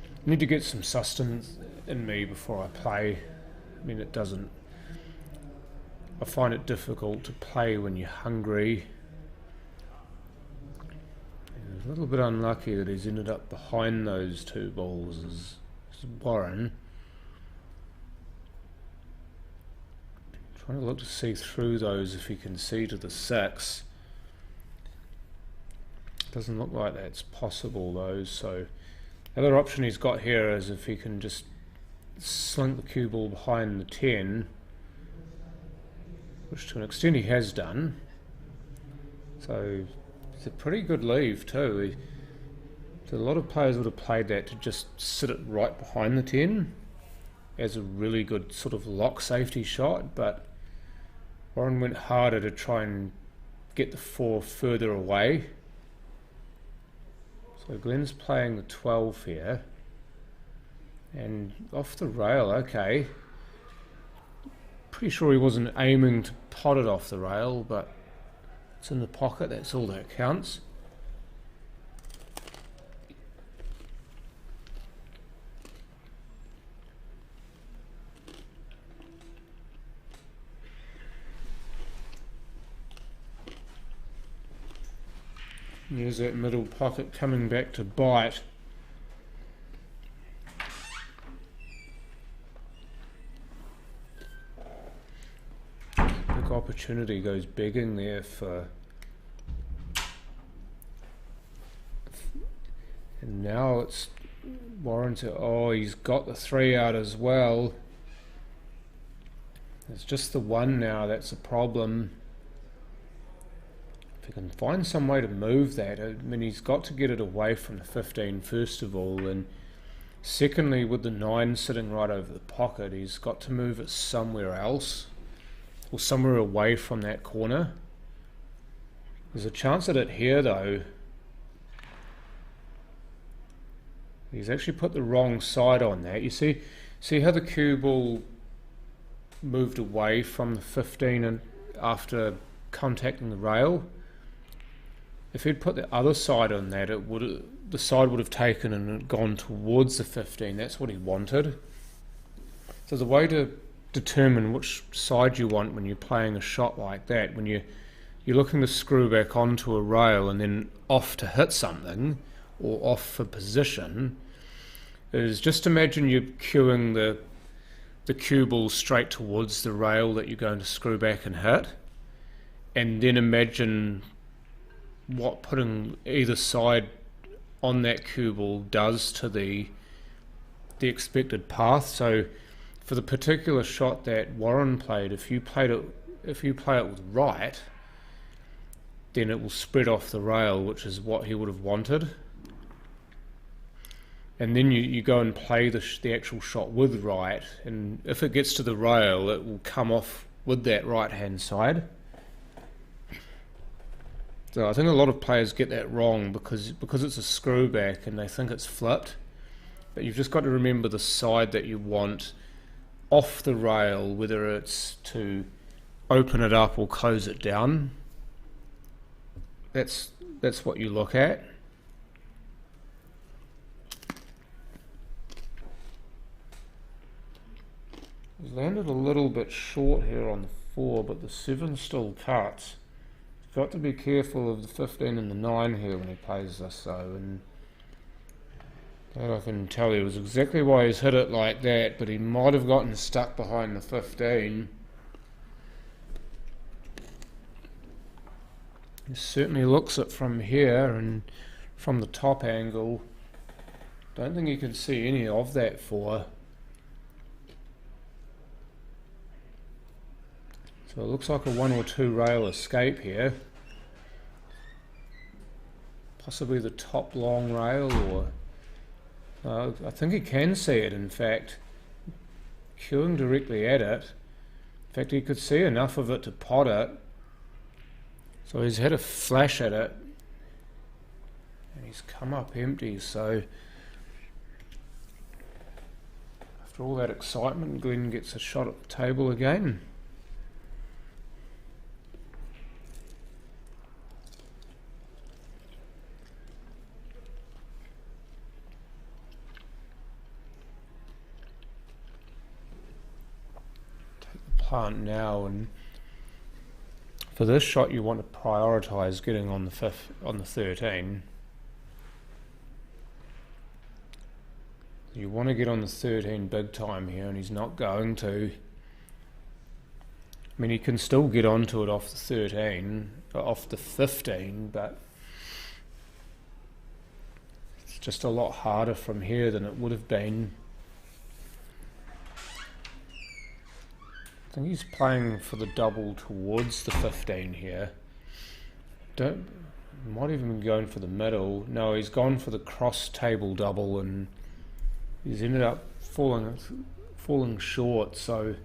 I need to get some sustenance in me before I play. I mean, I find it difficult to play when you're hungry. And a little bit unlucky that he's ended up behind those two balls is Warren. Trying to look to see through those if he can see to the 6. Doesn't look like that's possible though, so the other option he's got here is if he can just slink the cue ball behind the 10, which to an extent he has done. So it's a pretty good leave too. So a lot of players would have played that to just sit it right behind the 10 as a really good sort of lock safety shot, but Warren went harder to try and get the 4 further away. So Glenn's playing the 12 here, and off the rail, okay. Pretty sure he wasn't aiming to pot it off the rail, but it's in the pocket, that's all that counts. There's that middle pocket coming back to bite. Big opportunity goes begging there for... And now it's Warren to... Oh, he's got the 3 out as well. It's just the 1 now, that's a problem. If he can find some way to move that, I mean, he's got to get it away from the 15 first of all, and secondly, with the 9 sitting right over the pocket, he's got to move it somewhere else, or somewhere away from that corner. There's a chance at it here though. He's actually put the wrong side on that. You see how the cue ball moved away from the 15 and after contacting the rail? If he'd put the other side on that, the side would have taken and gone towards the 15. That's what he wanted. So the way to determine which side you want when you're playing a shot like that, when you're looking to screw back onto a rail and then off to hit something, or off for position, is just imagine you're cueing the cue ball straight towards the rail that you're going to screw back and hit, and then imagine what putting either side on that cue ball does to the expected path. So for the particular shot that Warren played, if you play it with right, then it will spread off the rail, which is what he would have wanted. And then you go and play the actual shot with right, and if it gets to the rail, it will come off with that right hand side. So I think a lot of players get that wrong because it's a screw back and they think it's flipped. But you've just got to remember the side that you want off the rail, whether it's to open it up or close it down. That's what you look at. He's landed a little bit short here on the 4, but the 7 still cuts. Got to be careful of the 15 and the 9 here when he plays this though, and that I can tell you was exactly why he's hit it like that, but he might have gotten stuck behind the 15. He certainly looks it from here, and from the top angle Don't think you can see any of that 4. So it looks like a 1 or 2 rail escape here. Possibly the top long rail, or I think he can see it, in fact. Queuing directly at it. In fact, he could see enough of it to pot it. So he's had a flash at it. And he's come up empty, so after all that excitement, Glenn gets a shot at the table again. Plant now, and for this shot you want to prioritise getting on the 13. You want to get on the 13 big time here, and he's not going to. I mean, he can still get onto it off the 13, off the 15, but it's just a lot harder from here than it would have been. I think he's playing for the double towards the 15 here. Might even be going for the middle. No, he's gone for the cross table double, and he's ended up falling short. So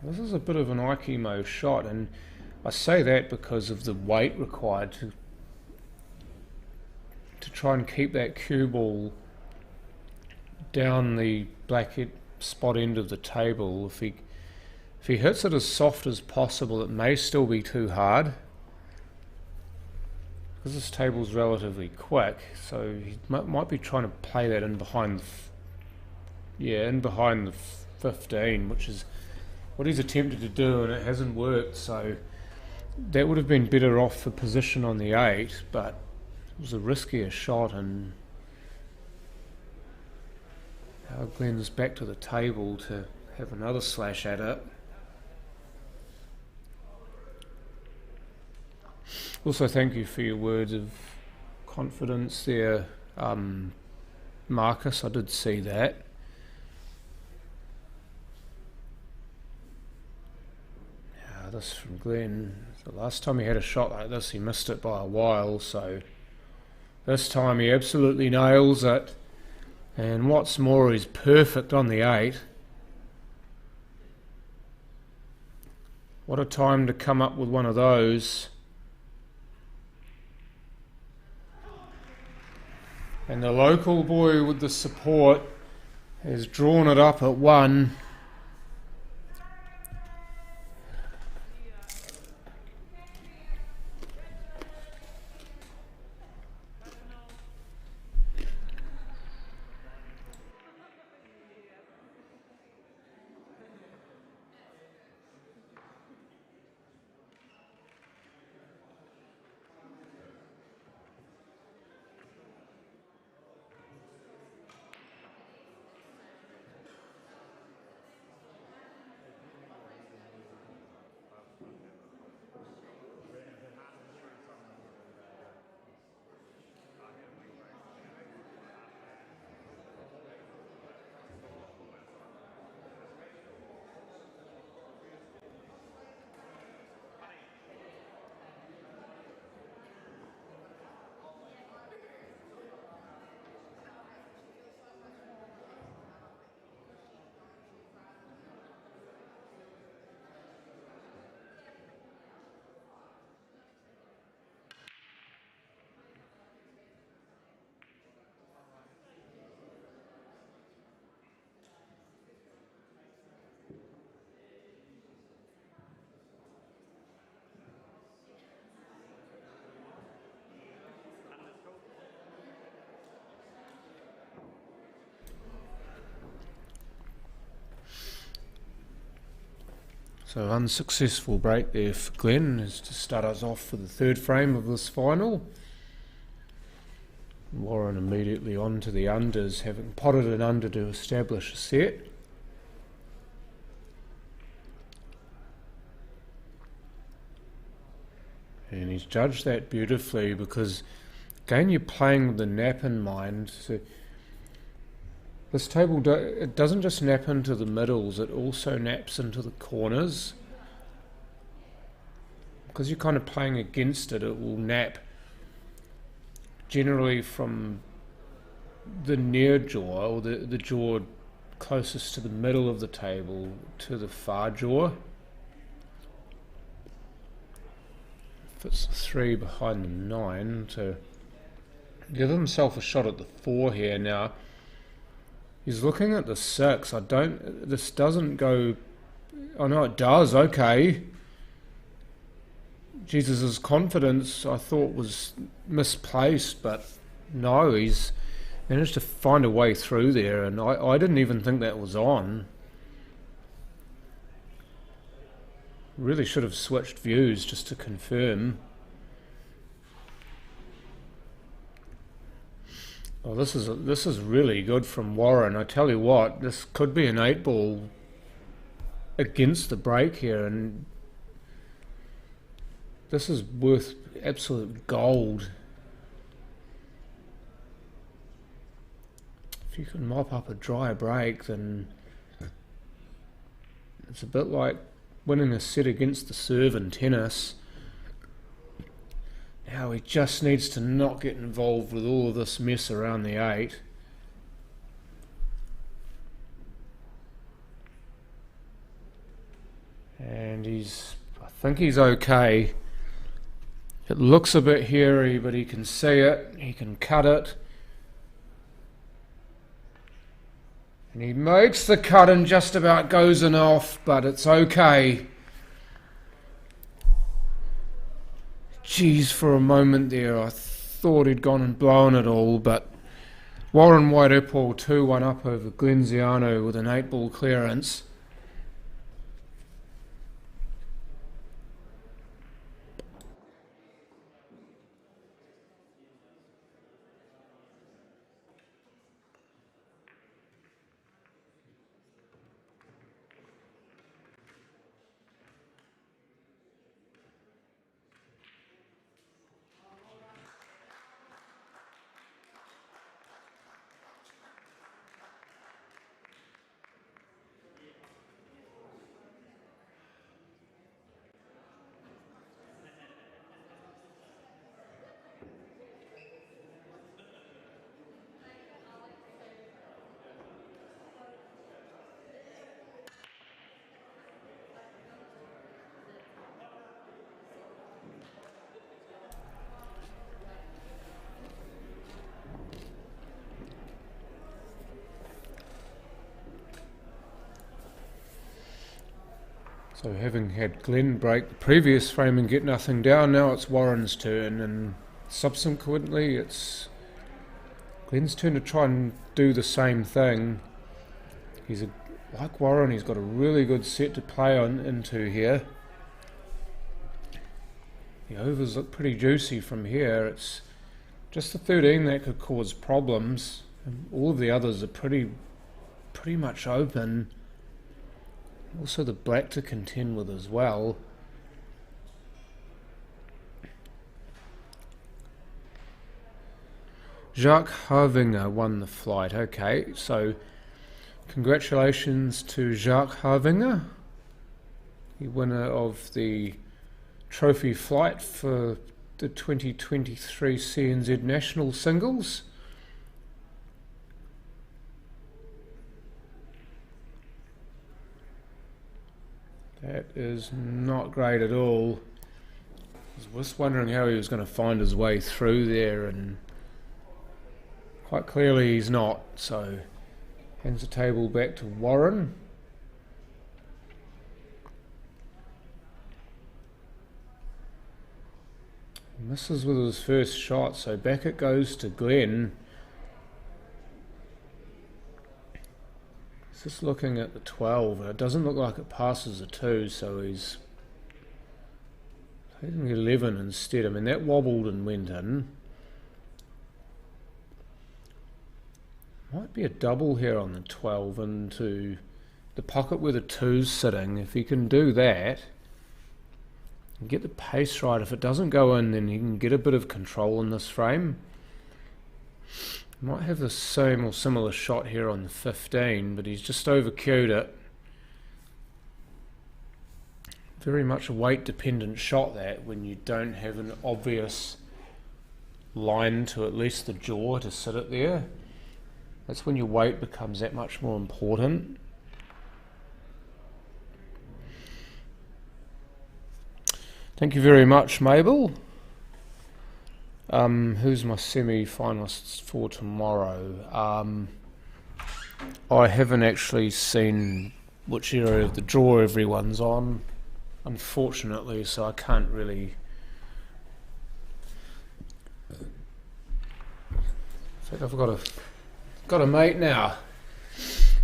this is a bit of an Aikimo shot, and I say that because of the weight required to try and keep that cue ball down the black spot end of the table. If he hits it as soft as possible, it may still be too hard, because this table's relatively quick, so he might be trying to play that in behind the 15, which is what he's attempted to do, and it hasn't worked. So that would have been better off for position on the 8, but it was a riskier shot, and now Glenn's back to the table to have another slash at it. Also, thank you for your words of confidence there, Marcus. I did see that. Yeah, this from Glenn. The last time he had a shot like this, he missed it by a while, so this time he absolutely nails it. And what's more, he's perfect on the 8. What a time to come up with one of those. And the local boy with the support has drawn it up at 1. So unsuccessful break there for Glenn, is to start us off for the 3rd frame of this final. Warren immediately on to the unders, having potted an under to establish a set. And he's judged that beautifully, because again, you're playing with the nap in mind. So this table, it doesn't just nap into the middles, it also naps into the corners. Because you're kind of playing against it, it will nap generally from the near jaw, or the jaw closest to the middle of the table, to the far jaw. Fits the 3 behind the 9 to give himself a shot at the 4 here. Now, he's looking at the 6. This doesn't go... Oh no, it does, okay. Jesus' confidence, I thought, was misplaced, but no, he's managed to find a way through there, and I didn't even think that was on. Really should have switched views just to confirm. Oh, this is really good from Warren. I tell you what, this could be an 8-ball against the break here, and this is worth absolute gold. If you can mop up a dry break, then it's a bit like winning a set against the serve in tennis. Now he just needs to not get involved with all of this mess around the 8. And I think he's okay. It looks a bit hairy, but he can see it, he can cut it. And he makes the cut and just about goes in off, but it's okay. Geez, for a moment there I thought he'd gone and blown it all, but Warren Wairepo 2-1 up over Glenziano with an 8-ball clearance. So having had Glenn break the previous frame and get nothing down, now it's Warren's turn, and subsequently it's Glenn's turn to try and do the same thing. Like Warren, he's got a really good set to play into here. The overs look pretty juicy from here. It's just the 13 that could cause problems. And all of the others are pretty much open. Also the black to contend with as well. Jacques Harvinger won the flight. Okay, so congratulations to Jacques Harvinger, the winner of the trophy flight for the 2023 CNZ National Singles. That is not great at all. I was just wondering how he was going to find his way through there, and quite clearly he's not, so hands the table back to Warren. He misses with his first shot, so back it goes to Glenn. Just looking at the 12, and it doesn't look like it passes the 2, so he's taking 11 instead. I mean, that wobbled and went in. Might be a double here on the 12 into the pocket where the 2's sitting. If he can do that and get the pace right, if it doesn't go in, then he can get a bit of control in this frame. Might have the same or similar shot here on the 15, but he's just over-cued it. Very much a weight-dependent shot, that, when you don't have an obvious line to at least the jaw to sit it there. That's when your weight becomes that much more important. Thank you very much, Mabel. Who's my semi-finalists for tomorrow? I haven't actually seen which area of the draw everyone's on, unfortunately, so I can't really... I think I've got a mate now.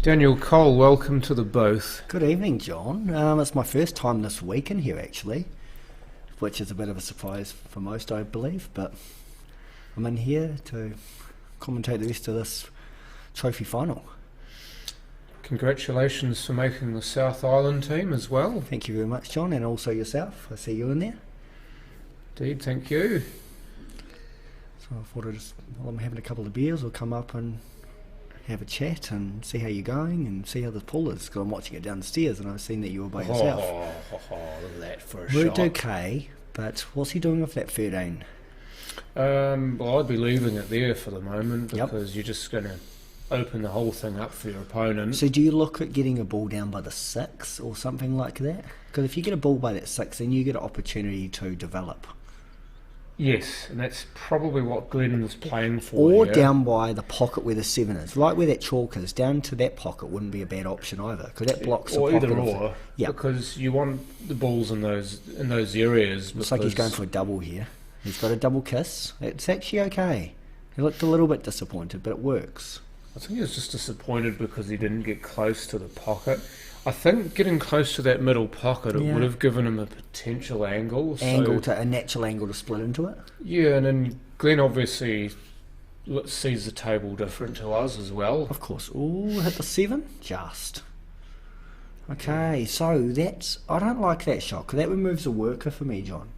Daniel Cole, welcome to the booth. Good evening, John. It's my first time this week in here, actually, which is a bit of a surprise for most, I believe, but I'm in here to commentate the rest of this trophy final. Congratulations for making the South Island team as well. Thank you very much, John, and also yourself. I see you in there. Indeed, thank you. So I thought while I'm having a couple of beers, I'll come up and have a chat and see how you're going and see how the pool is, because I'm watching it downstairs and I've seen that you were by yourself. Look at that for a Worked shot. okay, but what's he doing with that 13? Well, I'd be leaving it there for the moment, Yep. because you're just going to open the whole thing up for your opponent. So do you look at getting a ball down by the 6 or something like that? Because if you get a ball by that 6, then you get an opportunity to develop. Yes, and that's probably what Glenn was playing for. Or here. down by the pocket where the 7 is, right where that chalk is, down to that pocket wouldn't be a bad option either, because that blocks the or pocket. either of or, yeah. because you want the balls in those areas. Looks like he's going for a double here. He's got a double kiss. It's actually okay. He looked a little bit disappointed, but it works. I think he was just disappointed because he didn't get close to the pocket. I think getting close to that middle pocket, it Yeah. would have given him a potential angle. A natural angle to split into it. Yeah, and then Glenn obviously sees the table different to us as well. Of course. Ooh, hit the 7? Just. Okay, so I don't like that shot, because that removes a worker for me, John.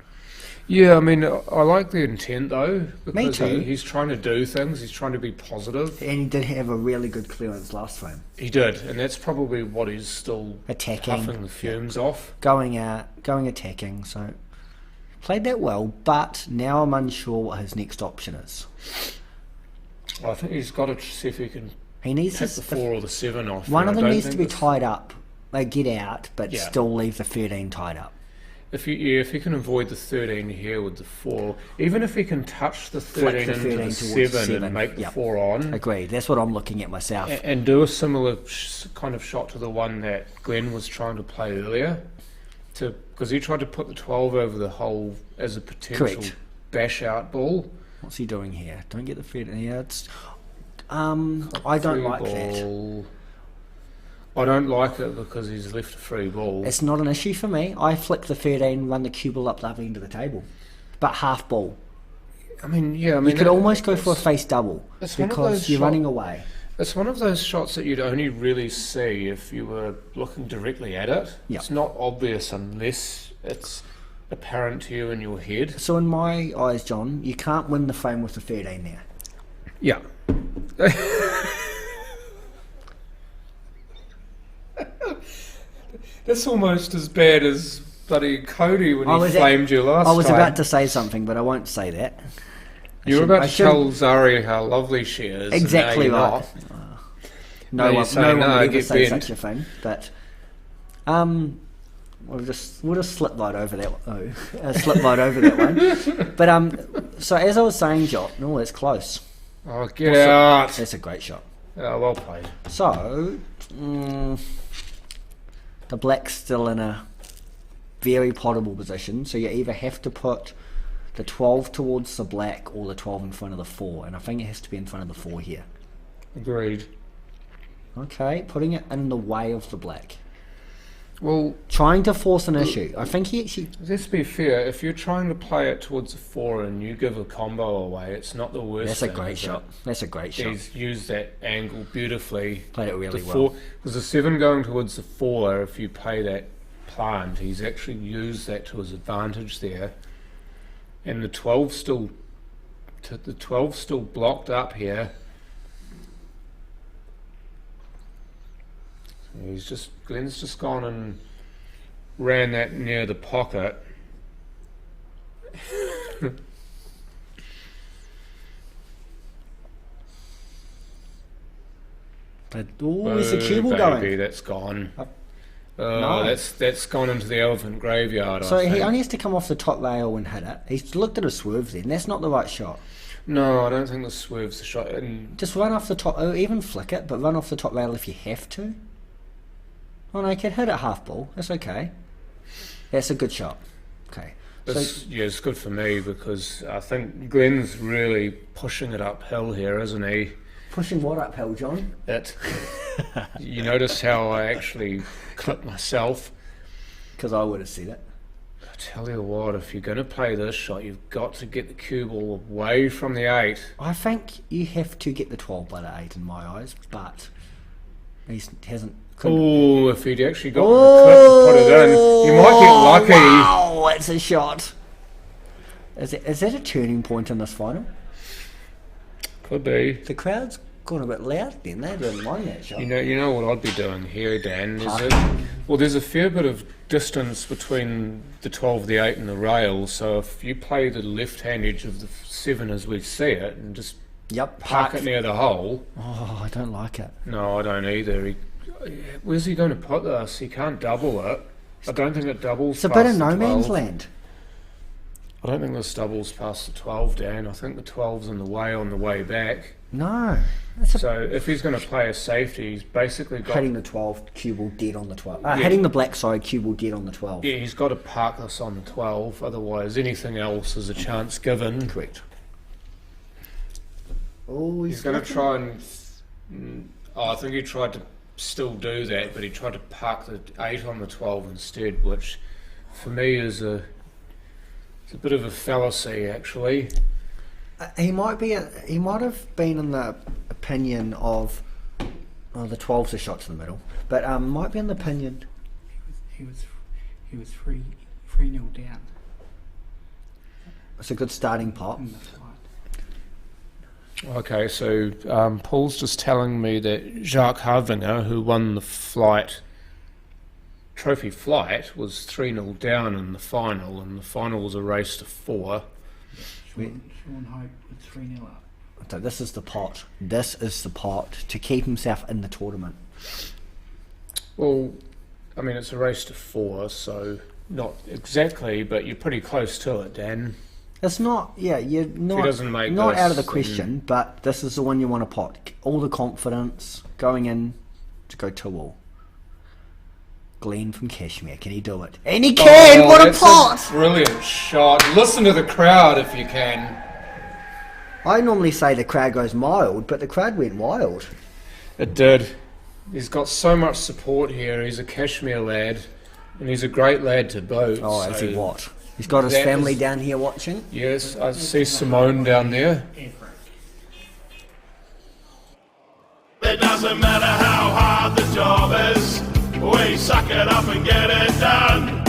Yeah, I mean, I like the intent though, because Me too. He's trying to do things, he's trying to be positive. And he did have a really good clearance last frame. He did, and that's probably what he's still Attacking. puffing the fumes off. Going attacking, so played that well, but now I'm unsure what his next option is. I think he's got to see if he can He needs take to the 4 or the 7 off. one and of I them don't needs to think be the- tied up. They get out, but Yeah. still leave the 13 tied up. If he can avoid the 13 here with the 4, even if he can touch the Flick 13 the into 13 the towards 7 7, and make the yep. 4 on, Agreed. That's what I'm looking at myself. and do a similar kind of shot to the one that Glenn was trying to play earlier, because he tried to put the 12 over the hole as a potential Correct. bash out ball. What's he doing here? Don't get the 13. Yeah, it's. I don't Free like that. ball. I don't like it because he's left a free ball. It's not an issue for me. I flick the 13, run the cue ball up the other end of the table, but half ball. I mean, yeah. You could almost go for a face double it's one of because those you're running away. It's one of those shots that you'd only really see if you were looking directly at it. Yeah. It's not obvious unless it's apparent to you in your head. So in my eyes, John, you can't win the frame with the 13 there. Yeah. That's almost as bad as bloody Cody when he flamed you last time. I was about to say something, but I won't say that. You were about to tell Zari how lovely she is. Exactly and now right. you're not. No Now you one, say, no one "No, would ever get say bent." such a thing. But we'll just slip right over that. Slip right over that one. But so as I was saying, John, no, it's close. Oh, get out. That's a great shot. Oh, well played. So the black's still in a very potable position. So you either have to put the 12 towards the black or the 12 in front of the 4, and I think it has to be in front of the 4 here. Agreed. Okay, putting it in the way of the black. Well, Trying to force an issue. I think he actually... let's be fair. If you're trying to play it towards the 4 and you give a combo away, it's not the worst That's a thing, great is it? shot. That's a great shot. He's used that angle beautifully. Played it really The well. because the 7 going towards the 4, if you play that plant, he's actually used that to his advantage there. And the 12 still The 12's still blocked up here. Glenn's just gone and ran that near the pocket. There's a cue ball baby, going. that's gone. No. That's gone into the elephant graveyard. So I think. he only has to come off the top rail and hit it. He's looked at a swerve then. That's not the right shot. No, I don't think the swerve's the shot. And Just run off the top, or even flick it, but run off the top rail if you have to. Oh no, you can hit it half ball. That's okay. That's a good shot. Okay. it's good for me because I think Glenn's really pushing it uphill here, isn't he? Pushing what uphill, John? You notice how I actually clipped myself. Because I would have said it. I tell you what, if you're going to play this shot, you've got to get the cue ball away from the 8. I think you have to get the 12 by the 8 in my eyes, but he hasn't. Oh, if he'd actually got the clip to put it in, he might get lucky. Wow, it's a shot. Is that a turning point in this final? Could be. The crowd's gone a bit loud then. They didn't like that shot. You know what I'd be doing here, Dan? There's a fair bit of distance between the 12, the 8 and the rail, so if you play the left hand edge of the 7 as we see it and just park it near the hole. Oh, I don't like it. No, I don't either. Where's he going to put this? He can't double it. I don't think it doubles. It's a bit of no man's land. I don't think this doubles past the 12, Dan. I think the 12's in the way on the way back. No. So if he's going to play a safety, he's basically got... Hitting the 12, cue ball dead on the 12. Hitting the black side, cue ball dead on the 12. Yeah, he's got to park this on the 12, otherwise anything else is a chance given. Correct. Oh, he's going to try and... I think he tried to still do that, but he tried to park the 8 on the 12 instead, which for me is a bit of a fallacy, actually. He might have been in the opinion of the 12's a shot to the middle, but might be in the opinion. He was 3-0 down. It's a good starting pot. In the flight. Okay, so Paul's just telling me that Jacques Harvinger, who won the trophy flight, was 3-0 down in the final, and the final was a race to 4. Sean Hope was 3-0 up. So this is the pot. This is the pot to keep himself in the tournament. Well, I mean, it's a race to 4, so not exactly, but you're pretty close to it, Dan. It's not, you're not, not out of the question, but this is the one you want to pot. All the confidence going in to go 2-all. Glenn from Cashmere, can he do it? And he can! What a pot! Brilliant shot. Listen to the crowd if you can. I normally say the crowd goes mild, but the crowd went wild. It did. He's got so much support here. He's a Cashmere lad, and he's a great lad to boot. Oh, so is he what? He's got his family down here watching? Yes, I see Simone down there. It doesn't matter how hard the job is, we suck it up and get it done.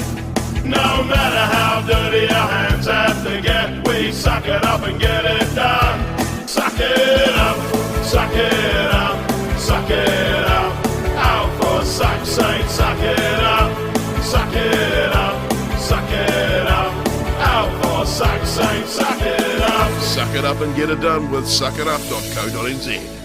No matter how dirty our hands have to get, we suck it up and get it done. Suck it up, suck it up, suck it up. Out for suck's sake, suck it up, suck it up, suck it up. Out for suck's sake, suck it up. Suck it up and get it done with suckitup.co.nz.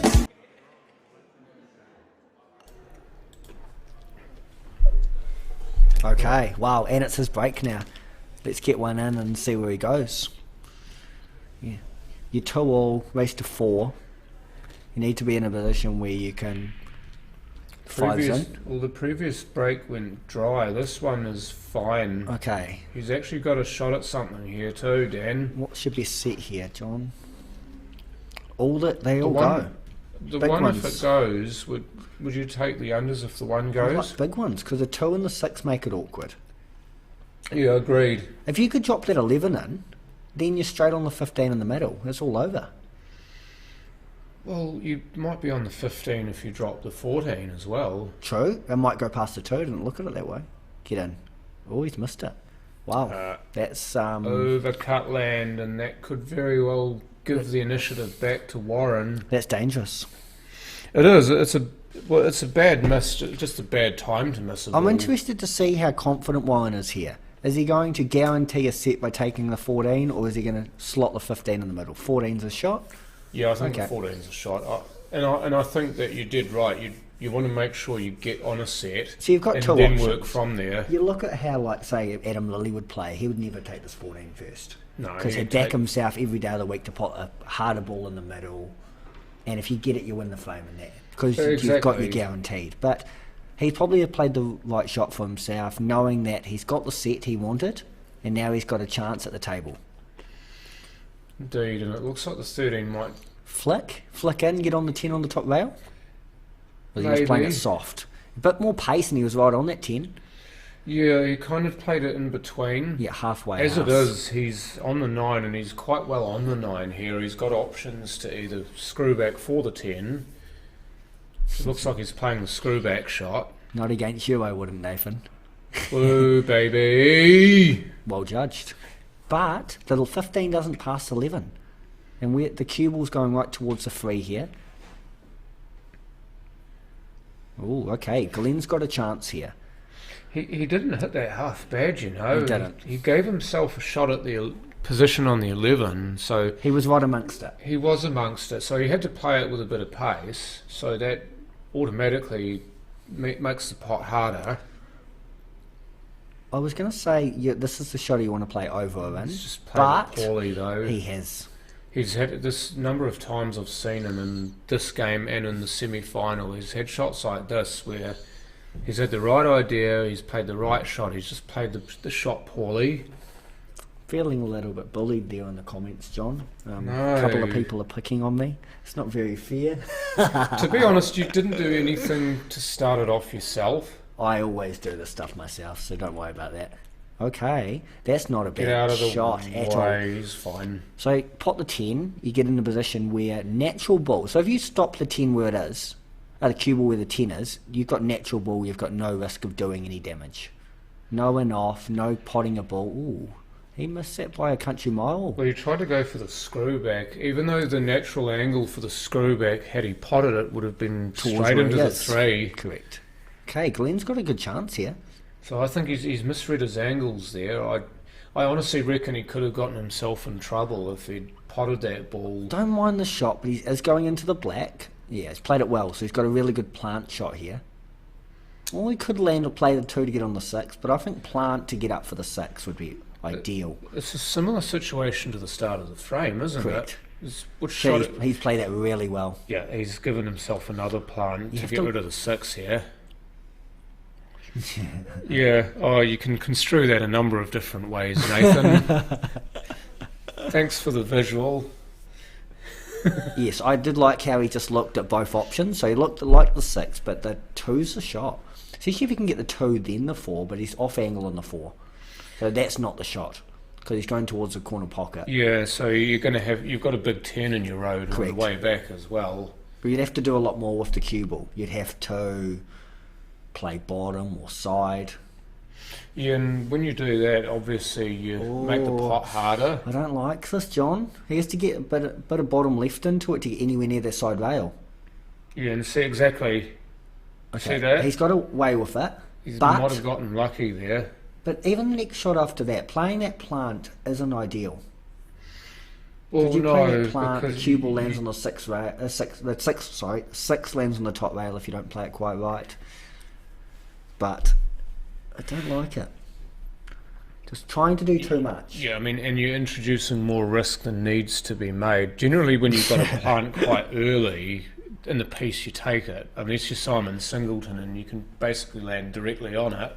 Okay, wow, and it's his break now. Let's get one in and see where he goes. Yeah, you're 2-all, race to 4. You need to be in a position where you can Well, the previous break went dry. This one is fine. Okay. He's actually got a shot at something here too, Dan. What should be set here, John? They all one, go. The Big one, ones. if it goes, would you take the unders if the one I goes? like big ones, because the 2 and the 6 make it awkward. Yeah, agreed. If you could drop that 11 in, then you're straight on the 15 in the middle. It's all over. Well, you might be on the 15 if you drop the 14 as well. True. It might go past the 2. Didn't look at it that way. Get in. Oh, he's missed it. Wow. That's Overcut land, and that could very well give the initiative back to Warren. That's dangerous. It is. It's a bad miss. Just a bad time to miss a ball. I'm interested to see how confident Warren is here. Is he going to guarantee a set by taking the 14, or is he going to slot the 15 in the middle? 14's a shot? Yeah, I think Okay. the 14's a shot. And I think that you did right. You want to make sure you get on a set, So you've got and two then options. work from there. You look at how, like, say, Adam Lilly would play. He would never take this 14 first. No, Because he'd he'd back take- himself every day of the week to put a harder ball in the middle. And if you get it, you win the frame in that. Because you've got Exactly. your guaranteed. But he probably have played the right shot for himself, knowing that he's got the set he wanted, and now he's got a chance at the table. Indeed, and it looks like the 13 might. Flick in, get on the 10 on the top rail. Or he was playing it Maybe. soft. A bit more pace, and he was right on that 10. Yeah, he kind of played it in between. Yeah, halfway. As house. it is, he's on the 9, and he's quite well on the 9 here. He's got options to either screw back for the 10. It looks like he's playing the screw back shot. Not against you, I wouldn't, Nathan. Woo, baby! Well judged. But the 15 doesn't pass 11. And the cue ball's going right towards the 3 here. Oh, okay. Glenn's got a chance here. He didn't hit that half bad, you know. He didn't. He gave himself a shot at the position on the 11, so He was right amongst it. he was amongst it. So he had to play it with a bit of pace, so that automatically makes the pot harder. I was going to say, yeah, this is the shot you want to play over or in. He's just played But it poorly, though. he has. He's had this number of times I've seen him in this game and in the semi-final. He's had shots like this where he's had the right idea, he's played the right shot, he's just played the shot poorly. Feeling a little bit bullied there in the comments, John. A No. couple of people are picking on me. It's not very fair. To be honest, you didn't do anything to start it off yourself. I always do this stuff myself, so don't worry about that. Okay, that's not a Get out bad of the shot at all. way, he's fine. So pot the 10, you get in a position where natural ball. So if you stop the 10 where it is, the cue ball where the 10 is, you've got natural ball, you've got no risk of doing any damage. No in off, no potting a ball. Ooh, he missed that by a country mile. Well, he tried to go for the screw back, even though the natural angle for the screw back, had he potted it, would have been Towards straight where into he the is. 3. Correct. Okay, Glenn's got a good chance here. So I think he's misread his angles there. I honestly reckon he could have gotten himself in trouble if he'd potted that ball. Don't mind the shot, but he is going into the black. Yeah, he's played it well, so he's got a really good plant shot here. Well, he could land or play the 2 to get on the 6, but I think plant to get up for the 6 would be ideal. It's a similar situation to the start of the frame, isn't Correct. it? Which So shot? he's played that really well. Yeah, he's given himself another plant You to have get to- rid of the 6 here. Yeah, oh, you can construe that a number of different ways, Nathan. Thanks for the visual. Yes, I did like how he just looked at both options. So he looked like the 6, but the 2's the shot. Especially if he can get the 2, then the 4, but he's off angle on the 4. So that's not the shot, because he's going towards the corner pocket. Yeah, so you've got a big 10 in your road on Correct. the way back as well. But you'd have to do a lot more with the cue ball. You'd have to play bottom or side. Yeah, and when you do that, obviously you make the pot harder. I don't like this, John. He has to get a bit of bottom left into it to get anywhere near that side rail. Yeah, and see exactly. See that? He's got away with it. He might have But, gotten lucky there. but even the next shot after that, playing that plant isn't ideal. Well, Did you no, play that plant, the because cue ball lands on the 6 rail, 6 lands on the top rail if you don't play it quite right. But I don't like it. Just trying to do too much. Yeah, I mean, and you're introducing more risk than needs to be made. Generally, when you've got a plant quite early in the piece, you take it. Unless you're Simon Singleton and you can basically land directly on it.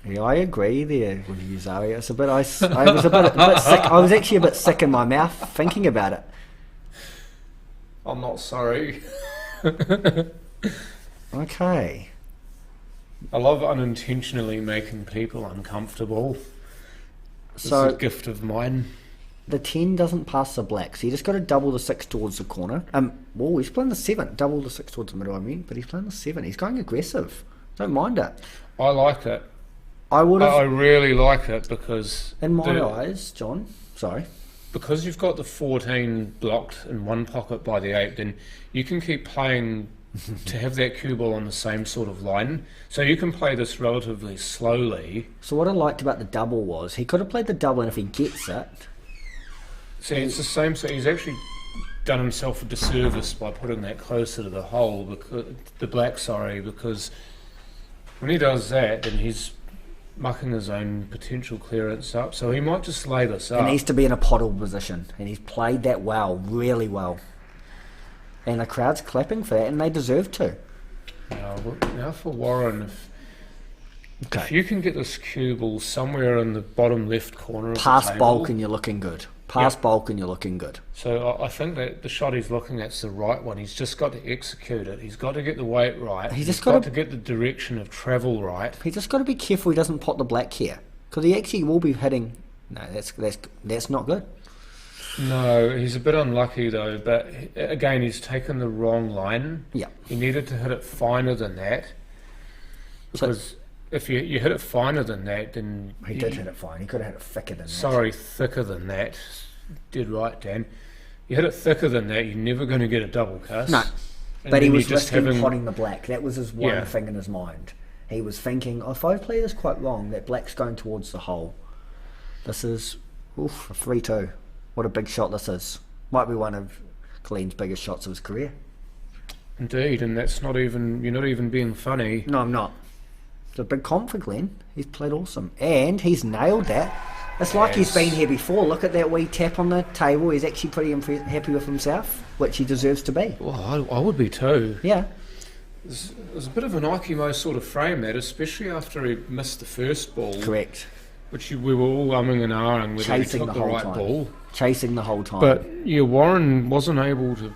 Yeah, I agree there with you, Zoe. It's a bit. I was a bit sick. I was actually a bit sick in my mouth thinking about it. I'm not sorry. Okay. I love unintentionally making people uncomfortable. It's So a gift of mine. the 10 doesn't pass the black, so you just got to double the 6 towards the corner. Well, he's playing the 7. Double the 6 towards the middle, I mean. But he's playing the 7. He's going aggressive. Don't mind it. I like it. I would I have, really like it because in my the- eyes, John. Sorry. because you've got the 14 blocked in one pocket by the 8, then you can keep playing to have that cue ball on the same sort of line. So you can play this relatively slowly. So what I liked about the double was he could have played the double, and if he gets it, See, it's the same. So he's actually done himself a disservice by putting that closer to the hole, because the black, because when he does that, then he's mucking his own potential clearance up. So he might just lay this up. he needs to be in a pottle position, and he's played that well, really well. And the crowd's clapping for that, and they deserve to. Now for Warren, if you can get this cue ball somewhere in the bottom left corner of Past the table, bulk and you're looking good. Past bulk and you're looking good. So I think that the shot he's looking at's the right one. He's just got to execute it. He's got to get the weight right. He's got to get the direction of travel right. He's just got to be careful he doesn't pot the black here, because he actually will be hitting. No, that's not good. No, he's a bit unlucky though. But again, he's taken the wrong line. Yeah. He needed to hit it finer than that. Because if you hit it finer than that, then He did hit it fine. He could have hit it thicker than that. Sorry, thicker than that. Did right, Dan. You hit it thicker than that, you're never going to get a double cuss. No. And But he then was you're just risking potting the black. That was his one Yeah. thing in his mind. He was thinking, if I play this quite wrong, that black's going towards the hole. This is a 3-2. What a big shot this is. Might be one of Glenn's biggest shots of his career. Indeed, and that's not even, you're not even being funny. No, I'm not. It's a big comp for Glenn. He's played awesome. And he's nailed that. It's like he's been here before. Look at that wee tap on the table. He's actually pretty happy with himself, which he deserves to be. Well, I would be too. Yeah. It was a bit of an Aikimo sort of frame, that, especially after he missed the first ball. Correct. Which we were all umming and ahhing whether he Chasing took the the whole right time. ball. Chasing the whole time. But yeah, Warren wasn't able to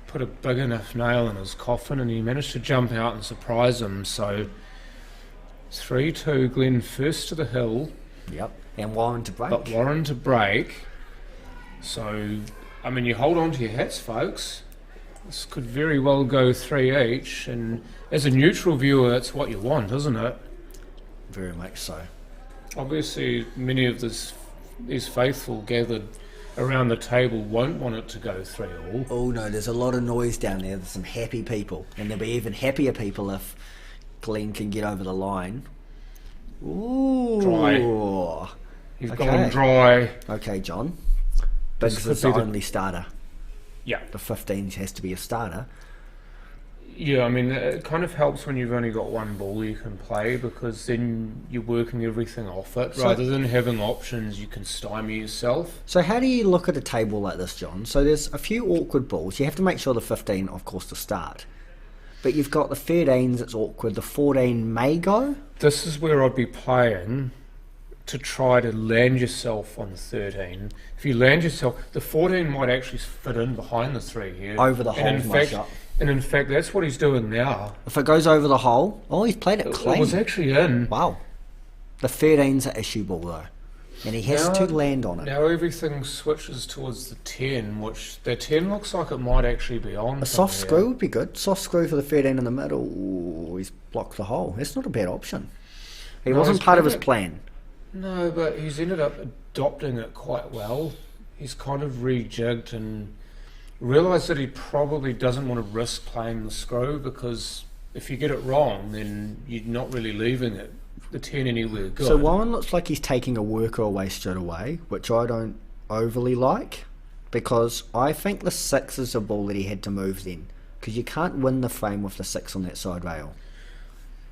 put a big enough nail in his coffin, and he managed to jump out and surprise him. So 3-2, Glenn first to the hill. Yep. And Warren to break. But Warren to break. So, I mean, you hold on to your hats, folks. This could very well go 3 each, and as a neutral viewer, that's what you want, isn't it? Very much so. Obviously, many of these faithful gathered around the table won't want it to go 3-all. Oh no, there's a lot of noise down there. There's some happy people. And there'll be even happier people if Glenn can get over the line. Ooh. Dry. He's Okay. gone dry. Okay, John. This Biggs could is the be the- only starter. Yeah. The 15 has to be a starter. Yeah, I mean, it kind of helps when you've only got one ball you can play, because then you're working everything off it. So- Rather than having options, you can stymie yourself. So how do you look at a table like this, John? So there's a few awkward balls. You have to make sure the 15, of course, to start. But you've got the 13s, it's awkward. The 14 may go. This is where I'd be playing to try to land yourself on the 13. If you land yourself, the 14 might actually fit in behind the 3 here. Over the hole, and in my fact, shot. And in fact, that's what he's doing now. If it goes over the hole, oh, he's played it clean. It was actually in. Wow. The 13's an issue ball, though. And he has to land on it. Now everything switches towards the 10, which the 10 looks like it might actually be on. A soft screw would be good. Soft screw for the 13 in the middle. Ooh, he's blocked the hole. That's not a bad option. He No, wasn't he's part of played his it- plan. No, but he's ended up adopting it quite well. He's kind of rejigged and realised that he probably doesn't want to risk playing the screw, because if you get it wrong, then you're not really leaving it, the 10, anywhere good. So Warren looks like he's taking a worker away straight away, which I don't overly like, because I think the 6 is a ball that he had to move then, because you can't win the frame with the 6 on that side rail.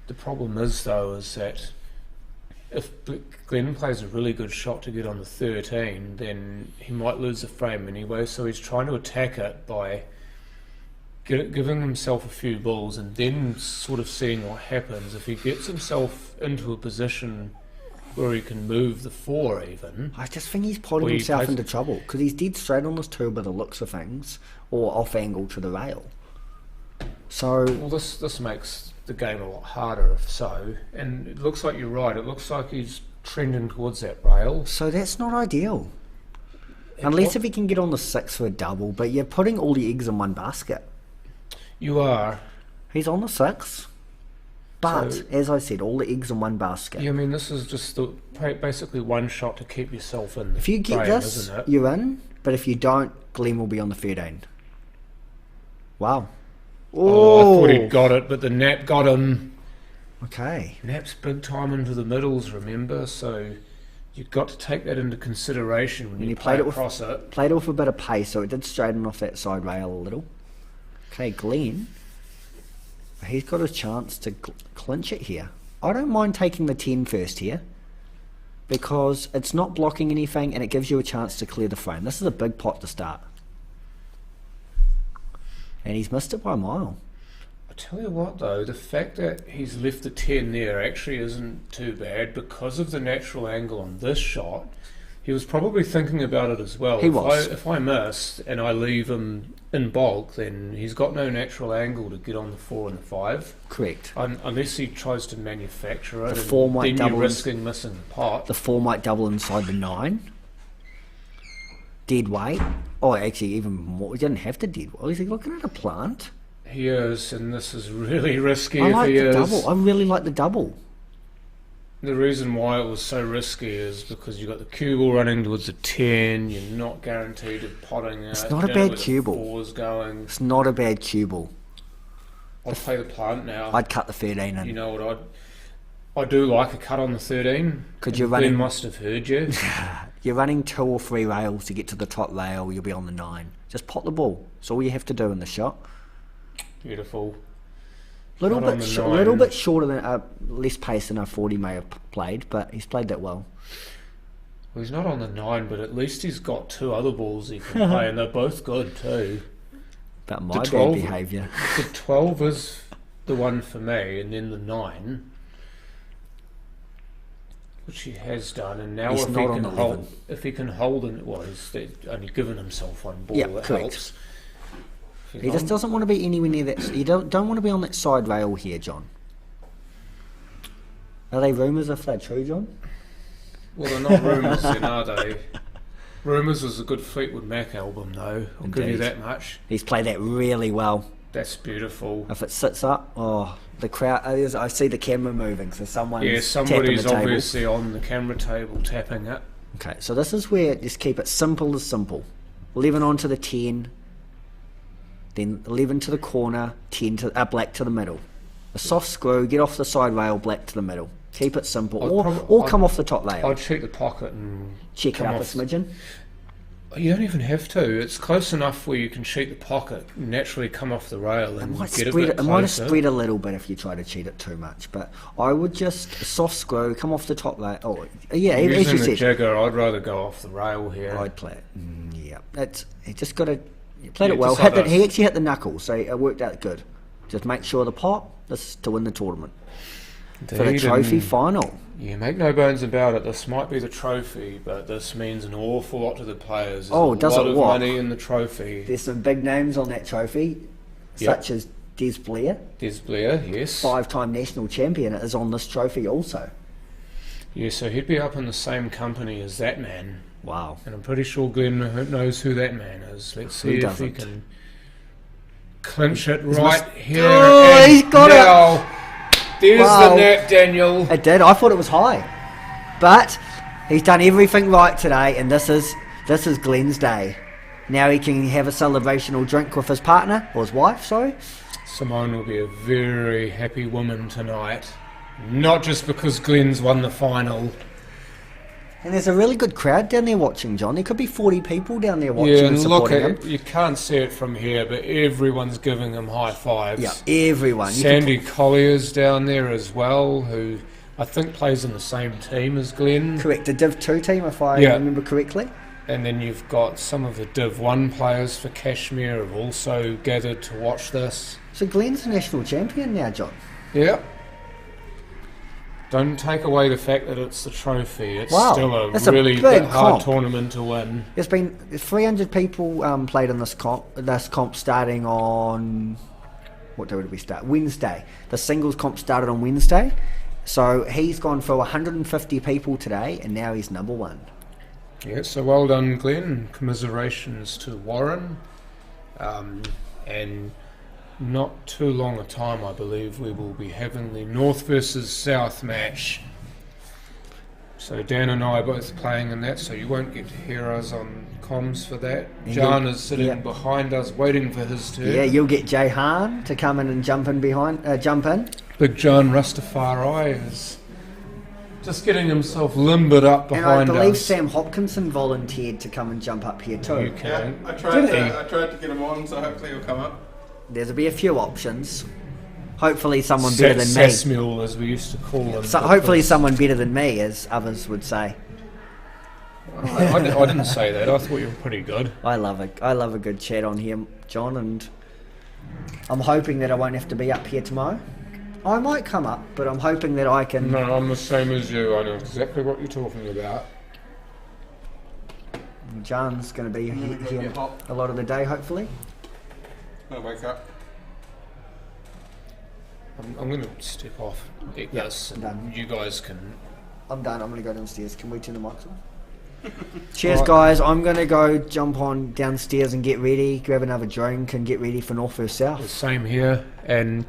The problem is, though, is that if Glenn plays a really good shot to get on the 13, then he might lose the frame anyway, so he's trying to attack it by giving himself a few balls and then sort of seeing what happens. If he gets himself into a position where he can move the 4 even... I just think he's putting Well, he himself plays- into trouble, because he's dead straight on this 2 by the looks of things, or off angle to the rail. So, Well, this makes the game a lot harder if so, and it looks like you're right. It looks like he's trending towards that rail. so that's not ideal. Unless if he can get on the 6 for a double, but you're putting all the eggs in one basket. You are. He's on the 6. But, So- as I said, all the eggs in one basket. Yeah, I mean, this is just basically one shot to keep yourself in the If you get frame, this, isn't it? you're in. But if you don't, Glenn will be on the 13. Wow. Oh, I thought he'd got it, but the nap got him. Okay. Nap's big time into the middles, remember? So you've got to take that into consideration when you play across it. Played off a bit of pace, so it did straighten off that side rail a little. Okay, Glenn. He's got a chance to clinch it here. I don't mind taking the 10 first here, because it's not blocking anything and it gives you a chance to clear the frame. This is a big pot to start. And he's missed it by a mile. I tell you what though, the fact that he's left the 10 there actually isn't too bad because of the natural angle on this shot. He was probably thinking about it as well. If I miss and I leave him in bulk, then he's got no natural angle to get on the 4 and the 5. Correct. Unless he tries to manufacture it, the 4 might then double you're risking missing the pot. The 4 might double inside the 9. Dead weight. Oh, actually, even more. He didn't have to dead weight. Is he looking at a plant? He is, and this is really risky I if like he the is. double. I really like the double. The reason why it was so risky is because you've got the cue ball running towards a 10, you're not guaranteed of potting out. It's not a bad cue ball. 4's going. It's not a bad cue ball. I'll play the plant now. I'd cut the 13 in. You know what, I do like a cut on the 13. Could you Glenn must have heard you. You're running 2 or 3 rails to get to the top rail, you'll be on the 9. Just pot the ball. That's all you have to do in the shot. Beautiful. Little bit shorter than less pace than a 40 may have played, but he's played that well. Well, he's not on the 9, but at least he's got 2 other balls he can play, and they're both good too. About my bad behaviour. The 12 is the one for me, and then the 9, which he has done, and now he's if he can hold it, well, he's only given himself one ball. That correct. Helps. He just doesn't want to be anywhere near that. You don't want to be on that side rail here, John. Are they rumours if they're true, John? Well, they're not rumours then, are they? Rumours was a good Fleetwood Mac album, though. I'll give you that much. He's played that really well. That's beautiful. If it sits up, the crowd. I see the camera moving, so somebody's obviously on the camera table tapping it. Okay, so this is where just keep it simple as simple. 11 onto the 10. Then 11 to the corner, 10 to black to the middle. A soft screw, get off the side rail, black to the middle. Keep it simple, or come off the top rail. I'd check the pocket and check it up a smidgen. You don't even have to. It's close enough where you can cheat the pocket, naturally come off the rail, and get a bit closer. It might have spread a little bit if you try to cheat it too much, but I would just soft screw, come off the top rail. Oh, yeah, as you Using said. the jigger, I'd rather go off the rail here. I'd play it. He just got to. He played it well. He actually hit the knuckles, so it worked out good. Just make sure the pot. This is to win the tournament. Indeed, for the trophy final. You make no bones about it. This might be the trophy, but this means an awful lot to the players. There's a lot of money in the trophy. There's some big names on that trophy, such as Des Blair. Des Blair, yes. 5-time national champion is on this trophy also. Yeah, so he'd be up in the same company as that man. Wow. And I'm pretty sure Glenn knows who that man is. Let's see if he can clinch it here. Oh, he's got it! There's the net, Daniel. It did. I thought it was high. But he's done everything right today, and this is Glenn's day. Now he can have a celebrational drink with his partner, or his wife, sorry. Simone will be a very happy woman tonight. Not just because Glenn's won the final. And there's a really good crowd down there watching, John. There could be 40 people down there watching and supporting him. You can't see it from here, but everyone's giving him high fives. Yeah, everyone. Sandy Collier's down there as well, who I think plays in the same team as Glenn. Correct, the Div 2 team, if I remember correctly. And then you've got some of the Div 1 players for Cashmere have also gathered to watch this. So Glenn's a national champion now, John. Yeah. Don't take away the fact that it's the trophy. It's still a really hard tournament to win. There's been 300 people played in this comp starting on... What day did we start? Wednesday. The singles comp started on Wednesday. So he's gone for 150 people today, and now he's number 1. Yeah, so well done, Glenn. Commiserations to Warren. And not too long a time, I believe, we will be having the North versus South match. So Dan and I are both playing in that, so you won't get to hear us on comms for that. And Jan you'll- is sitting yeah. behind us waiting for his turn. Yeah, you'll get Jay Hahn to come in and jump in. Big John Rastafari is just getting himself limbered up And behind I believe us. Sam Hopkinson volunteered to come and jump up here You too. can. I tried Did he? to get him on, so hopefully he'll come up. There'll be a few options. Hopefully someone better than me. Sasmule, as we used to call him. So hopefully someone better than me, as others would say. I didn't say that. I thought you were pretty good. I love a good chat on here, John, and I'm hoping that I won't have to be up here tomorrow. I might come up, but I'm hoping that I can. No, I'm the same as you. I know exactly what you're talking about. John's going to be here get hot. a lot of the day, hopefully. I'll wake up. I'm going to step off. Yes, and done. you guys can. I'm done. I'm going to go downstairs. Can we turn the mics on? Cheers, guys. I'm going to go jump on downstairs and get ready, grab another drink, and get ready for North vs South. Same here, and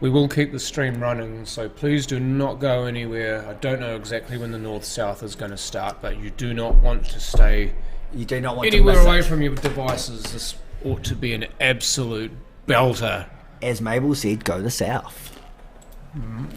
we will keep the stream running, so please do not go anywhere. I don't know exactly when the North-South is going to start, but you do not want to stay You do not want anywhere to miss away it. from your devices. This ought to be an absolute belter. As Mabel said, go to South. Mm.